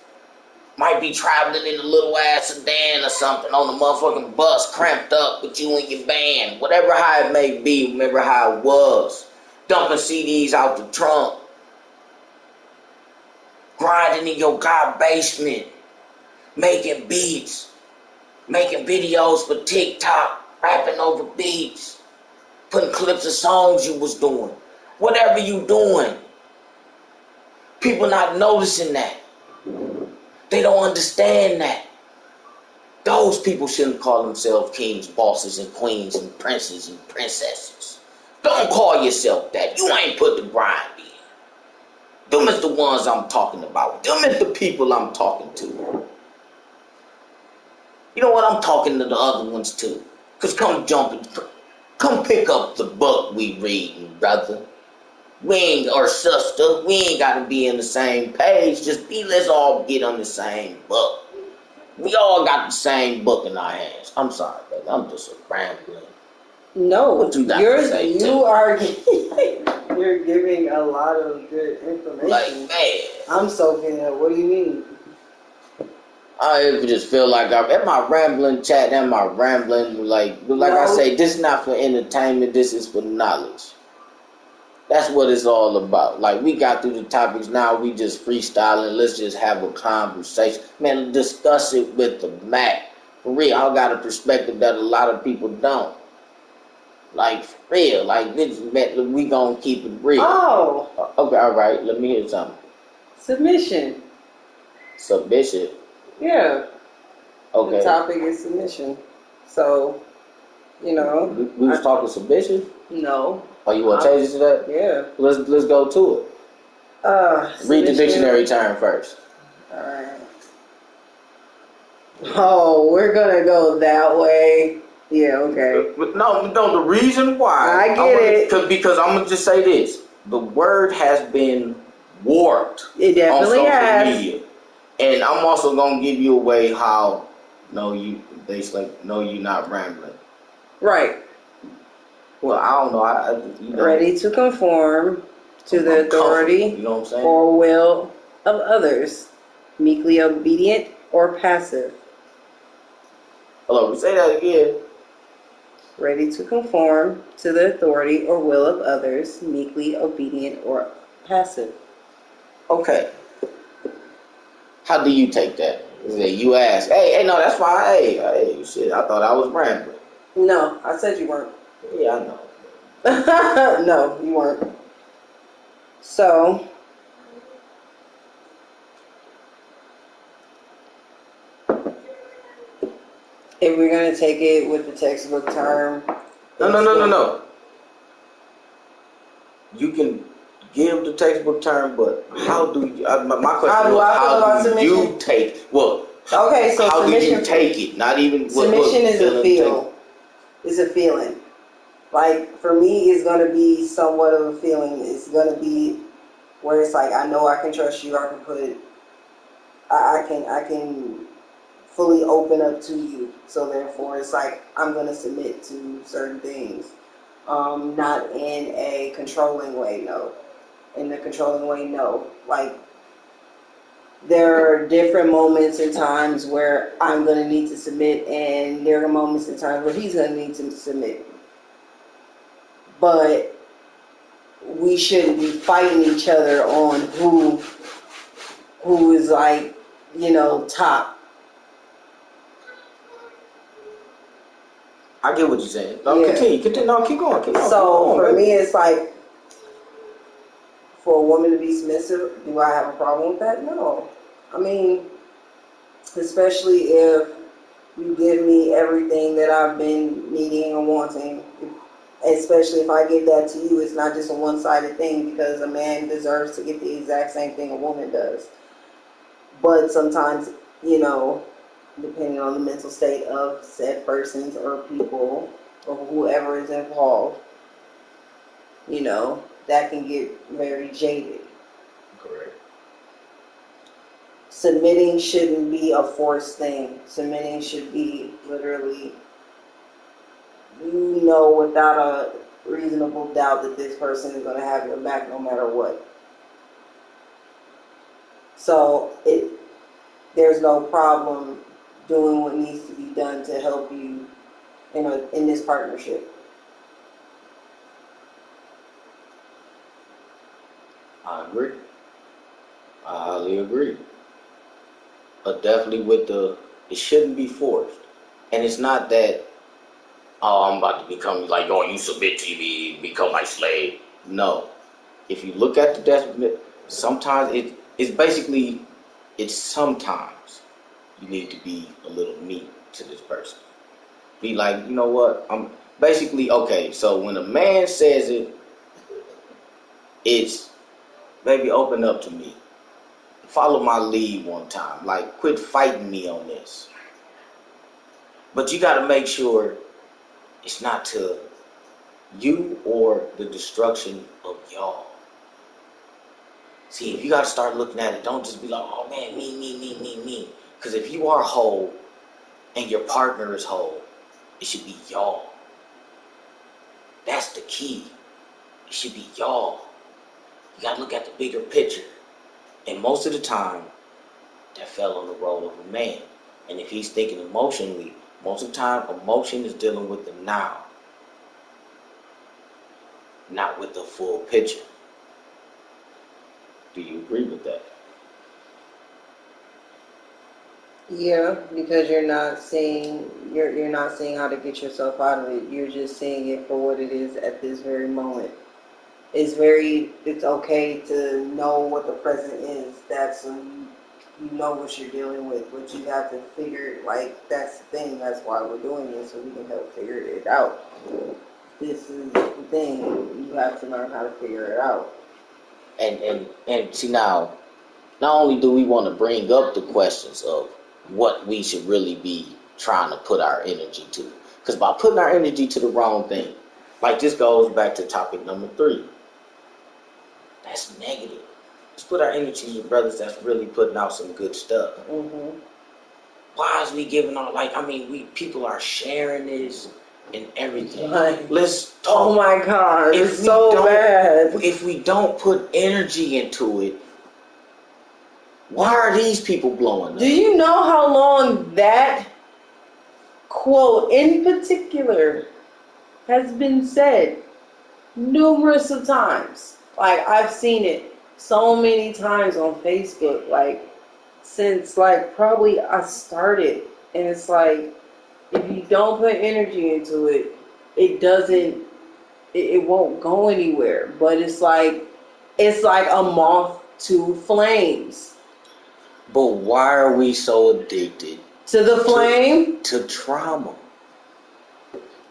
Might be traveling in a little ass sedan or something on the motherfucking bus, cramped up with you and your band. Whatever how it may be, remember how it was. Dumping CDs out the trunk. Grinding in your god basement. Making beats. Making videos for TikTok. Rapping over beats. Putting clips of songs you was doing. Whatever you doing. People not noticing that. They don't understand that. Those people shouldn't call themselves kings, bosses, and queens, and princes and princesses. Don't call yourself that. You ain't put the grind in. Them is the ones I'm talking about. Them is the people I'm talking to. You know what? I'm talking to the other ones too. Cause come pick up the book we reading, brother. We ain't, or sister, we ain't gotta be in the same page. Let's all get on the same book. We all got the same book in our hands. I'm sorry, baby. I'm just a rambling. No, what you got to say you're giving a lot of good information. Like, man. I'm soaking up. What do you mean? I just feel like am I rambling, chat? Am I rambling? Like no. I say, this is not for entertainment. This is for knowledge. That's what it's all about. Like, we got through the topics, now we just freestyling. Let's just have a conversation. Man, discuss it with the Mac. For real, I got a perspective that a lot of people don't. Like, for real. Like, we gonna keep it real. Oh. Okay, all right. Let me hear something. Submission. Submission? Yeah. Okay. The topic is submission. So, we was talking submission? No. Oh, you want to change it to that? Yeah. Let's go to it. Read the dictionary term first. Alright. Oh, we're gonna go that way. Yeah, okay. No, the reason why I get it. Because I'm gonna just say this. The word has been warped. It definitely on social has. media. And I'm also gonna give you a way how you're not rambling. Right. Well, I don't know. Ready to conform to the authority or will of others, meekly obedient or passive. Hello, say that again. Ready to conform to the authority or will of others, meekly obedient or passive. Okay. How do you take that? You ask, hey, no, that's fine. Hey, shit, I thought I was rambling. No, I said you weren't. Yeah, I know. No, you weren't. So, if we're going to take it with the textbook term. No. You can give the textbook term, but how do you, my question was, how do you take, okay, so how submission, do you take it? Not even, submission is a feel. It's a feeling. Like, for me, it's going to be somewhat of a feeling. It's going to be where it's like, I know I can trust you. I can I can fully open up to you. So therefore, it's like, I'm going to submit to certain things. Not in a controlling way, no. In the controlling way, no. Like, there are different moments and times where I'm going to need to submit, and there are moments and times where he's going to need to submit. But we shouldn't be fighting each other on who is like, top. I get what you're saying. No, yeah. Continue. No, keep going. So for me, it's like, for a woman to be submissive, do I have a problem with that? No. I mean, especially if you give me everything that I've been needing and wanting. Especially if I give that to you, it's not just a one-sided thing, because a man deserves to get the exact same thing a woman does. But sometimes, depending on the mental state of said persons or people or whoever is involved, that can get very jaded. Correct. Submitting shouldn't be a forced thing. Submitting should be literally, without a reasonable doubt that this person is going to have your back no matter what. So there's no problem doing what needs to be done to help you in this partnership. I agree. I highly agree. But definitely it shouldn't be forced. And it's not that, oh, I'm about to become like, oh, you submit to me, become my slave. No. If you look at the definition, sometimes it's sometimes you need to be a little mean to this person. Be like, you know what? I'm basically, okay, so when a man says it's, baby, open up to me. Follow my lead one time. Like, quit fighting me on this. But you got to make sure it's not to you or the destruction of y'all. See, if you got to start looking at it, don't just be like, oh man, me. Because if you are whole and your partner is whole, it should be y'all. That's the key. It should be y'all. You got to look at the bigger picture. And most of the time, that fell on the role of a man. And if he's thinking emotionally, most of the time, emotion is dealing with the now, not with the full picture. Do you agree with that? Yeah, because you're not seeing how to get yourself out of it. You're just seeing it for what it is at this very moment. It's okay to know what the present is. That's when you know what you're dealing with, but you have to figure, like, that's the thing. That's why we're doing this, so we can help figure it out. This is the thing. You have to learn how to figure it out. And see now, not only do we want to bring up the questions of what we should really be trying to put our energy to, because by putting our energy to the wrong thing, like this goes back to topic number 3. That's negative. Let's put our energy to brothers that's really putting out some good stuff. Mm-hmm. Why is we giving all, people are sharing this and everything. Right. Let's talk. Oh my God, it's so bad. If we don't put energy into it, why are these people blowing up? Do you know how long that quote in particular has been said? Numerous of times. Like, I've seen it so many times on Facebook, like, since, like, probably I started. And it's like, if you don't put energy into it, it won't go anywhere. But it's like a moth to flames. But why are we so addicted to the flame? To trauma.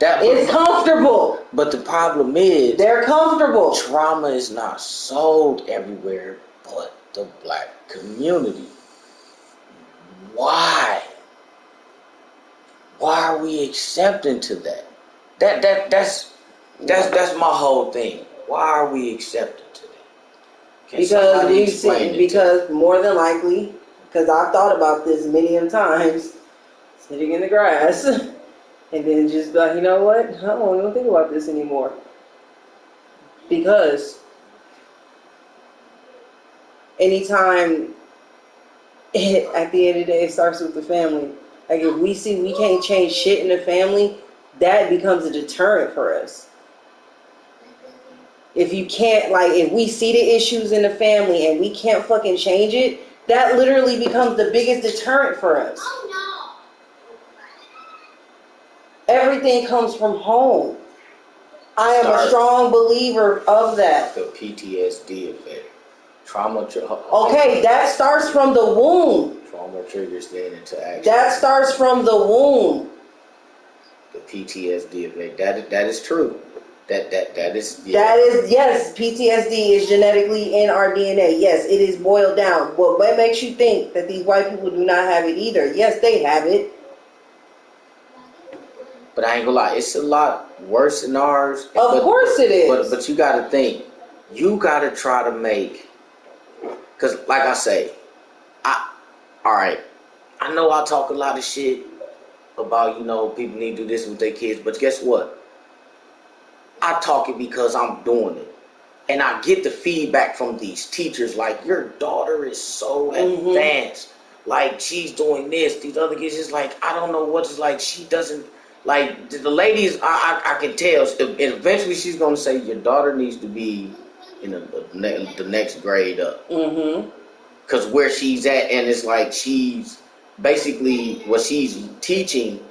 It's comfortable. But the problem is, they're comfortable. Trauma is not sold everywhere but the black community. Why? Why are we accepting to that? That's my whole thing. Why are we accepting to that? Because more than likely, because I've thought about this many times, sitting in the grass, and then just be like, you know what? I don't even think about this anymore. Because anytime, at the end of the day, it starts with the family. Like, if we see we can't change shit in the family, that becomes a deterrent for us. If you can't, if we see the issues in the family and we can't fucking change it, that literally becomes the biggest deterrent for us. Oh, no. Everything comes from home. I am a strong believer of that. The PTSD effect. Trauma. Okay, that starts from the womb. Trauma triggers then into action. That starts from the womb. The PTSD effect. That is true. That is, yeah. That is, yes, PTSD is genetically in our DNA. Yes, it is boiled down. But what makes you think that these white people do not have it either? Yes, they have it. But I ain't gonna lie, it's a lot worse than ours. Of course it is. But you gotta think, you gotta try to make, cause like I say, alright, I know I talk a lot of shit about, people need to do this with their kids, but guess what? I talk it because I'm doing it. And I get the feedback from these teachers like, your daughter is so advanced. Like, she's doing this. These other kids is like, I don't know what it's like. She doesn't, like, the ladies, I can tell. And eventually she's going to say, your daughter needs to be in the next grade up. Because where she's at, and it's like she's, basically, what she's teaching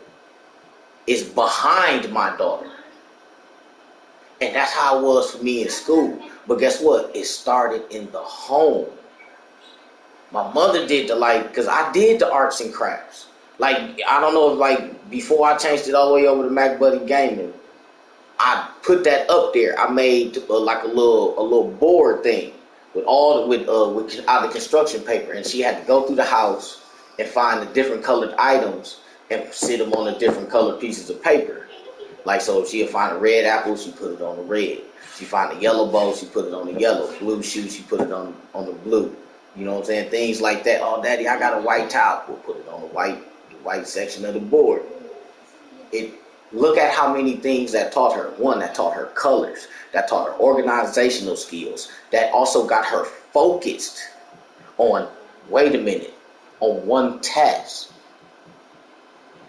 is behind my daughter. And that's how it was for me in school. But guess what? It started in the home. My mother did because I did the arts and crafts. Like, I don't know if, before I changed it all the way over to MacBuddy Gaming, I put that up there. I made a little board thing with out of construction paper. And she had to go through the house and find the different colored items and sit them on the different colored pieces of paper. Like, so she'll find a red apple, she put it on the red. She find a yellow bowl, she put it on the yellow. Blue shoe, she put it on the blue. You know what I'm saying? Things like that. Oh, Daddy, I got a white towel. We'll put it on the white section of the board. Look at how many things that taught her. One, that taught her colors. That taught her organizational skills. That also got her focused on, wait a minute, on one task.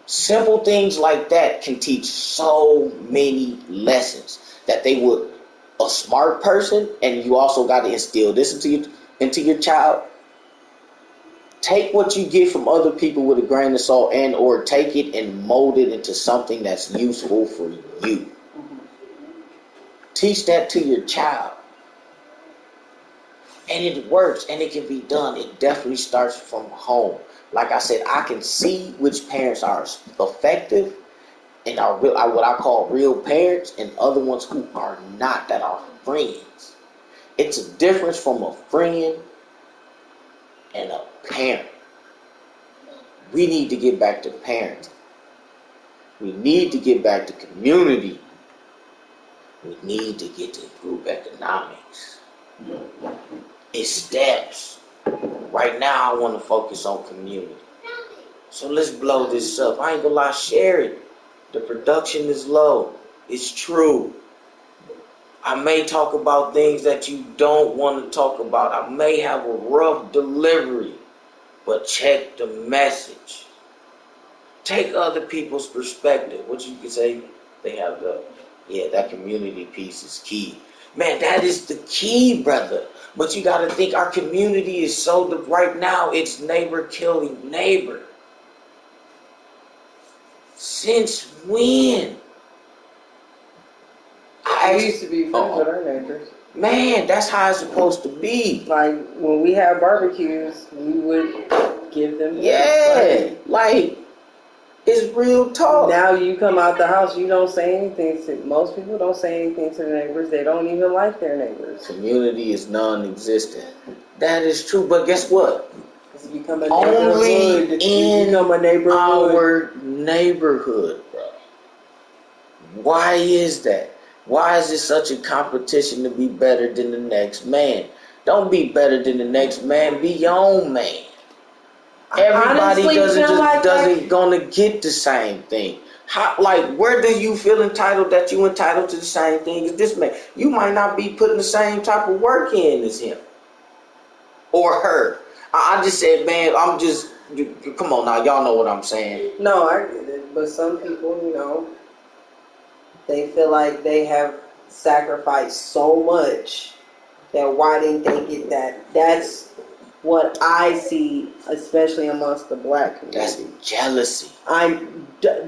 Simple things like that can teach so many lessons that a smart person, and you also got to instill this into your child. Take what you get from other people with a grain of salt, and or take it and mold it into something that's useful for you. Teach that to your child. And it works, and it can be done. It definitely starts from home. Like I said, I can see which parents are effective and are what I call real parents, and other ones who are not, that are friends. It's a difference from a friend and a parent. We need to get back to parenting. We need to get back to community. We need to get to group economics. It's steps. Right now, I want to focus on community. So let's blow this up. I ain't gonna lie, share it. The production is low. It's true. I may talk about things that you don't want to talk about. I may have a rough delivery, but check the message. Take other people's perspective. What you can say, they have that community piece is key. Man, that is the key, brother. But you got to think, our community is right now, it's neighbor killing neighbor. Since when? I used to be friends with our neighbors. Man, that's how it's supposed to be. Like, when we had barbecues, we would give them. Yeah, like, it's real talk. Now you come out the house, you don't say anything. Most people don't say anything to the neighbors. They don't even like their neighbors. Community is non-existent. That is true, but guess what? It's become a only neighborhood. In our neighborhood, bro. Why is that? Why is it such a competition to be better than the next man? Don't be better than the next man. Be your own man. Everybody doesn't gonna get the same thing. Where do you feel entitled that you entitled to the same thing as this man? You might not be putting the same type of work in as him or her. I just said, man, come on now, y'all know what I'm saying. No, I get it. But some people, they feel like they have sacrificed so much that why didn't they get that? That's what I see, especially amongst the black community. That's jealousy.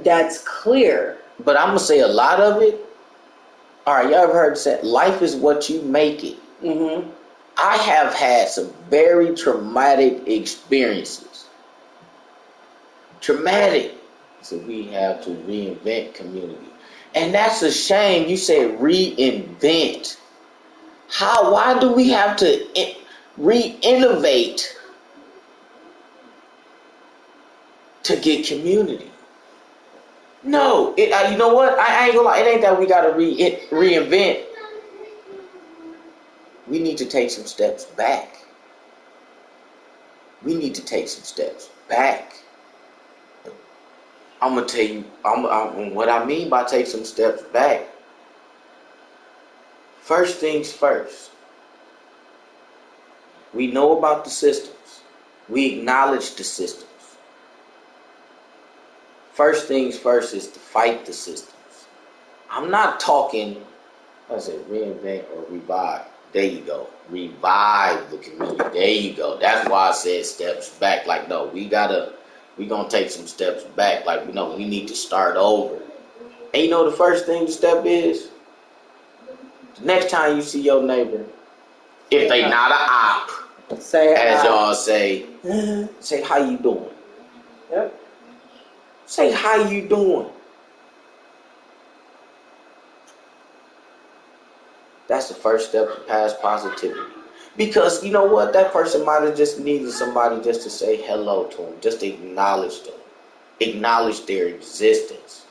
That's clear. But I'm going to say a lot of it. All right, y'all ever heard it said, life is what you make it. Mm-hmm. I have had some very traumatic experiences. Traumatic. So we have to reinvent community. And that's a shame. You said reinvent. Why do we have to re-innovate to get community? No, you know what? I ain't gonna lie. It ain't that we gotta reinvent. We need to take some steps back. We need to take some steps back. I'm gonna tell you what I mean by take some steps back. First things first. We know about the systems. We acknowledge the systems. First things first is to fight the systems. I'm not talking, I said reinvent or revive. There you go. Revive the community. There you go. That's why I said steps back. Like, no, we gonna take some steps back. Like, we need to start over. And you know the first thing the step is? The next time you see your neighbor, if they not a op, say as y'all say how you doing. Yep. Say how you doing. That's the first step to past positivity. Because you know what? That person might have just needed somebody just to say hello to them, just to acknowledge them, acknowledge their existence.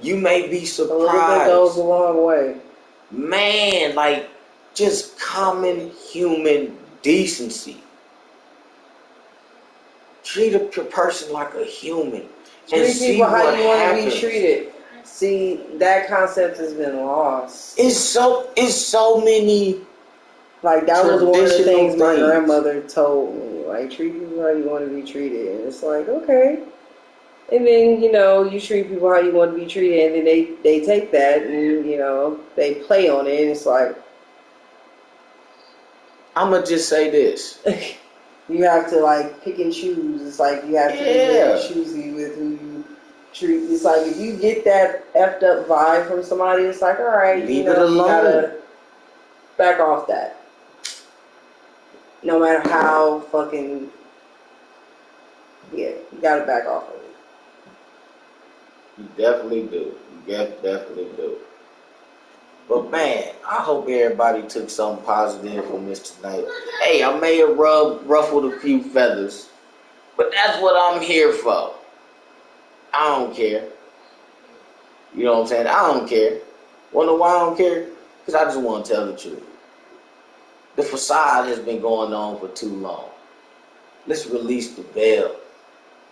You may be surprised. A little bit goes a long way. Man, like just common human decency. Treat a person like a human. Treat people how you want to be treated. See, that concept has been lost. It's so many. Like that was one of the things my grandmother told me. Like, treat people how you want to be treated, and it's like, okay. And then you treat people how you want to be treated, and then they take that and they play on it. And it's like, I'ma just say this. You have to like pick and choose. It's like you have to be very choosy with who you treat. It's like if you get that effed up vibe from somebody, it's like, all right, leave it alone. You gotta back off that. No matter how fucking you gotta back off of it. You definitely do. You definitely do. But man, I hope everybody took something positive from this tonight. Hey, I may have ruffled a few feathers, but that's what I'm here for. I don't care. You know what I'm saying? I don't care. Wanna know why I don't care? Because I just want to tell the truth. The facade has been going on for too long. Let's release the veil.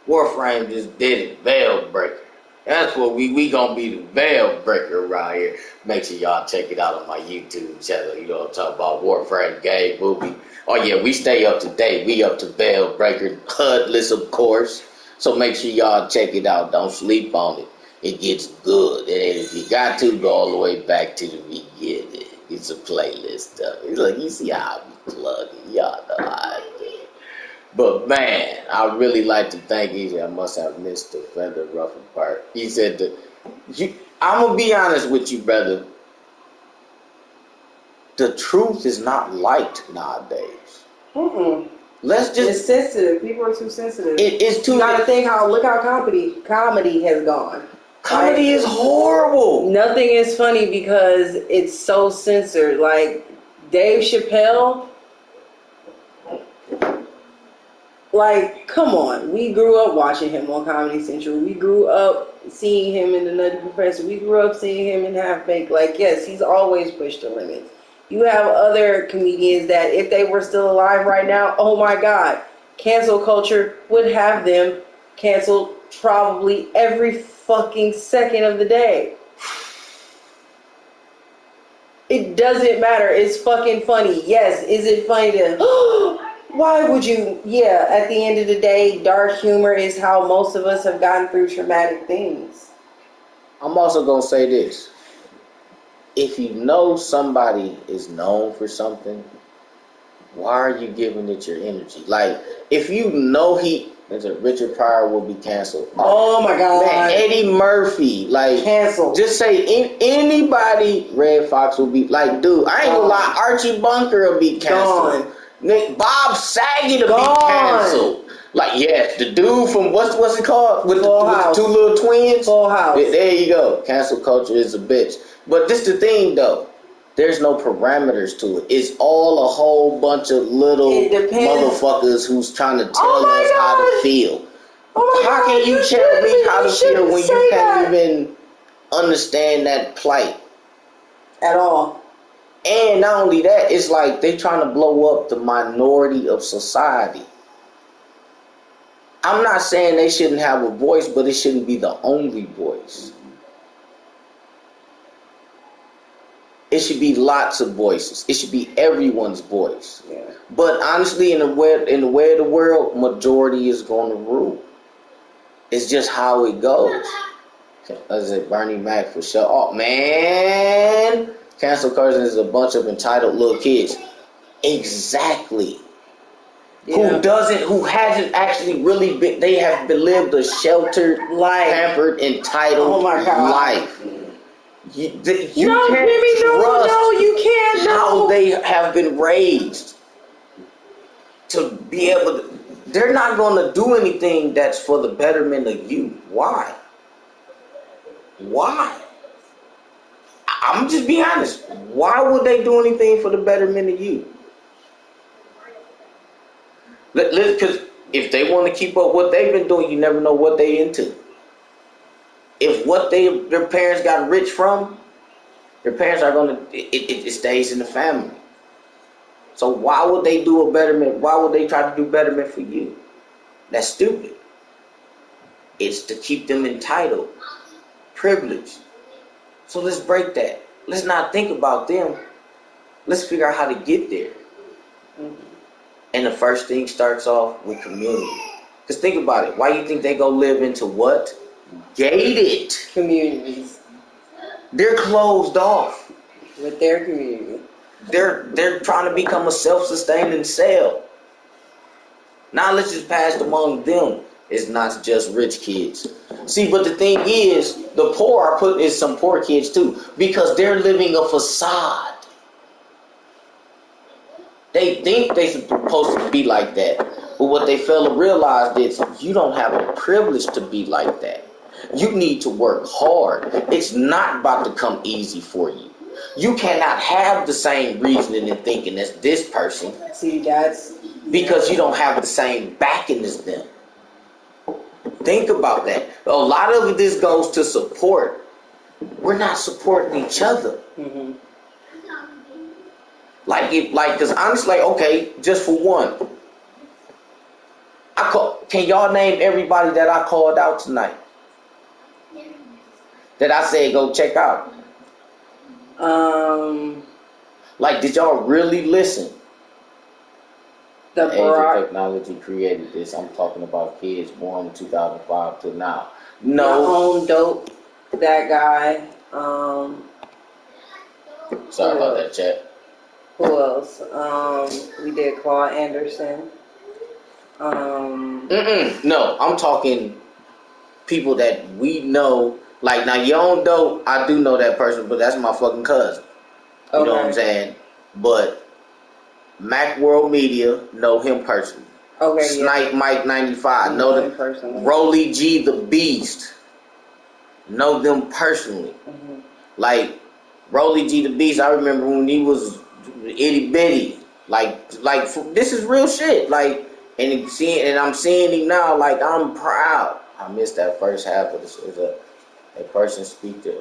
Warframe just did it. Veil breaker. That's what we gonna be, the veil breaker around here. Make sure y'all check it out on my YouTube channel. You know what I'm talking about, Warframe Game Movie. Oh yeah, we stay up to date. We up to veil breaker, HUDless of course. So make sure y'all check it out. Don't sleep on it. It gets good. And if you got to, go all the way back to the beginning. It's a playlist stuff. It's like, you see how I be plugging. Y'all know how I do. But man, I really like to thank you. I must have missed the feather ruffled part. He said I'm going to be honest with you, brother. The truth is not liked nowadays. It's sensitive. People are too sensitive. It's too. You gotta think look how comedy has gone. Comedy is horrible. Nothing is funny because it's so censored. Like Dave Chappelle. Like, come on. We grew up watching him on Comedy Central. We grew up seeing him in The Nutty Professor. We grew up seeing him in Half Baked. Like, yes, he's always pushed the limits. You have other comedians that if they were still alive right now, oh my God, cancel culture would have them canceled probably every fucking second of the day. It doesn't matter. It's fucking funny. Yes, is it funny to... Why would you? Yeah, at the end of the day, dark humor is how most of us have gotten through traumatic things. I'm also going to say this. If you know somebody is known for something, why are you giving it your energy? Like, if you know Richard Pryor will be canceled. Oh my God. Man, Eddie Murphy, like, canceled. Just say anybody, Red Fox will be, like, dude, I ain't gonna lie, Archie Bunker will be canceled. Gone. Bob Saget will be canceled. Like, yes, the dude from what's it called with Full the House. two little twins. Full House. There you go. Cancel culture is a bitch. But this the thing though. There's no parameters to it. It's all a whole bunch of little motherfuckers who's trying to tell us how to feel. How can you tell me how to feel when you can't even understand that plight at all? And not only that, it's like they trying to blow up the minority of society. I'm not saying they shouldn't have a voice, but it shouldn't be the only voice. It should be lots of voices. It should be everyone's voice. Yeah. But honestly, in the way of the world, majority is going to rule. It's just how it goes. Is it Bernie Mac for sure? Oh man, cancel culture is a bunch of entitled little kids. Exactly. Yeah. Who hasn't actually really been, they have been lived a sheltered, pampered, entitled life. You can't trust how they have been raised to be able to, they're not going to do anything that's for the betterment of you. Why? I'm just being honest. Why would they do anything for the betterment of you? Because if they want to keep up what they've been doing, you never know what they into. If what their parents got rich from, their parents are going to, it stays in the family. So why would they do a betterment? Why would they try to do betterment for you? That's stupid. It's to keep them entitled, privileged. So let's break that. Let's not think about them. Let's figure out how to get there. Mm-hmm. And the first thing starts off with community. Because think about it. Why do you think they go live into what? Gated communities. They're closed off. With their community. They're trying to become a self-sustaining cell. Knowledge is passed among them. It's not just rich kids. See, but the thing is, the poor are put in some poor kids too. Because they're living a facade. They think they're supposed to be like that. But what they fail to realize is you don't have a privilege to be like that. You need to work hard. It's not about to come easy for you. You cannot have the same reasoning and thinking as this person. See, that's... Because you don't have the same backing as them. Think about that. A lot of this goes to support. We're not supporting each other. Mm-hmm. Because honestly, okay, just for one, can y'all name everybody that I called out tonight? That I said go check out. Did y'all really listen? The age of technology created this. I'm talking about kids born in 2005 to now. No. Your own dope. That guy. Sorry about that, chat. Who else? We did Claude Anderson. No, I'm talking people that we know. Like, now, your own dope, I do know that person, but that's my fucking cousin. You know what I'm saying? But Mac World Media, know him personally. Okay, Snipe Mike 95, know them personally. Rolly G the Beast, know them personally. Mm-hmm. Like, Rolly G the Beast, I remember when he was itty bitty. Like this is real shit. Like, and I'm seeing him now. Like, I'm proud. I missed that first half of this. A person speak to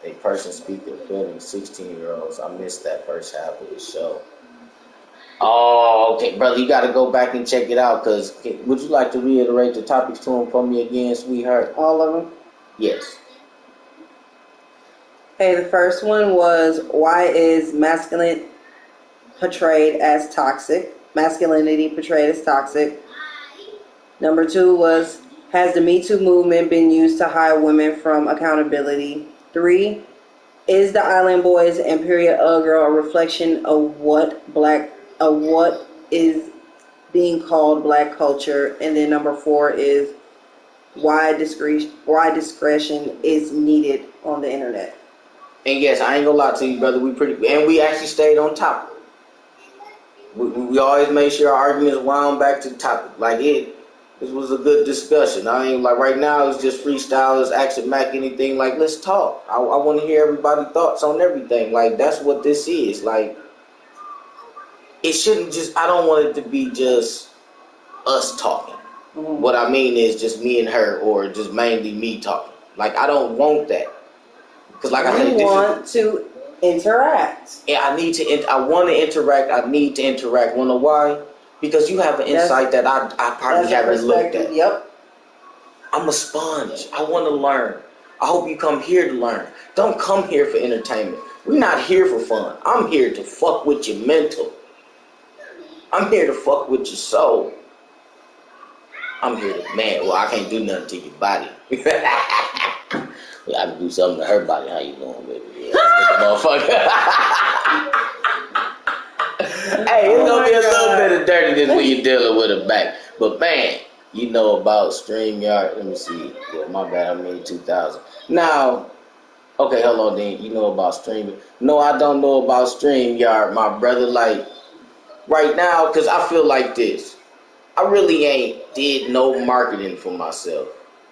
a person speak to filming 16-year-olds. I missed that first half of the show. Oh, okay, brother, you got to go back and check it out. Cause would you like to reiterate the topics to him for me again, sweetheart? All of them. Yes. Hey, the first one was, why is masculinity portrayed as toxic? Number 2 was, has the Me Too movement been used to hide women from accountability? 3, is the Island Boys and Period Girl a reflection of what is being called black culture? And then number 4 is, why discretion is needed on the internet? And yes, I ain't gonna lie to you, brother. We actually stayed on top. we always make sure our arguments wound back to the topic. Like this was a good discussion. I ain't like right now it's just freestyle, it's action Mac anything. Like let's talk. I want to hear everybody's thoughts on everything. Like that's what this is. Like it shouldn't just. I don't want it to be just us talking. Mm-hmm. What I mean is just me and her, or just mainly me talking. Like I don't want that. Because like I said, want to interact. Yeah, I need to. I want to interact. I need to interact. Wanna know why? Because you have an insight that I probably haven't looked at. Yep. I'm a sponge. I want to learn. I hope you come here to learn. Don't come here for entertainment. We're not here for fun. I'm here to fuck with your mental. I'm here to fuck with your soul. I'm here to, man, well, I can't do nothing to your body. Well, I can do something to her body. How you doing, baby? Yeah, motherfucker. Hey, it's gonna be a little bit of dirtiness when you're dealing with a back. But man, you know about StreamYard. Let me see. Yeah, my bad, I mean 2000. Now, okay, hold on then. You know about streaming. No, I don't know about StreamYard, my brother. Like, right now, because I feel like this. I really ain't did no marketing for myself.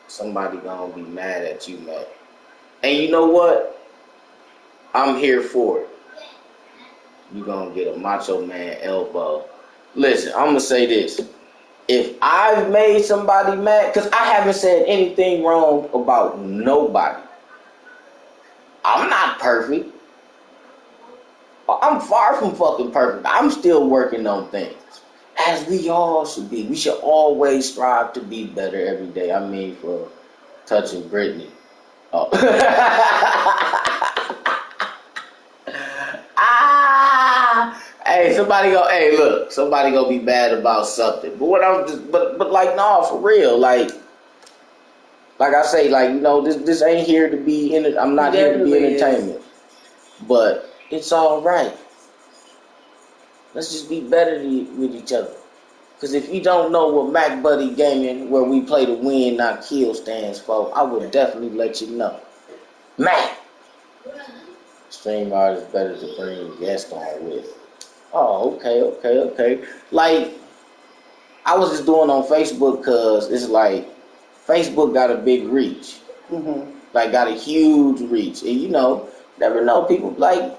Somebody gonna be mad at you, man. And you know what? I'm here for it. You gonna get a Macho Man elbow. Listen, I'm gonna say this. If I've made somebody mad, because I haven't said anything wrong about nobody. I'm not perfect. I'm far from fucking perfect. I'm still working on things. As we all should be. We should always strive to be better every day. I mean, for touching Brittany. Oh. Hey, somebody gonna be bad about something. But what I'm just, but like, no, for real, like I say, like, you know, this ain't here to be I'm not here to be entertainment. But it's all right. Let's just be better with each other. Because if you don't know what Mac Buddy Gaming, where we play to win, not kill, stands for, I would definitely let you know. Mac! StreamYard is better to bring a guest on with. Oh, okay. Like, I was just doing on Facebook because it's like, Facebook got a big reach. Mm-hmm. Like, got a huge reach. And you know, never know, people, like,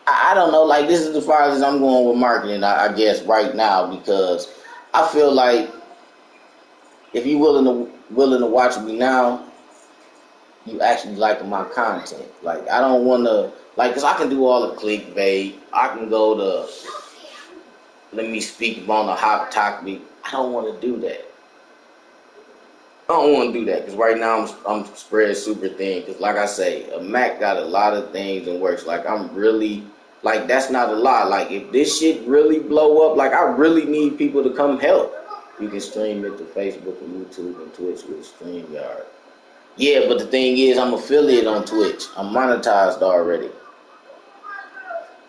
I don't know, like, this is as far as I'm going with marketing, I guess, right now, because I feel like if you willing to watch me now, you actually like my content. Like, I don't want to, like, because I can do all the clickbait. I can go to, let me speak on a hot topic. I don't want to do that. I don't want to do that because right now I'm spread super thin. Because like I say, a Mac got a lot of things and works. Like, I'm really, like, that's not a lie. Like, if this shit really blow up, like, I really need people to come help. You can stream it to Facebook and YouTube and Twitch with StreamYard. Yeah, but the thing is, I'm affiliate on Twitch. I'm monetized already.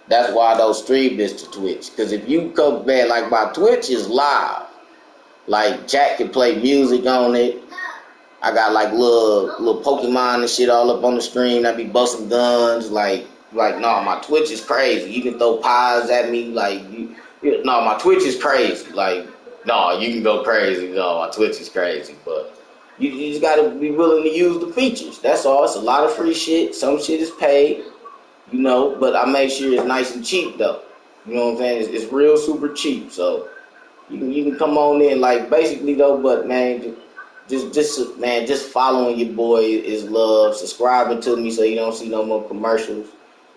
That's why I don't stream this to Twitch. Because if you come back, like, my Twitch is live. Like, chat can play music on it. I got, like, little Pokemon and shit all up on the stream. I be busting guns. Like, no, my Twitch is crazy. You can throw pies at me. Like, no, my Twitch is crazy. Like, no, you can go crazy. No, my Twitch is crazy. But you just got to be willing to use the features. That's all. It's a lot of free shit. Some shit is paid, you know. But I make sure it's nice and cheap, though. You know what I'm saying? It's real super cheap. So you can come on in. Like, basically, though, but, man, just following your boy is love. Subscribing to me so you don't see no more commercials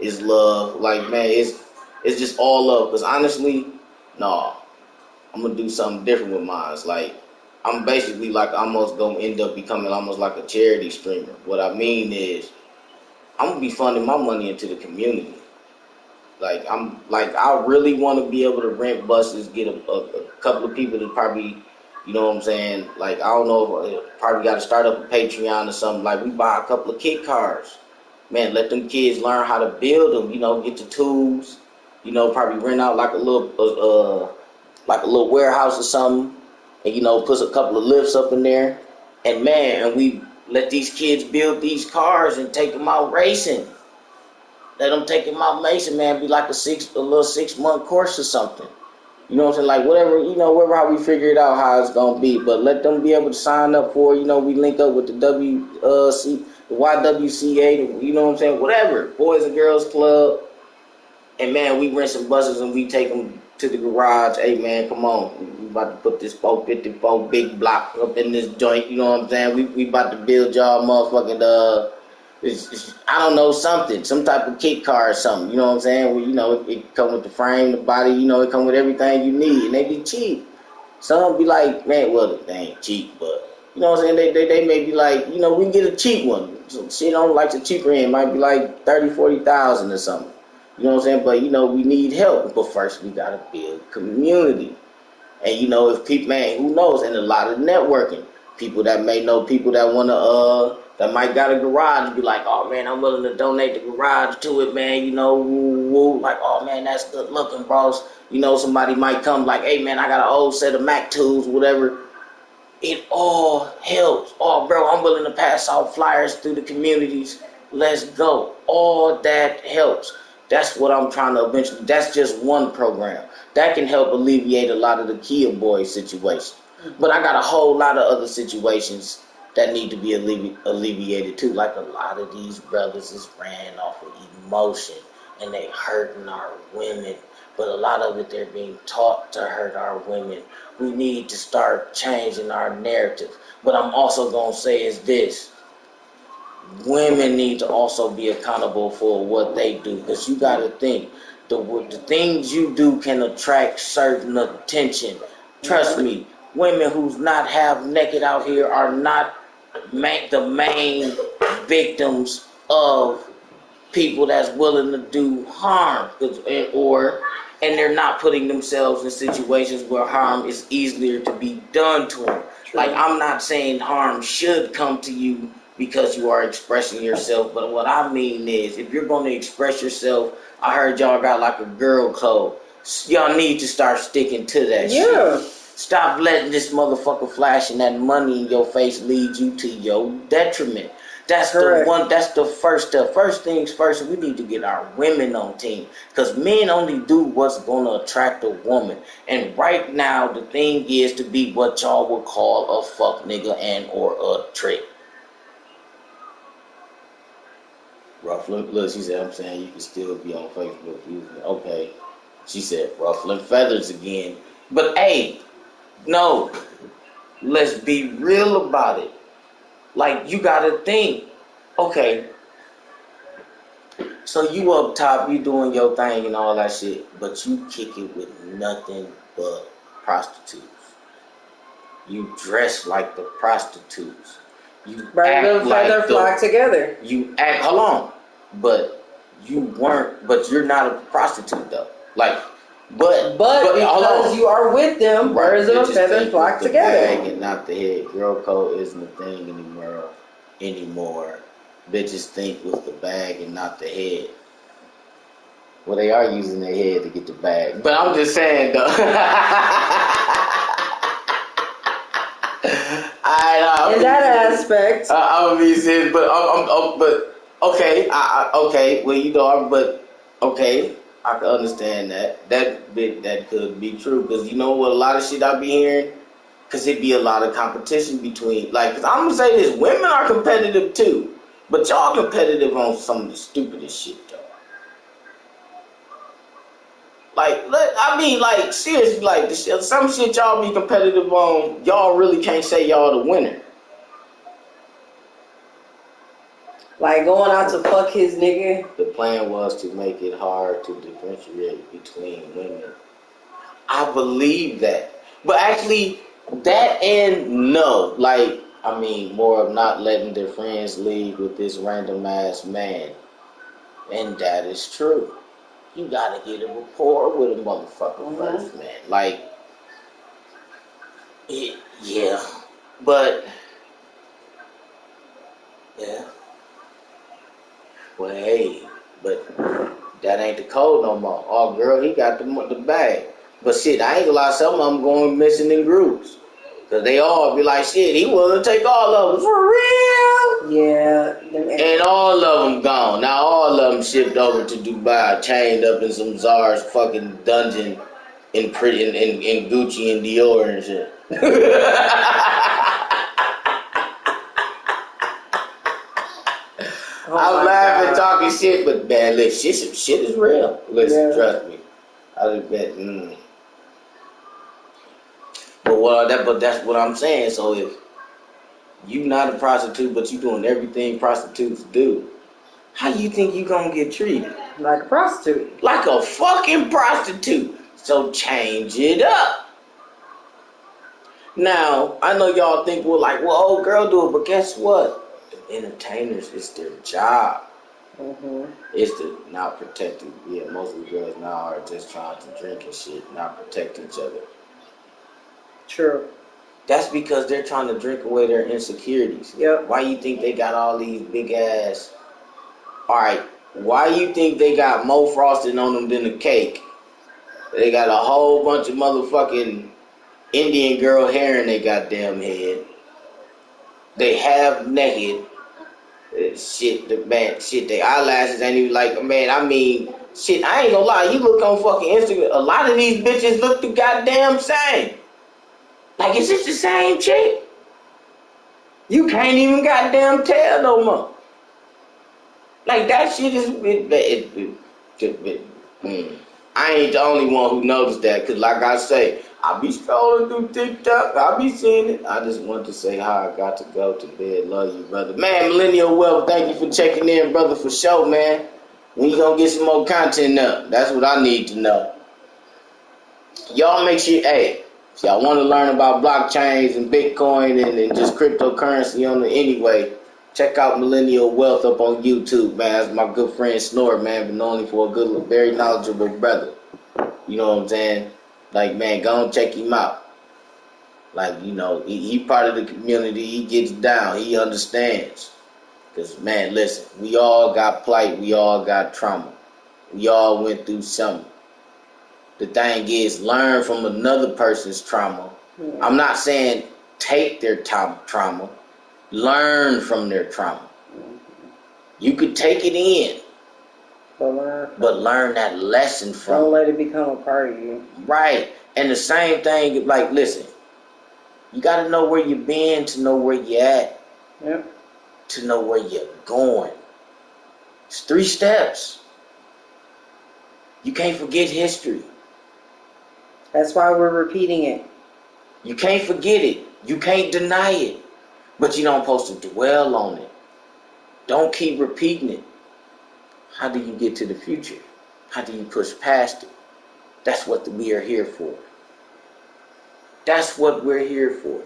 is love. Like, man, it's just all love. Because honestly, no, I'm gonna do something different with mine. It's like, I'm basically like almost gonna end up becoming almost like a charity streamer. What I mean is, I'm gonna be funding my money into the community. Like, I really want to be able to rent buses, get a couple of people to probably, you know what I'm saying? Like, I don't know, if probably got to start up a Patreon or something. Like, we buy a couple of kit cars. Man, let them kids learn how to build them, you know, get the tools, you know, probably rent out like a little warehouse or something, and, you know, put a couple of lifts up in there. And, man, and we let these kids build these cars and take them out racing. Let them take him out racing, man. Be like a little 6-month course or something. You know what I'm saying? Like whatever, wherever how we figure it out how it's gonna be, but let them be able to sign up for. We link up with the the YWCA, you know what I'm saying? Whatever, Boys and Girls Club, and man, we rent some buses and we take them to the garage. Hey man, come on, we about to put this 454 big block up in this joint. You know what I'm saying? We about to build y'all motherfucking I don't know, some type of kit car or something. You know what I'm saying? It come with the frame, the body. It come with everything you need, and they be cheap. Some be like, man, well, they ain't cheap, but you know what I'm saying? They may be like, we can get a cheap one. So shit on like the cheaper end might be like 30,000-40,000 or something. You know what I'm saying? But we need help. But first we gotta build community. And if people, man, who knows? And a lot of networking. People that may know people that wanna that might got a garage and be like, oh man, I'm willing to donate the garage to it, man. Woo, woo. Like, oh man, that's good looking, bros. Somebody might come like, hey man, I got an old set of Mac tools, whatever. It all helps. Oh bro, I'm willing to pass out flyers through the communities. Let's go. All that helps. That's what I'm trying to eventually. That's just one program that can help alleviate a lot of the Kia boy situation. But I got a whole lot of other situations that need to be alleviated too. Like a lot of these brothers is ran off of emotion and they hurting our women. But a lot of it they're being taught to hurt our women. We need to start changing our narrative. But I'm also gonna say is this. Women need to also be accountable for what they do, because you got to think the things you do can attract certain attention. Trust me, women who's not half naked out here are not the main victims of people that's willing to do harm, and they're not putting themselves in situations where harm is easier to be done to them. True. Like, I'm not saying harm should come to you because you are expressing yourself, but what I mean is, if you're going to express yourself, I heard y'all got like a girl code. Y'all need to start sticking to that shit. Stop letting this motherfucker flashing that money in your face lead you to your detriment. That's correct. The one. That's the first step. First things first, we need to get our women on team, because men only do what's gonna attract a woman. And right now, the thing is to be what y'all would call a fuck nigga and or a trick. Ruffling. Look, she said, I'm saying you can still be on Facebook using it. Okay. She said ruffling feathers again. But hey, no. Let's be real about it. Like, you gotta think, okay, so you up top, you doing your thing and all that shit, but you kick it with nothing but prostitutes. You dress like the prostitutes. You act like flock together. You act, hold on, but you're not a prostitute though. Like, but because you are with them, birds of a feather flock together. Bag and not the head. Girl code isn't a thing anymore. Bitches think with the bag and not the head. Well, they are using their head to get the bag. But I'm just saying though. In that aspect, I'm being serious, but okay, okay. Well, okay. I can understand that. That could be true, because you know what, a lot of shit I be hearing, because it be a lot of competition between, like, because I'm gonna say this, women are competitive too, but y'all competitive on some of the stupidest shit, though. Like, seriously, like, some shit y'all be competitive on, y'all really can't say y'all the winner. Like going out to fuck his nigga. The plan was to make it hard to differentiate between women. I believe that. But actually, that and no. Like, I mean, more of not letting their friends leave with this random ass man. And that is true. You gotta get a rapport with a motherfucker first, man. Like, yeah. But, yeah. Well, hey, but that ain't the code no more. Oh, girl, he got the bag. But shit, I ain't gonna lie, some of them going missing in groups. Because they all be like, shit, he willing to take all of them. For real? Yeah. And all of them gone. Now all of them shipped over to Dubai, chained up in some czar's fucking dungeon in Gucci and Dior and shit. I'm laughing, talking shit, but man, listen, shit is real. Listen, trust me. I just bet. But that's what I'm saying. So if you not a prostitute, but you doing everything prostitutes do, how you think you gonna get treated? Like a prostitute. Like a fucking prostitute. So change it up. Now, I know y'all think we're like, well, old girl do it, but guess what? The entertainers, it's their job. Mm-hmm. It's the not protecting. Yeah, most of the girls now are just trying to drink and shit, not protect each other. True. That's because they're trying to drink away their insecurities. Yep. Why you think they got all these big ass? All right. Why you think they got more frosting on them than the cake? They got a whole bunch of motherfucking Indian girl hair in their goddamn head. They have naked. Shit, their eyelashes ain't even like, man, I mean, shit, I ain't gonna lie, you look on fucking Instagram, a lot of these bitches look the goddamn same. Like, is this the same chick? You can't even goddamn tell no more. Like, that shit is, I ain't the only one who noticed that, because like I say, I be scrolling through TikTok, I be seeing it. I just want to say how I got to go to bed. Love you, brother. Man, Millennial Wealth, thank you for checking in, brother, for sure, man. When you gonna get some more content up? That's what I need to know. Y'all make sure, hey, if y'all want to learn about blockchains and Bitcoin and just cryptocurrency on the anyway, check out Millennial Wealth up on YouTube, man. That's my good friend Snort, man. Been known him for a good, very knowledgeable brother. You know what I'm saying? Like, man, go and check him out. Like, you know, he part of the community. He gets down. He understands. Because, man, listen, we all got plight. We all got trauma. We all went through something. The thing is, learn from another person's trauma. Yeah. I'm not saying take their trauma. Learn from their trauma. You could take it in. But learn that lesson from it. Don't let it become a part of you. Right. And the same thing, like, listen, you got to know where you've been to know where you're at. Yep. To know where you're going. It's 3 steps. You can't forget history. That's why we're repeating it. You can't forget it. You can't deny it. But you don't supposed to dwell on it. Don't keep repeating it. How do you get to the future? How do you push past it? That's what we are here for. That's what we're here for.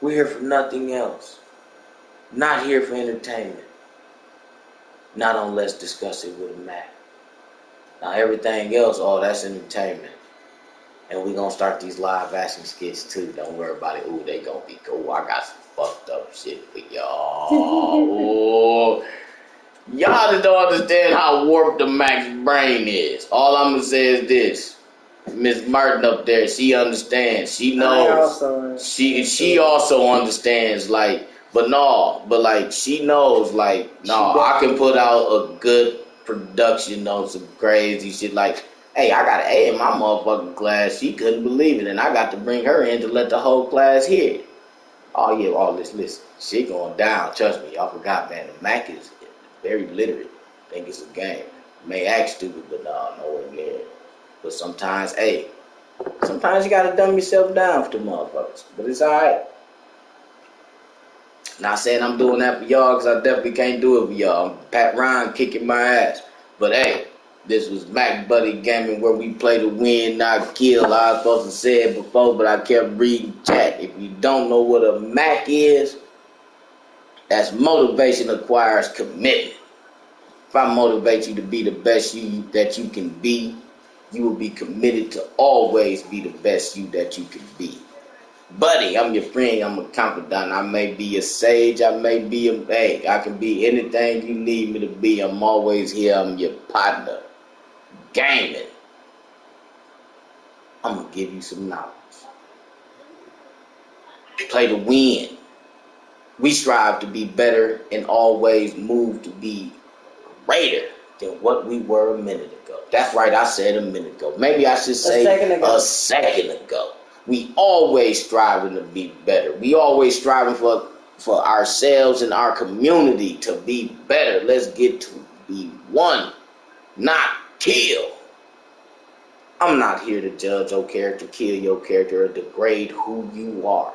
We're here for nothing else. Not here for entertainment. Not unless discuss it with a Mac. Now everything else, oh, that's entertainment. And we're going to start these live action skits too. Don't worry about it. Ooh, they going to be cool. I got some fucked up shit for y'all. Ooh. Y'all just don't understand how warped the Mac's brain is. All I'm going to say is this. Miss Martin up there, she understands. She knows. She also understands, like, but like, she knows, like, I can put out a good production on some crazy shit. Like, hey, I got an A in my motherfucking class. She couldn't believe it, and I got to bring her in to let the whole class hear it. Oh, yeah, all this, listen, shit going down. Trust me, y'all forgot, man. The Mac is very literate. Think it's a game. May act stupid, but nowhere near. But sometimes, sometimes you gotta dumb yourself down for the motherfuckers. But it's alright. Not saying I'm doing that for y'all, because I definitely can't do it for y'all. I'm Pat Ryan kicking my ass. But hey, this was Mac Buddy Gaming, where we play to win, not kill. I was supposed to say it before, but I kept reading chat. If you don't know what a Mac is, that's motivation acquires commitment. If I motivate you to be the best you that you can be, you will be committed to always be the best you that you can be. Buddy, I'm your friend, I'm a confidant. I may be a sage, I may be I can be anything you need me to be. I'm always here, I'm your partner. Gaming. I'm going to give you some knowledge. Play to win. We strive to be better and always move to be greater. than what we were a minute ago. That's right, I said a minute ago. Maybe I should say a second ago. We always striving to be better. We always striving for ourselves and our community to be better. Let's get to be one, not kill. I'm not here to judge your character, kill your character, or degrade who you are.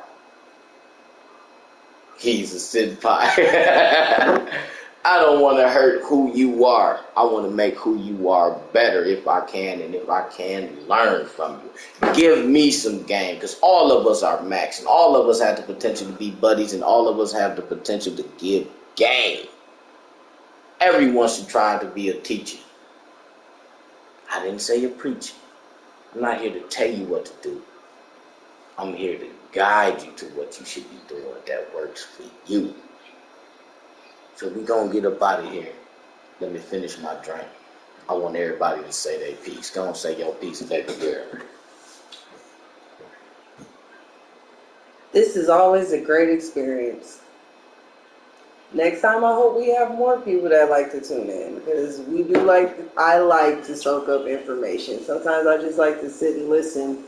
He's a senpai. I don't want to hurt who you are. I want to make who you are better if I can, and if I can, learn from you. Give me some game, because all of us are max, and all of us have the potential to be buddies, and all of us have the potential to give game. Everyone should try to be a teacher. I didn't say a preacher. I'm not here to tell you what to do. I'm here to guide you to what you should be doing that works for you. So we gonna get up out of here. Let me finish my drink. I want everybody to say their piece. Go on, say your piece, baby girl. This is always a great experience. Next time, I hope we have more people that like to tune in, because I like to soak up information. Sometimes I just like to sit and listen.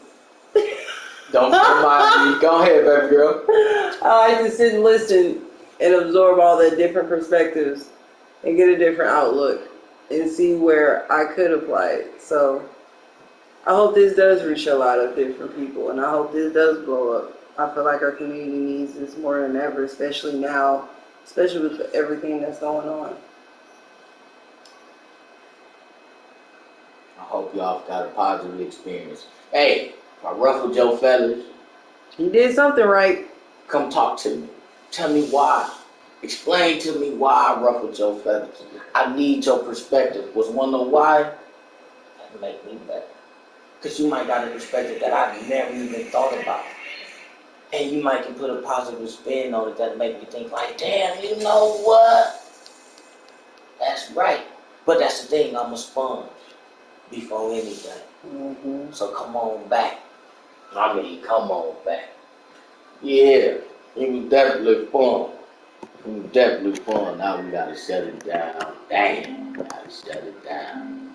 Don't mind me. Go ahead, baby girl. I like to sit and listen and absorb all the different perspectives and get a different outlook and see where I could apply it. So I hope this does reach a lot of different people, and I hope this does blow up. I feel like our community needs this more than ever, especially now, especially with everything that's going on. I hope y'all got a positive experience. Hey, if I ruffled your feathers, You did something right. come talk to me. Tell me why. Explain to me why I ruffled your feathers. I need your perspective. Was one of why? That make me better. Because you might got a perspective that I never even thought about. And you might can put a positive spin on it that make me think like, damn, you know what? That's right. But that's the thing, I'm a sponge before anything. Mm-hmm. So come on back. Come on back. Yeah, it was definitely fun. It was definitely fun. Now we gotta shut it down. Damn, we gotta shut it down.